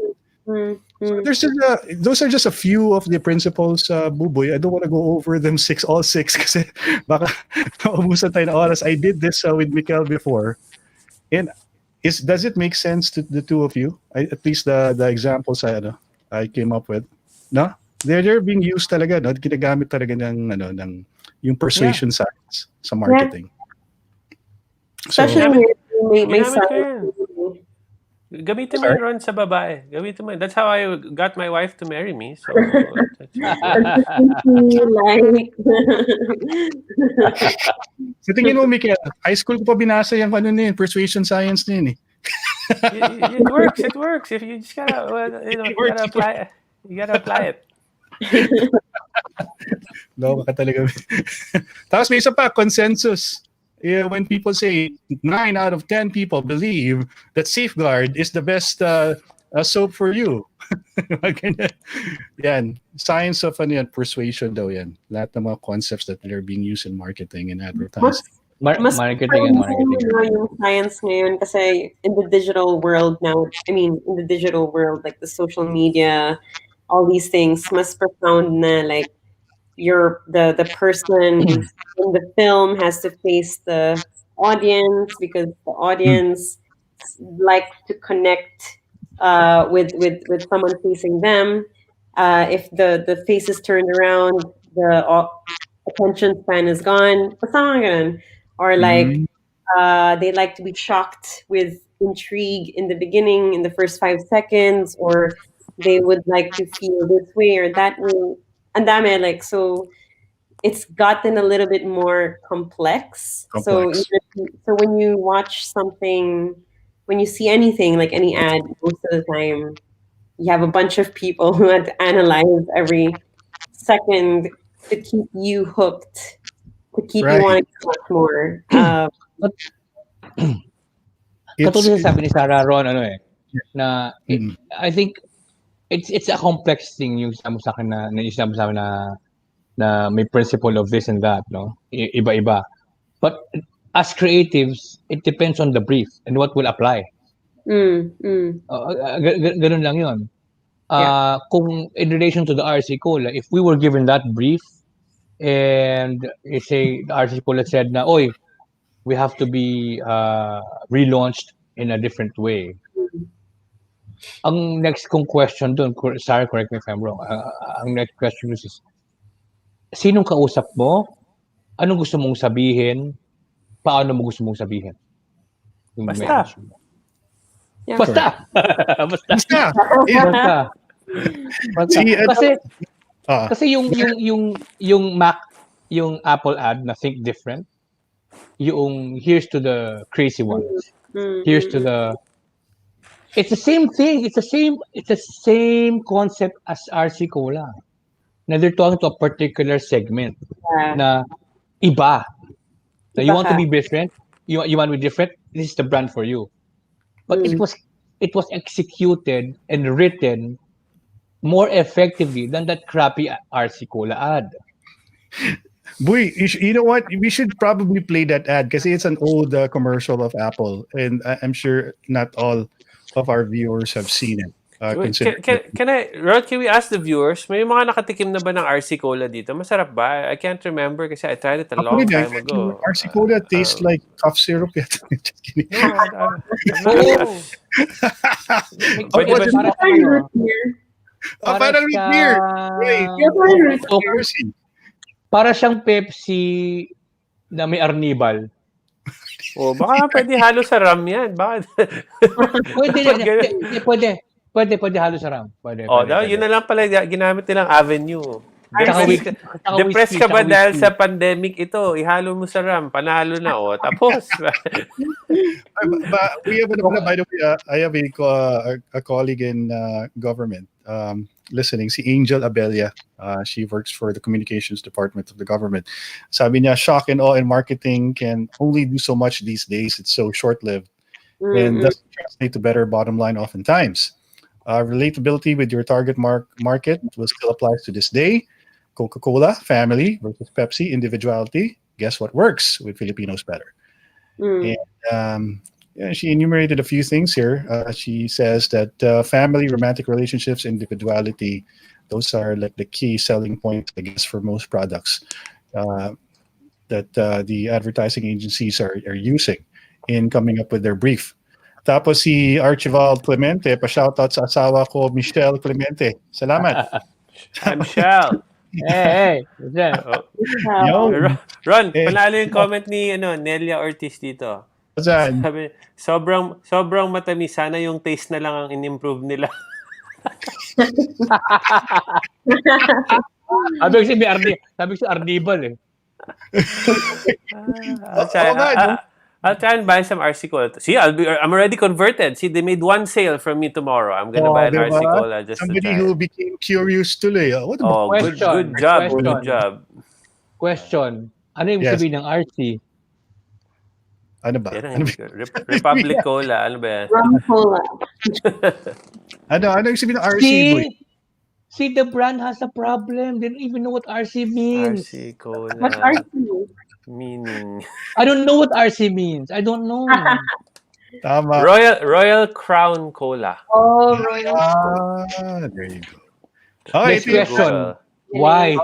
So those are just a few of the principles, Buboy. I don't want to go over them all six kasi baka naubusan tayo ng oras. I did this with Mikel before. And does it make sense to the two of you? At least the examples I came up with. No? They're being used talaga, no? Ginagamit talaga ng yung persuasion science sa marketing. Especially when may Gamitin mo yun, Ron, sa babae. Gamitin mo yun. That's how I got my wife to marry me. So, sa tingin mo, Mikel, high school ko pa binasa yung persuasion science na yun eh. It works. If you just gotta, you gotta apply it. No, baka talaga. Tapos may isa pa, consensus. When people say 9 out of 10 people believe that Safeguard is the best soap for you. Yan. Science of persuasion daw yan. Lahat ng mga concepts that are being used in marketing and advertising. Marketing and marketing. Yung science ngayon kasi in the digital world now, in the digital world, like the social media, all these things, mas profound na like the person who's in the film has to face the audience because the audience like to connect with someone facing them. If the face is turned around, the attention span is gone. Or like they like to be shocked with intrigue in the beginning, in the first 5 seconds, or they would like to feel this way or that way. And so it's gotten a little bit more complex. So when you watch something, when you see anything like any ad, most of the time you have a bunch of people who had to analyze every second to keep you hooked, to keep you wanting to watch more. Katulad sa sabi ni Sarah Ron, I think it's a complex thing yung sabi sa akin na may principle of this and that, no? Iba-iba. But as creatives, it depends on the brief and what will apply. Ganun lang yun. Kung in relation to the RC Cola, if we were given that brief and say the RC Cola said na, oy, we have to be relaunched in a different way. Ang next kong question doon, Sarah, correct me if I'm wrong, ang next question is, sinong kausap mo? Anong gusto mong sabihin? Paano mo gusto mong sabihin? Basta. Yeah. Basta. Kasi yung Mac, yung Apple ad na Think Different, yung here's to the crazy ones. Here's to the... It's the same thing. It's the same concept as RC Cola. Na they're talking to a particular segment na iba. Na you want to be different? You want to be different? This is the brand for you. But it was executed and written more effectively than that crappy RC Cola ad. Boy, you know what? We should probably play that ad because it's an old commercial of Apple, and I'm sure not all of our viewers have seen it. Can I, Rod, can we ask the viewers, may mga nakatikim na ba ng RC Cola dito? Masarap ba? I can't remember kasi I tried it a long time ago. RC Cola tastes like cough syrup. Just kidding. Pwede ba siya? Parang root beer. Wait. Para siyang Pepsi na may arnibal. Baka pwede halo sa ram yan. Bakit? Pwede halo sa ram. Pwede. Yun na lang pala ginamit nilang avenue. Depressed ka ba whiskey. dahil sa pandemic ito? Ihalo mo sa RAM, panalo na tapos. We have by the way, I have a colleague in government listening, si Angel Abella. She works for the communications department of the government. Sabi niya, shock and awe in marketing can only do so much these days. It's so short-lived and doesn't translate to better bottom line oftentimes. Relatability with your target market will still applies to this day. Coca-Cola, family versus Pepsi, individuality. Guess what works with Filipinos better? And she enumerated a few things here. She says that family, romantic relationships, individuality, those are like the key selling points, I guess, for most products that the advertising agencies are using in coming up with their brief. Tapos si Archibald Clemente, pa-shoutout sa asawa ko, Michelle Clemente. Salamat. Hi, Michelle. Hey. Ron, panalo yung comment ni Nelia Ortiz dito. Sabi, sobrang matamis. Sana yung taste na lang ang in-improve nila. Sabi ko Arnibal I'll try and buy some RC Cola. See, I'm already converted. See, they made one sale from me tomorrow. I'm gonna buy an RC Cola just somebody to try. Who became curious tuloy. Good job. Good job. Question. Ano yung sabihin ng RC? Ano ba? Republic Cola. Ano ba yan? Rum Cola. Ano yung sabihin ng RC, boy? See, the brand has a problem. They don't even know what RC means. RC Cola. What's RC? Meaning. I don't know what RC means. I don't know. Tama. Royal Crown Cola. Oh, Royal Crown. There you go. Next question. Why?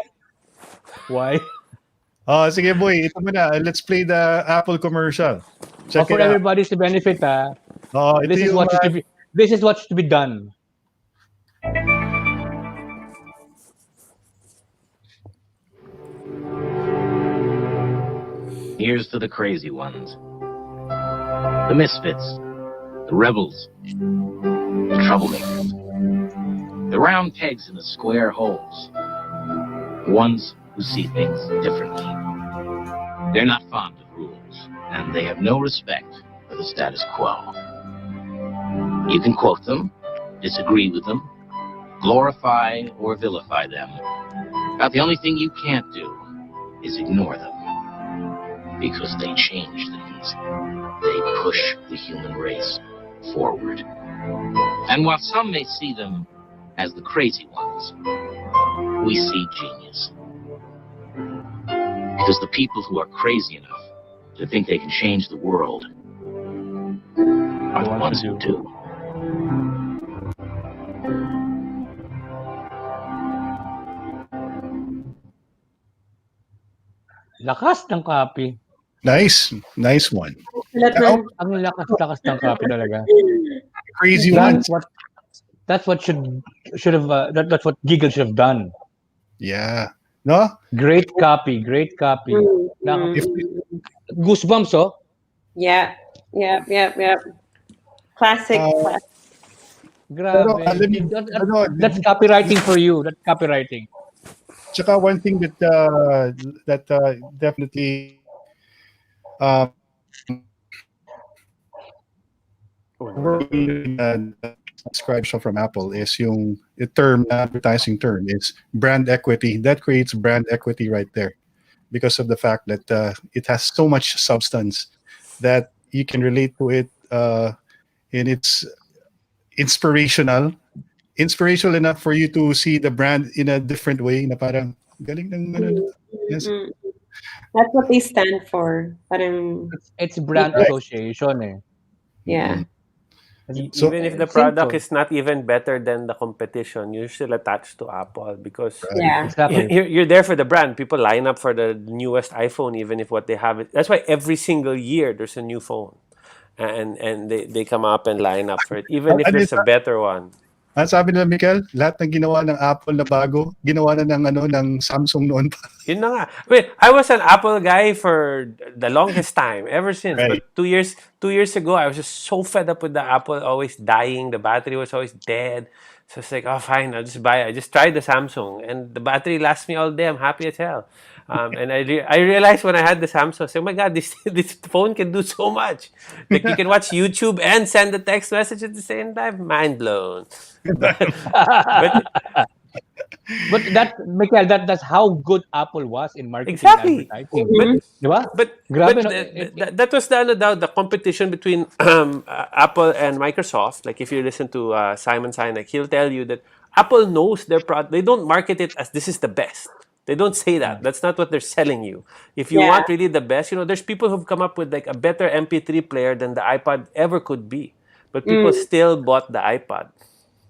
Sige boy, ito muna. Let's play the Apple commercial. Check for it out. everybody's benefit, this is what should be done. Here's to the crazy ones, the misfits, the rebels, the troublemakers, the round pegs in the square holes, the ones who see things differently. They're not fond of rules, and they have no respect for the status quo. You can quote them, disagree with them, glorify or vilify them, but the only thing you can't do is ignore them. Because they change things. They push the human race forward. And while some may see them as the crazy ones, we see genius. Because the people who are crazy enough to think they can change the world are the ones who do. Lakas ng copy. Nice one. Ang lakas ng copy talaga. Crazy one. That's what that's what Giggle should have done. Yeah. No? Great copy. Goosebumps, oh. Yeah. Classic. Grabe. That's copywriting for you. That's copywriting. Tsaka one thing that definitely subscription from Apple is yung advertising term is brand equity. That creates brand equity right there because of the fact that it has so much substance that you can relate to it, and it's inspirational enough for you to see the brand in a different way na parang galing ng yes. That's what they stand for. Parang it's brand association eh. Yeah. So Even if the product is not even better than the competition, you're still attached to Apple because Yeah. Exactly. you're there for the brand. People line up for the newest iPhone, even if what they have. That's why every single year there's a new phone, and they come up and line up for it, even if ano, there's a better one. ang sabi nila, Mikel, lahat ng ginawa ng Apple na bago, ginawa na ng Samsung noon pa. Yun na nga. Wait, I was an Apple guy for the longest time, ever since. Right. But 2 years ago, I was just so fed up with the Apple always dying. The battery was always dead. So it's like, oh, fine, I'll just buy it. I just tried the Samsung, and the battery lasts me all day. I'm happy as hell. And I realized when I had the Samsung, I said, oh my God, this phone can do so much. Like you can watch YouTube and send a text message at the same time. Mind blown. But But Michael, that's how good Apple was in marketing exactly. and advertising. Diba? But Grabe, no? that was the competition between Apple and Microsoft. Like if you listen to Simon Sinek, he'll tell you that Apple knows their product. They don't market it as this is the best. They don't say that. That's not what they're selling you. If you want really the best, there's people who've come up with like a better MP3 player than the iPod ever could be. But people still bought the iPod.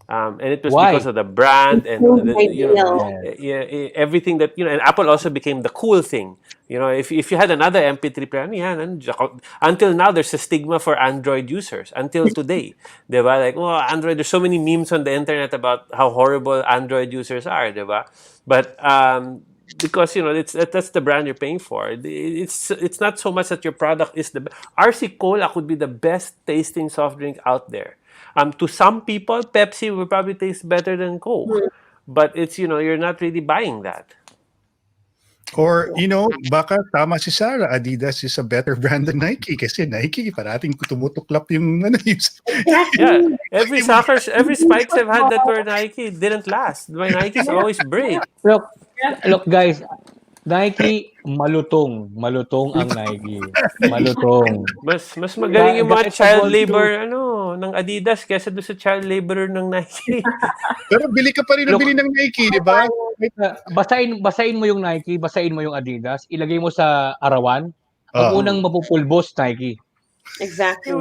And it was Why? because of the brand and everything that and Apple also became the cool thing. If you had another MP3 player, until now there's a stigma for Android users until today. Diba? Like, Android, there's so many memes on the internet about how horrible Android users are, diba? But because that's the brand you're paying for. It's not so much that your product is the RC Cola could be the best tasting soft drink out there. To some people, Pepsi will probably taste better than Coke. But it's, you're not really buying that. Or, baka tama si Sarah, Adidas is a better brand than Nike kasi Nike parating tumutuklap yung Yeah, every spikes I've had that were Nike didn't last. My Nikes always break. Look guys, Nike, malutong ang Nike. Malutong. Mas magaling yung mga child labor ng Adidas kaysa doon sa child laborer ng Nike. Pero bili ka pa rin ng Nike, di ba? Basahin mo yung Nike, basahin mo yung Adidas, ilagay mo sa arawan, ang unang mapupulbos, Nike. Exactly.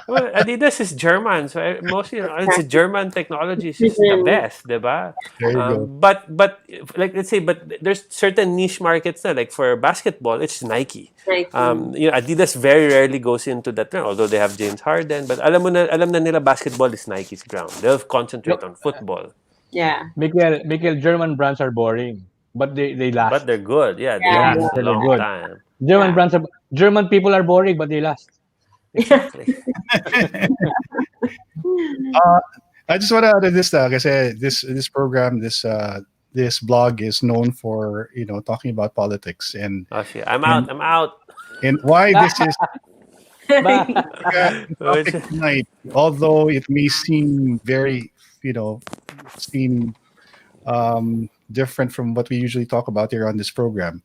Well, Adidas is German, so mostly it's a German technology. It's the best, diba? But like let's say, there's certain niche markets na, like for basketball, it's Nike. Adidas very rarely goes into that, although they have James Harden. But alam na nila basketball is Nike's ground. They'll concentrate on football. Yeah. Michael, German brands are boring, but they last. But they're good. Yeah, they last a long time. German people are boring, but they last. Exactly. I just want to add this kasi this program, this blog is known for talking about politics and I'm out. And why this is topic tonight, although it may seem very different from what we usually talk about here on this program.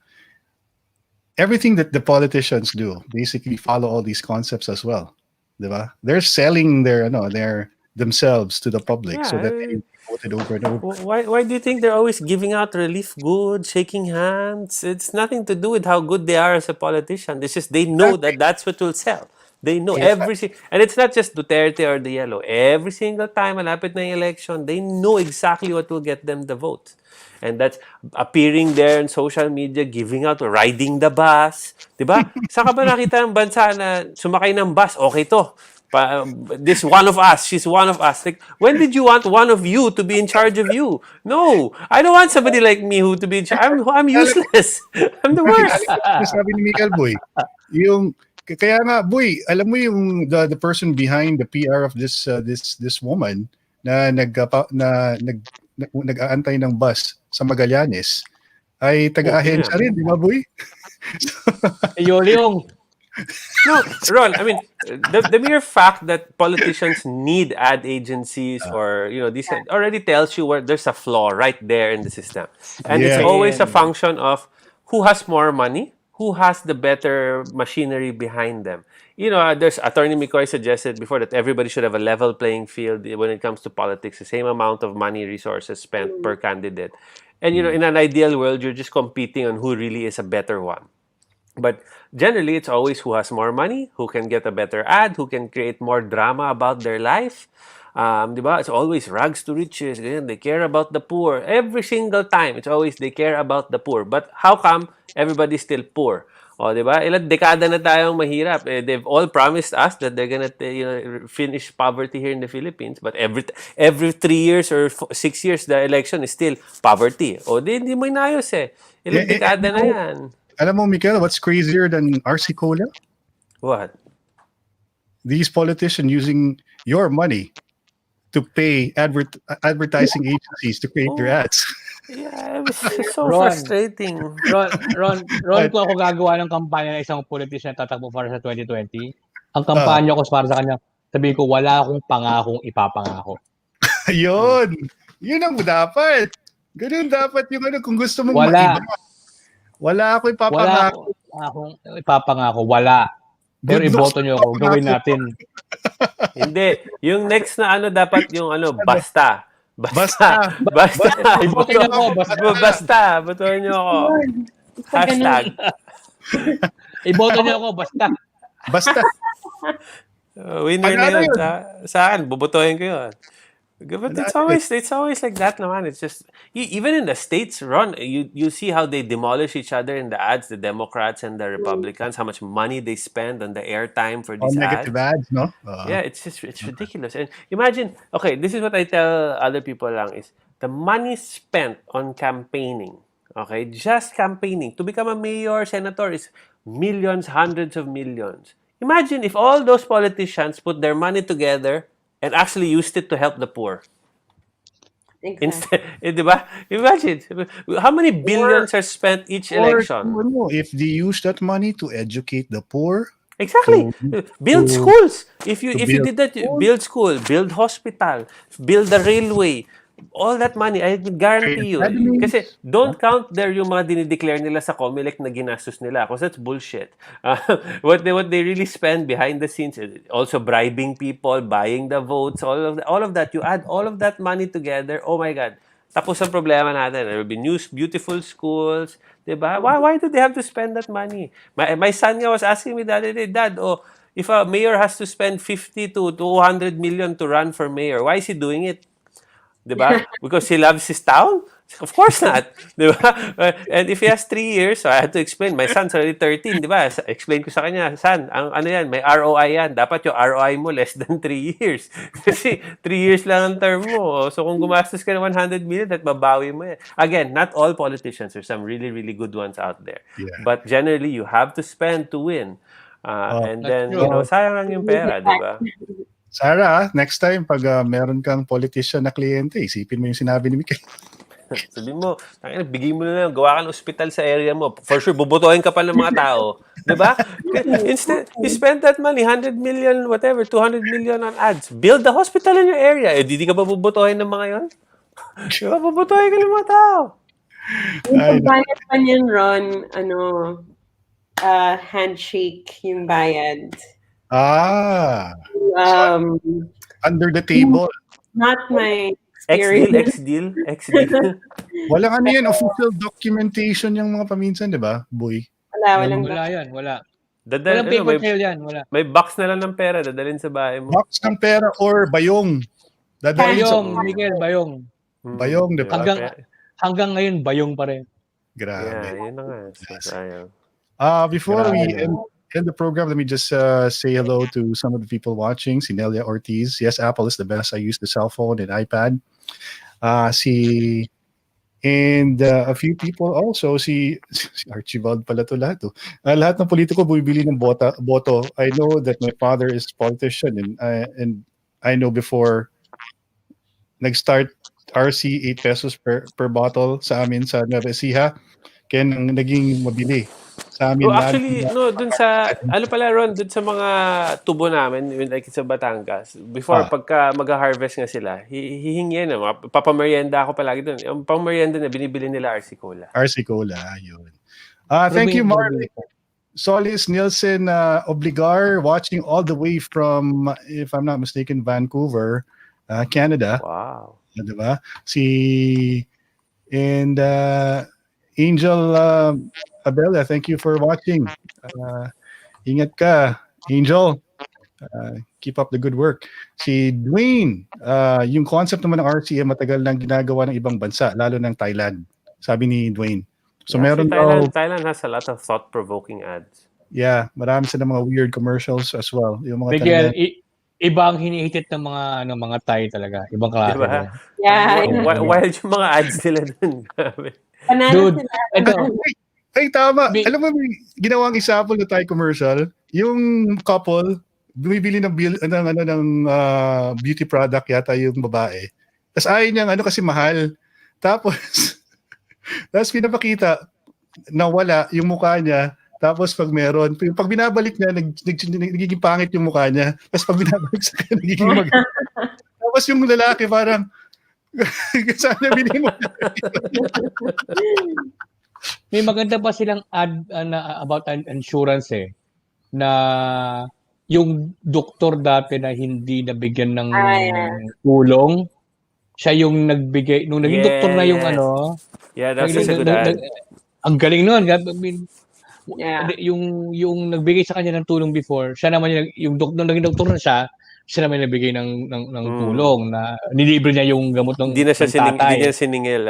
Everything that the politicians do basically follow all these concepts as well. Diba? They're selling their themselves to the public so that they vote it over and over. Why do you think they're always giving out relief goods, shaking hands? It's nothing to do with how good they are as a politician. It's just they know that that's what will sell. They know and it's not just Duterte or the Yellow. Every single time malapit na yung election, they know exactly what will get them the vote. And that's appearing there in social media, giving out, riding the bus. Diba? Saan ka ba nakita ng bansa na sumakay ng bus? Okay to. This one of us, she's one of us. Like, when did you want one of you to be in charge of you? No, I don't want somebody like me who to be in charge. I'm useless. I'm the worst. Sabi ni Michael Boy, kaya nga, Boy, alam mo yung the person behind the PR of this woman na nag-aantay ng bus sa Magallanes ay taga-ahensya rin, di ba, Boy? Yolyong. No, Ron, I mean, the mere fact that politicians need ad agencies or, this already tells you where there's a flaw right there in the system. And it's always a function of who has more money, who has the better machinery behind them. There's Attorney McCoy suggested before that everybody should have a level playing field when it comes to politics, the same amount of money, resources spent per candidate. And, in an ideal world, you're just competing on who really is a better one. But generally, it's always who has more money, who can get a better ad, who can create more drama about their life. Diba? It's always rags to riches. Ganyan. They care about the poor. Every single time, it's always they care about the poor. But how come everybody's still poor? O, di ba? Ilang dekada na tayong mahirap. They've all promised us that they're gonna finish poverty here in the Philippines. But every 3 years or 6 years, the election is still poverty. O, di mo inayos eh. Ilang dekada na yan. Alam mo, Mikel, what's crazier than RC Cola? What? These politicians using your money to pay advertising agencies to create their ads. Yeah, it's so Ron. frustrating. Ron, kung ako gagawa ng kampanya ng isang politician tatakbo para sa 2020, ang kampanya ko para sa kanya, sabihin ko, wala akong pangakong ipapangako. Ayun! Yun ang dapat. Ganun dapat yung kung gusto mong Wala. maiba. Wala ako ipapangako. Wala akong ipapangako. Wala. Pero iboto nyo ako. Gawin natin. Hindi. Yung next na dapat yung basta. Basta. Iboto nyo ako. Basta. Botohan nyo ako. Hashtag. Iboto nyo ako. Basta. Basta. Winner na yun. Sa akin, bubotohin ko yun. But it's always like that naman. It's just even in the States, Ron, you see how they demolish each other in the ads, the Democrats and the Republicans, how much money they spend on the airtime for these negative ads, no? Yeah, it's ridiculous. And imagine, okay, this is what I tell other people lang is the money spent on campaigning, okay, just campaigning to become a mayor, senator is millions, hundreds of millions. Imagine if all those politicians put their money together and actually used it to help the poor. Exactly. Diba? Imagine how many billions are spent each election. If they use that money to educate the poor. Exactly. Build schools. If you did that, build school, build hospital, build the railway. All that money, I guarantee you. Kasi don't count there yung mga dinideclare nila sa COMELEC na ginastos nila because that's bullshit. What they really spend behind the scenes, also bribing people, buying the votes, all of that. You add all of that money together, oh my God. Tapos ang problema natin, there will be new, beautiful schools, diba? Why do they have to spend that money? My son was asking me the other day, Dad, if a mayor has to spend 50 to 200 million to run for mayor, why is he doing it? Diba? Because he loves his town? Of course not. Diba? And if he has 3 years, so I had to explain. My son's already 13, diba? Explain ko sa kanya, son, yan, may ROI yan. Dapat yung ROI mo less than 3 years. Kasi 3 years lang ang term mo. So kung gumastos ka ng 100 million, that mabawi mo yan. Again, not all politicians. There's some really, really good ones out there. Yeah. But generally, you have to spend to win. And then, sayang lang yung pera, diba? Sarah, next time pag meron kang politician na kliyente, isipin mo yung sinabi ni Mikel. Sabi mo, bigay mo na lang, gawa ka ng ospital sa area mo. For sure, bubutuhin ka pa ng mga tao. Diba? Instead, you spend that money, 100 million, whatever, 200 million on ads. Build the hospital in your area. Di ka ba bubutuhin ng mga yon? Diba? Bubutuhin ka ng mga tao. Yung bayad pa niyan, Ron, handshake yung bayad. Under the table. Not my experience. Ex-deal. Walang yan, official documentation yung mga paminsan, di ba, boy? Wala yan, wala. Walang paper trail yan, wala. May box na lang ng pera, dadalhin sa bahay mo. Box ng pera or bayong. Miguel, bayong. Bayong, di ba? Hanggang ngayon, bayong pa rin. Grabe. Yeah, yun na nga. Sayang. Before we end the program, let me just say hello to some of the people watching. Si Nelia Ortiz. Yes, Apple is the best. I use the cell phone and iPad. And a few people also. Si Archibald pala to lahat. Lahat ng politiko bumibili ng boto. I know that my father is a politician and I know before nag-start RC 8 pesos per bottle sa amin sa Nueva Ecija. Kaya naging mabili. Actually, dun sa, Ron, dun sa mga tubo namin, like sa Batangas, before, pagka mag-harvest nga sila, hihingi yan, papamerienda ako palagi dun. Yung pamerienda na binibili nila RC Cola. RC Cola, yun. Thank you, Mark. Solis Nielsen Obligar, watching all the way from, if I'm not mistaken, Vancouver, Canada. Wow. Diba? Angel Abella, thank you for watching. Ingat ka, Angel. Keep up the good work. Si Dwayne, yung concept naman ng RCM matagal nang ginagawa ng ibang bansa, lalo ng Thailand. Sabi ni Dwayne. So meron daw, Thailand has a lot of thought-provoking ads. yeah, marami sila mga weird commercials as well. Yung mga Miguel, talaga, iba ang hinihitit ng mga Thai talaga. Ibang klase. Diba? Yeah. Wild yung mga ads nila dun. Grabe. Dude, ito. Ay, tama. Alam mo, may ginawang example na Thai commercial. Yung couple, bumibili ng beauty product yata yung babae. Tapos ayaw niya, kasi mahal. Tapos pinapakita na wala yung mukha niya. Tapos pag meron, pag binabalik niya, nagiging pangit yung mukha niya. Tapos pag binabalik sa kanya, nagiging maganda. Tapos yung lalaki parang, sana bilhin mo. May maganda pa silang ad about insurance na yung doktor dati na hindi nabigyan ng tulong, siya yung nagbigay nung naging doktor na yung Yeah, that's a good ad. Ang galing noon. I mean, yung nagbigay sa kanya ng tulong before, siya naman yung nung naging doktor na siya naman nagbigay ng tulong na nilibre niya yung gamot ng Hindi tatay. Hindi niya siningil.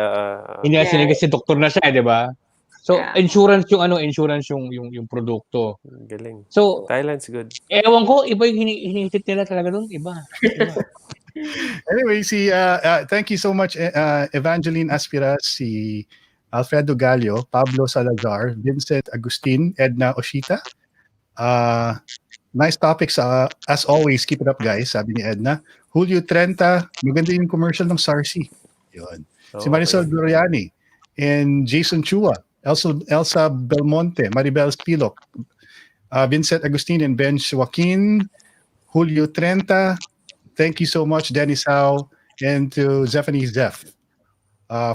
Hindi niya siningil kasi doktor na siya, di ba? So, insurance yung produkto. Galing. So, Thailand's good. Ewan ko, iba yung hinihitit nila talaga doon. Iba. Anyway, thank you so much, Evangeline Aspiras, si Alfredo Gallo, Pablo Salazar, Vincent Agustin, Edna Oshita. Nice topics, as always. Keep it up, guys, sabi ni Edna. Julio Trenta, maganda yung commercial ng Sarsi. Yun. Si Marisol Doriani and Jason Chua, Elsa Belmonte, Maribel Spilok, Vincent Agustin and Ben Joaquin, Julio Trenta. Thank you so much, Dennis Howe, and to Zephanie Zeph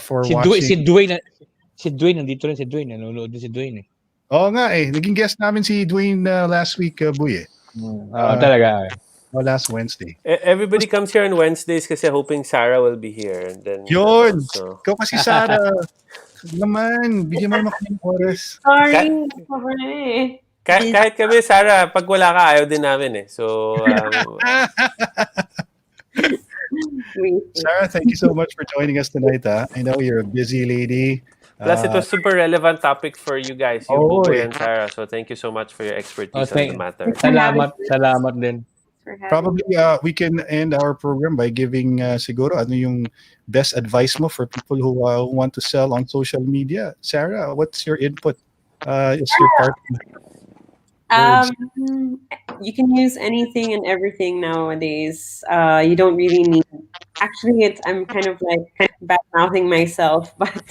for watching. Si Dwayne, nandito rin si Dwayne. Nanonood din si Dwayne. Oo nga Naging guest namin si Dwayne last week, Buye. Talaga. Last Wednesday. Everybody comes here on Wednesdays kasi hoping Sarah will be here. And then, yun! Ikaw kasi, Sarah. Naman, bigyan mo naman kami ng oras. Sorry. Kahit kami, Sarah, pag wala ka, ayaw din namin So, Sarah, thank you so much for joining us tonight. I know you're a busy lady. Plus, it was super relevant topic for you guys, you Buboy and Sarah. So, thank you so much for your expertise on the matter. Salamat din. Probably we can end our program by giving siguro ano yung best advice mo for people who want to sell on social media. Sarah, what's your input? Is your part? You can use anything and everything nowadays. You don't really need. Actually, I'm kind of like bad mouthing myself, but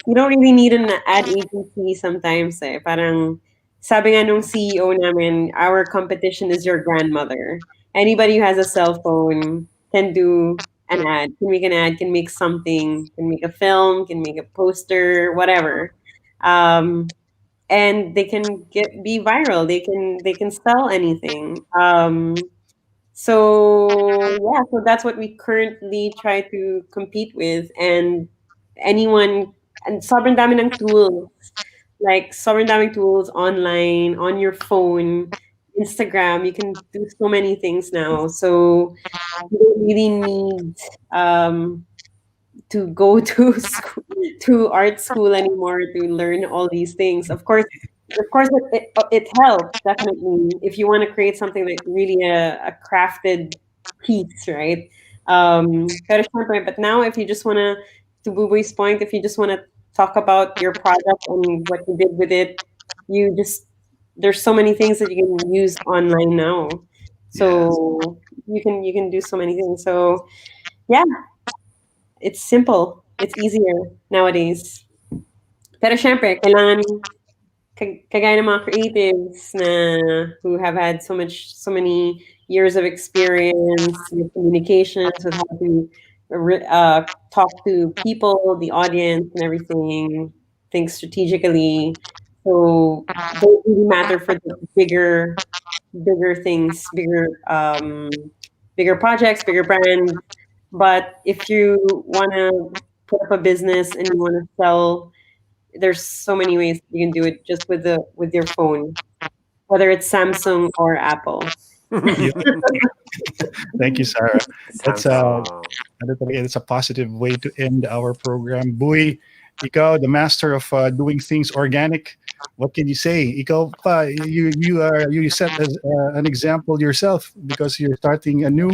you don't really need an ad agency sometimes. Parang sabi nga nung CEO namin, our competition is your grandmother. Anybody who has a cell phone can do an ad, can make an ad, can make something, can make a film, can make a poster, whatever. And they can be viral. They can sell anything. So that's what we currently try to compete with. And sobrang dami ng tools, like sobrang daming tools online, on your phone, Instagram. You can do so many things now. So you don't really need to go to art school anymore to learn all these things. Of course, it helps definitely if you want to create something like really a crafted piece, right? But now, if you just want to Bubui's point, if you just want to talk about your product and what you did with it, there's so many things that you can use online now. So you can do so many things. So yeah. It's simple. It's easier nowadays. Pero syempre, kailangan kagaya ng mga creatives who have had so many years of experience with communications, with how to talk to people, the audience, and everything. Think strategically. So don't really matter for the bigger things, bigger projects, bigger brands. But if you want to put up a business and you want to sell there's so many ways you can do it just with your phone, whether it's Samsung or Apple. Thank you, Sarah. That's Samsung. it's a positive way to end our program. Boy, ikaw, the master of doing things organic. What can you say? Ikaw pa, you set as an example yourself because you're starting anew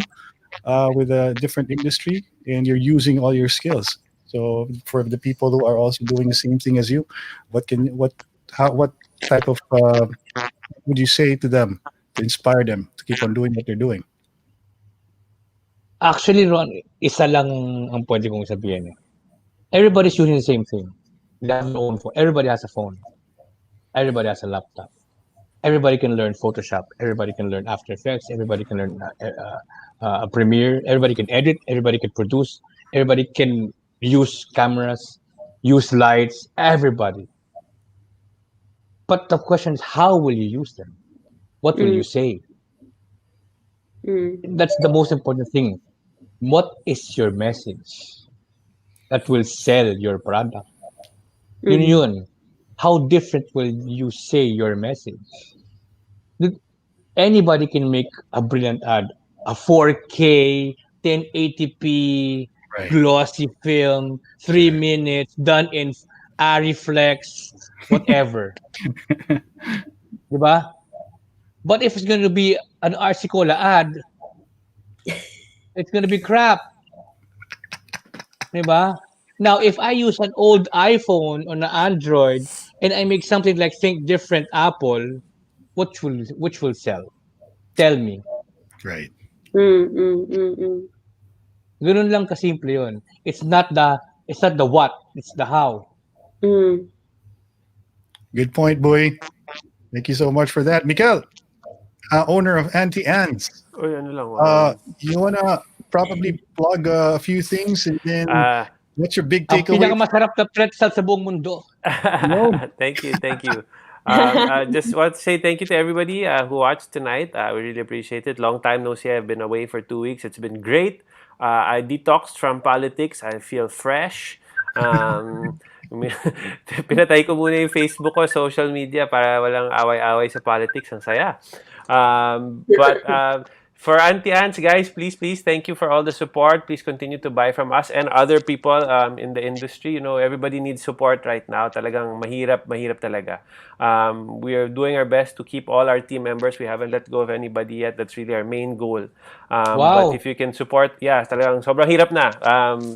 with a different industry and you're using all your skills. So for the people who are also doing the same thing as you, what type of would you say to them to inspire them to keep on doing what they're doing? Actually, Ron, isa lang ang pwede kong sabihin. Everybody's using the same thing. They have their own phone. Everybody has a phone. Everybody has a laptop. Everybody can learn Photoshop. Everybody can learn After Effects. Everybody can learn Premiere. Everybody can edit. Everybody can produce. Everybody can use cameras, use lights. Everybody. But the question is, how will you use them? What will you say? That's the most important thing. What is your message that will sell your product? Yun. How different will you say your message? Anybody can make a brilliant ad, a 4K, 1080p, glossy film, 3 minutes, done in Ariflex, whatever. Diba? But if it's going to be an RC Cola ad, it's going to be crap. Diba? Now, if I use an old iPhone on an Android and I make something like Think Different Apple, which will sell? Tell me. Right. Ganun lang kasimple yun. It's not the what, it's the how. Good point, boy. Thank you so much for that. Mikel, owner of Auntie Anne's. You want to probably plug a few things and then what's your big takeaway? Ang pinakamasarap na pretzel sa buong mundo. Thank you. Just want to say thank you to everybody who watched tonight. We really appreciate it. Long time no see. I've been away for 2 weeks. It's been great. I detoxed from politics. I feel fresh. Pinatay ko muna yung Facebook ko, social media, para walang away-away sa politics. Ang saya. For Auntie Anne's, guys, please, thank you for all the support. Please continue to buy from us and other people in the industry. You know, everybody needs support right now. Talagang mahirap talaga. We are doing our best to keep all our team members. We haven't let go of anybody yet. That's really our main goal. Wow. But if you can support, talagang sobrang hirap na.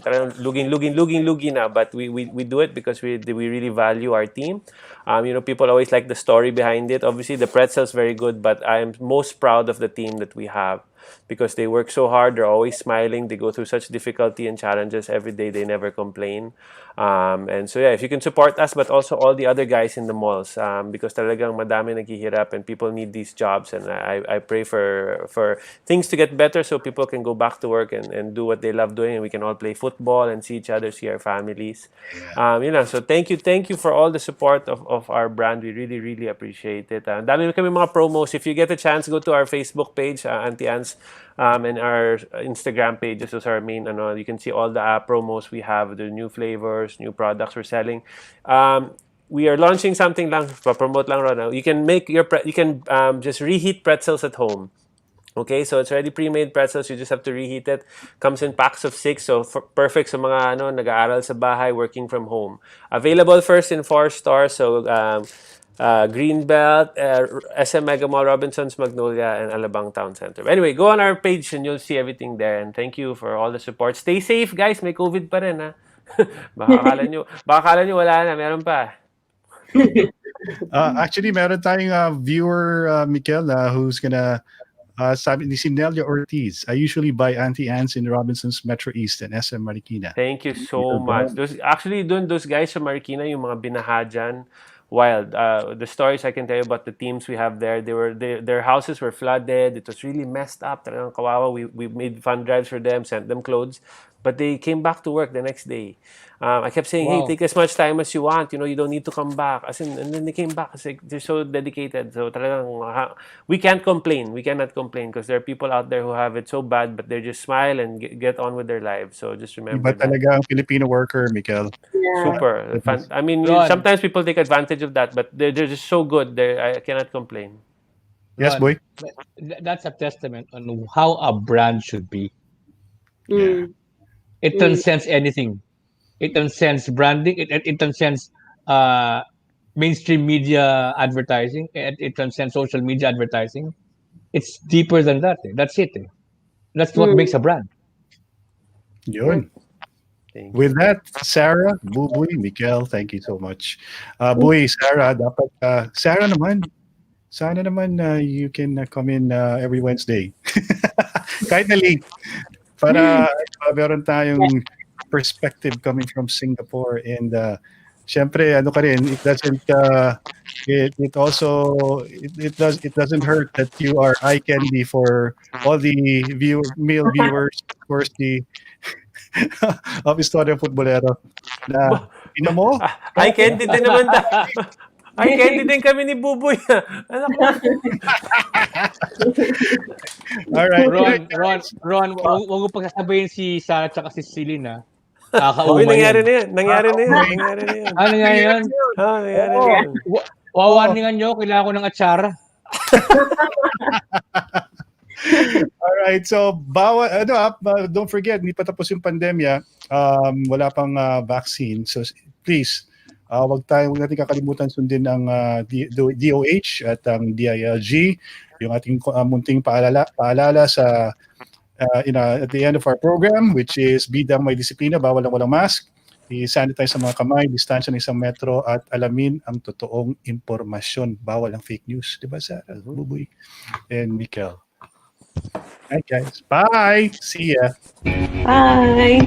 Talagang lugin na. But we do it because we really value our team. You know, people always like the story behind it. Obviously, the pretzel's very good, but I am most proud of the team that we have because they work so hard. They're always smiling. They go through such difficulty and challenges every day. They never complain. And so, if you can support us, but also all the other guys in the malls, because talagang madami naghihirap and people need these jobs. And I pray for things to get better so people can go back to work and do what they love doing, and we can all play football and see each other, see our families. You know, so thank you for all the support of our brand. We really, really appreciate it. Dami kami mga promos. If you get a chance, go to our Facebook page, Auntie Anne's, and our Instagram pages. Those are our main. You can see all the promos we have, the new flavors, new products we're selling. We are launching something lang, promote lang right now. You can make just reheat pretzels at home. Okay, so it's already pre-made pretzels. You just have to reheat it. Comes in packs of 6, so perfect sa mga nag-aaral sa bahay, working from home. Available first in 4 stores. So Greenbelt, SM Mega Mall, Robinsons, Magnolia, and Alabang Town Center. But anyway, go on our page and you'll see everything there. And thank you for all the support. Stay safe, guys. May COVID pa rin, ha? Baka akala nyo wala na. Meron pa. Actually, meron tayong viewer, Mikel, who's gonna sabi ni si Nelia Ortiz. I usually buy Auntie Anne's in Robinsons Metro East and SM Marikina. Thank you so much. Those guys sa Marikina, yung mga binaha dyan, wild. The stories I can tell you about the teams we have there, their houses were flooded. It was really messed up. Talagang kawawa. We made fund drives for them, sent them clothes. But they came back to work the next day. I kept saying, Wow. hey, take as much time as you want. You don't need to come back. And then they came back kasi they're so dedicated. So talagang, we can't complain. We cannot complain because there are people out there who have it so bad, but they just smile and get on with their lives. So just remember Iba talaga ang Filipino worker, Mikel. Super. I mean, Ron. sometimes people take advantage of that, but they're just so good. I cannot complain. Yes, Ron, boy. That's a testament on how a brand should be. Yeah. It transcends anything. It transcends branding. It transcends mainstream media advertising. It transcends social media advertising. It's deeper than that. That's it. That's what makes a brand. Yun. Thank With that, Sarah, Buboy, Mikel, thank you so much. Boy, Sarah, dapat, Sarah naman, sana naman you can come in every Wednesday. Kahit na late. Para meron tayong perspective coming from Singapore. And syempre, ano ka rin, it doesn't, it also, it doesn't hurt that you are eye candy for all the male viewers, of course, of Istoryang Futbolero. Na, ina mo? Ay, candy din naman Ay, candy din kami ni Buboy. Anak mo. Alright. Ron, wag mo pagsasabayin si Sarah at si Celine, ha? Uy, nangyari yan. na yan. Nangyari na yan. Nangyari yan? Nangyari na yan. Wawarningan nyo, kailangan ko ng atsara. Alright, so don't forget, hindi pa tapos yung pandemya. Wala pang vaccine. So please, wag natin kakalimutan sundin ang DOH at ang DILG, yung ating munting paalala sa at the end of our program, which is bidang may disiplina, bawal ang walang mask, i-sanitize sa mga kamay, distansya ng 1 metro, at alamin ang totoong impormasyon. Bawal ang fake news. Diba, Sarah, Buboy, and Mikel? Alright, guys. Bye. See ya. Bye.